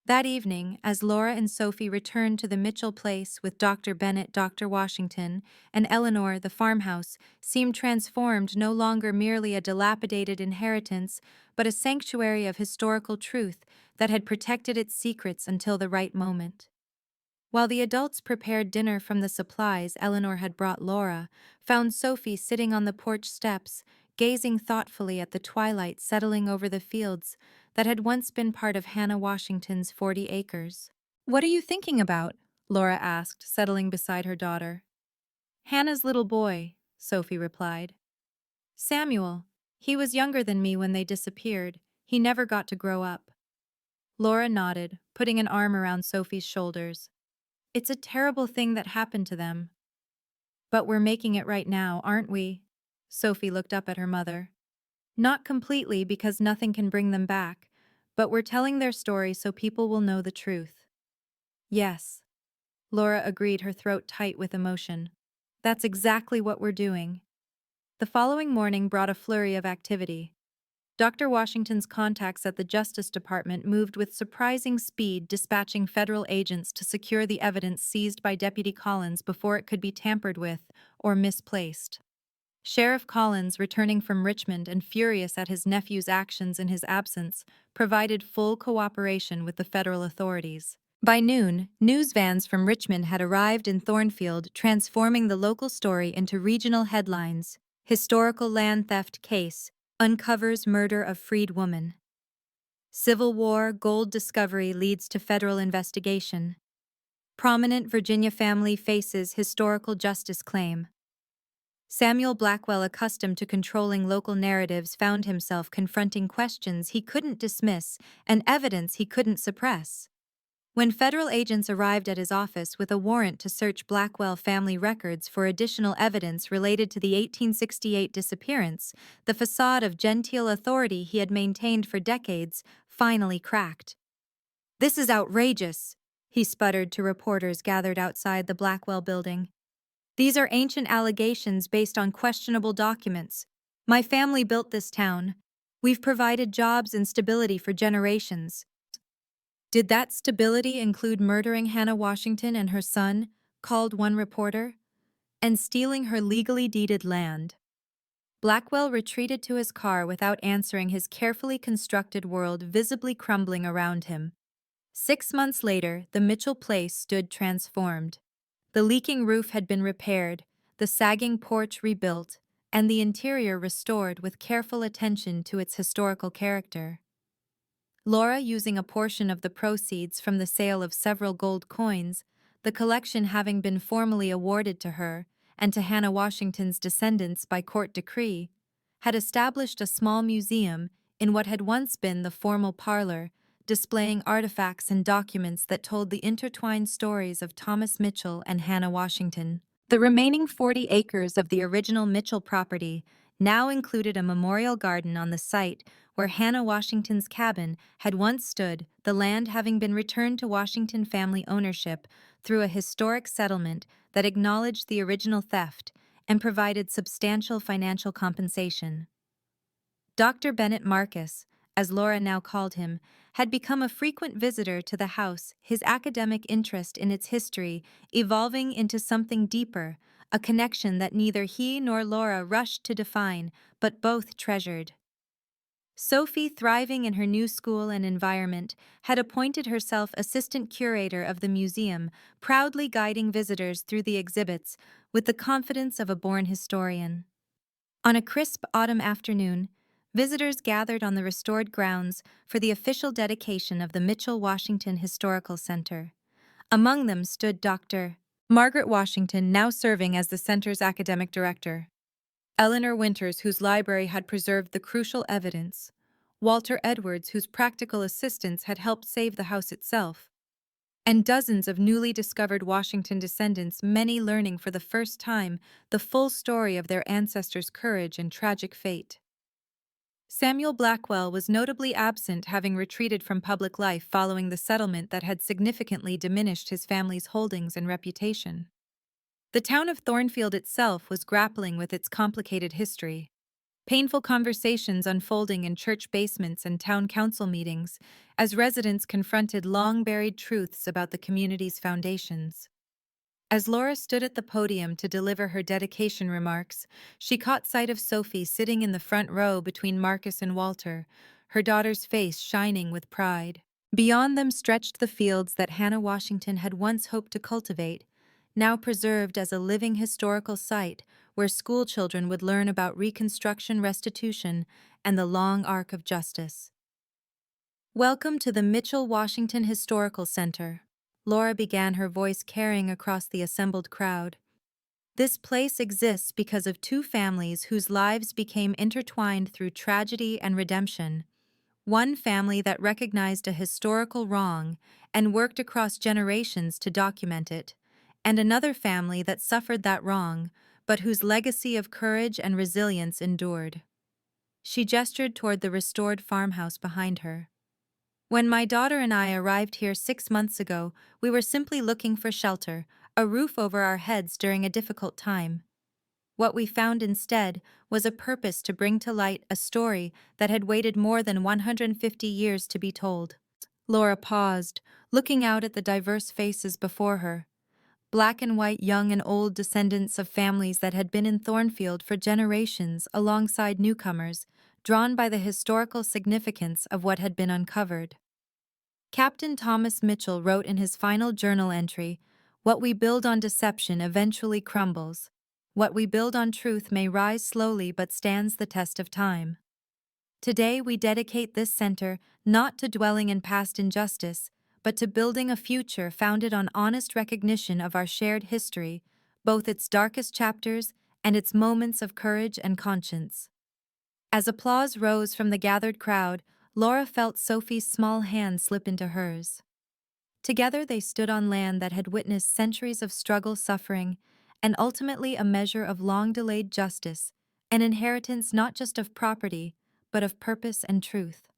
That evening, as Laura and Sophie returned to the Mitchell place with Dr. Bennett, Dr. Washington, and Eleanor, the farmhouse seemed transformed, no longer merely a dilapidated inheritance, but a sanctuary of historical truth that had protected its secrets until the right moment. While the adults prepared dinner from the supplies Eleanor had brought, Laura found Sophie sitting on the porch steps, gazing thoughtfully at the twilight settling over the fields that had once been part of Hannah Washington's 40 acres. "What are you thinking about?" Laura asked, settling beside her daughter. "Hannah's little boy," Sophie replied. "Samuel. He was younger than me when they disappeared. He never got to grow up." Laura nodded, putting an arm around Sophie's shoulders. "It's a terrible thing that happened to them. But we're making it right now, aren't we?" Sophie looked up at her mother. "Not completely, because nothing can bring them back, but we're telling their story so people will know the truth." "Yes," Laura agreed, her throat tight with emotion. "That's exactly what we're doing." The following morning brought a flurry of activity. Dr. Washington's contacts at the Justice Department moved with surprising speed, dispatching federal agents to secure the evidence seized by Deputy Collins before it could be tampered with or misplaced. Sheriff Collins, returning from Richmond and furious at his nephew's actions in his absence, provided full cooperation with the federal authorities. By noon, news vans from Richmond had arrived in Thornfield, transforming the local story into regional headlines. "Historical land theft case uncovers murder of freed woman." "Civil War gold discovery leads to federal investigation." "Prominent Virginia family faces historical justice claim." Samuel Blackwell, accustomed to controlling local narratives, found himself confronting questions he couldn't dismiss and evidence he couldn't suppress. When federal agents arrived at his office with a warrant to search Blackwell family records for additional evidence related to the 1868 disappearance, the facade of genteel authority he had maintained for decades finally cracked. "This is outrageous," he sputtered to reporters gathered outside the Blackwell building. "These are ancient allegations based on questionable documents. My family built this town. We've provided jobs and stability for generations." Did that stability include murdering Hannah Washington and her son, called one reporter, and stealing her legally deeded land? Blackwell retreated to his car without answering, his carefully constructed world visibly crumbling around him. 6 months later, the Mitchell place stood transformed. The leaking roof had been repaired, the sagging porch rebuilt, and the interior restored with careful attention to its historical character. Laura, using a portion of the proceeds from the sale of several gold coins, the collection having been formally awarded to her and to Hannah Washington's descendants by court decree, had established a small museum in what had once been the formal parlor, displaying artifacts and documents that told the intertwined stories of Thomas Mitchell and Hannah Washington. The remaining 40 acres of the original Mitchell property now included a memorial garden on the site where Hannah Washington's cabin had once stood, the land having been returned to Washington family ownership through a historic settlement that acknowledged the original theft and provided substantial financial compensation. Dr. Bennett Marcus, as Laura now called him, had become a frequent visitor to the house, his academic interest in its history evolving into something deeper, a connection that neither he nor Laura rushed to define, but both treasured. Sophie, thriving in her new school and environment, had appointed herself assistant curator of the museum, proudly guiding visitors through the exhibits with the confidence of a born historian. On a crisp autumn afternoon, visitors gathered on the restored grounds for the official dedication of the Mitchell Washington Historical Center. Among them stood Dr. Margaret Washington, now serving as the center's academic director; Eleanor Winters, whose library had preserved the crucial evidence; Walter Edwards, whose practical assistance had helped save the house itself; and dozens of newly discovered Washington descendants, many learning for the first time the full story of their ancestors' courage and tragic fate. Samuel Blackwell was notably absent, having retreated from public life following the settlement that had significantly diminished his family's holdings and reputation. The town of Thornfield itself was grappling with its complicated history. Painful conversations unfolding in church basements and town council meetings as residents confronted long-buried truths about the community's foundations. As Laura stood at the podium to deliver her dedication remarks, she caught sight of Sophie sitting in the front row between Marcus and Walter, her daughter's face shining with pride. Beyond them stretched the fields that Hannah Washington had once hoped to cultivate, now preserved as a living historical site where schoolchildren would learn about Reconstruction, restitution, and the long arc of justice. "Welcome to the Mitchell Washington Historical Center," Laura began, her voice carrying across the assembled crowd. "This place exists because of two families whose lives became intertwined through tragedy and redemption. One family that recognized a historical wrong and worked across generations to document it, and another family that suffered that wrong, but whose legacy of courage and resilience endured." She gestured toward the restored farmhouse behind her. "When my daughter and I arrived here 6 months ago, we were simply looking for shelter, a roof over our heads during a difficult time. What we found instead was a purpose to bring to light a story that had waited more than 150 years to be told." Laura paused, looking out at the diverse faces before her. Black and white, young and old, descendants of families that had been in Thornfield for generations alongside newcomers, drawn by the historical significance of what had been uncovered. Captain Thomas Mitchell wrote in his final journal entry, "What we build on deception eventually crumbles. What we build on truth may rise slowly but stands the test of time." Today we dedicate this center not to dwelling in past injustice, but to building a future founded on honest recognition of our shared history, both its darkest chapters and its moments of courage and conscience. As applause rose from the gathered crowd, Laura felt Sophie's small hand slip into hers. Together they stood on land that had witnessed centuries of struggle, suffering, and ultimately a measure of long-delayed justice, an inheritance not just of property, but of purpose and truth.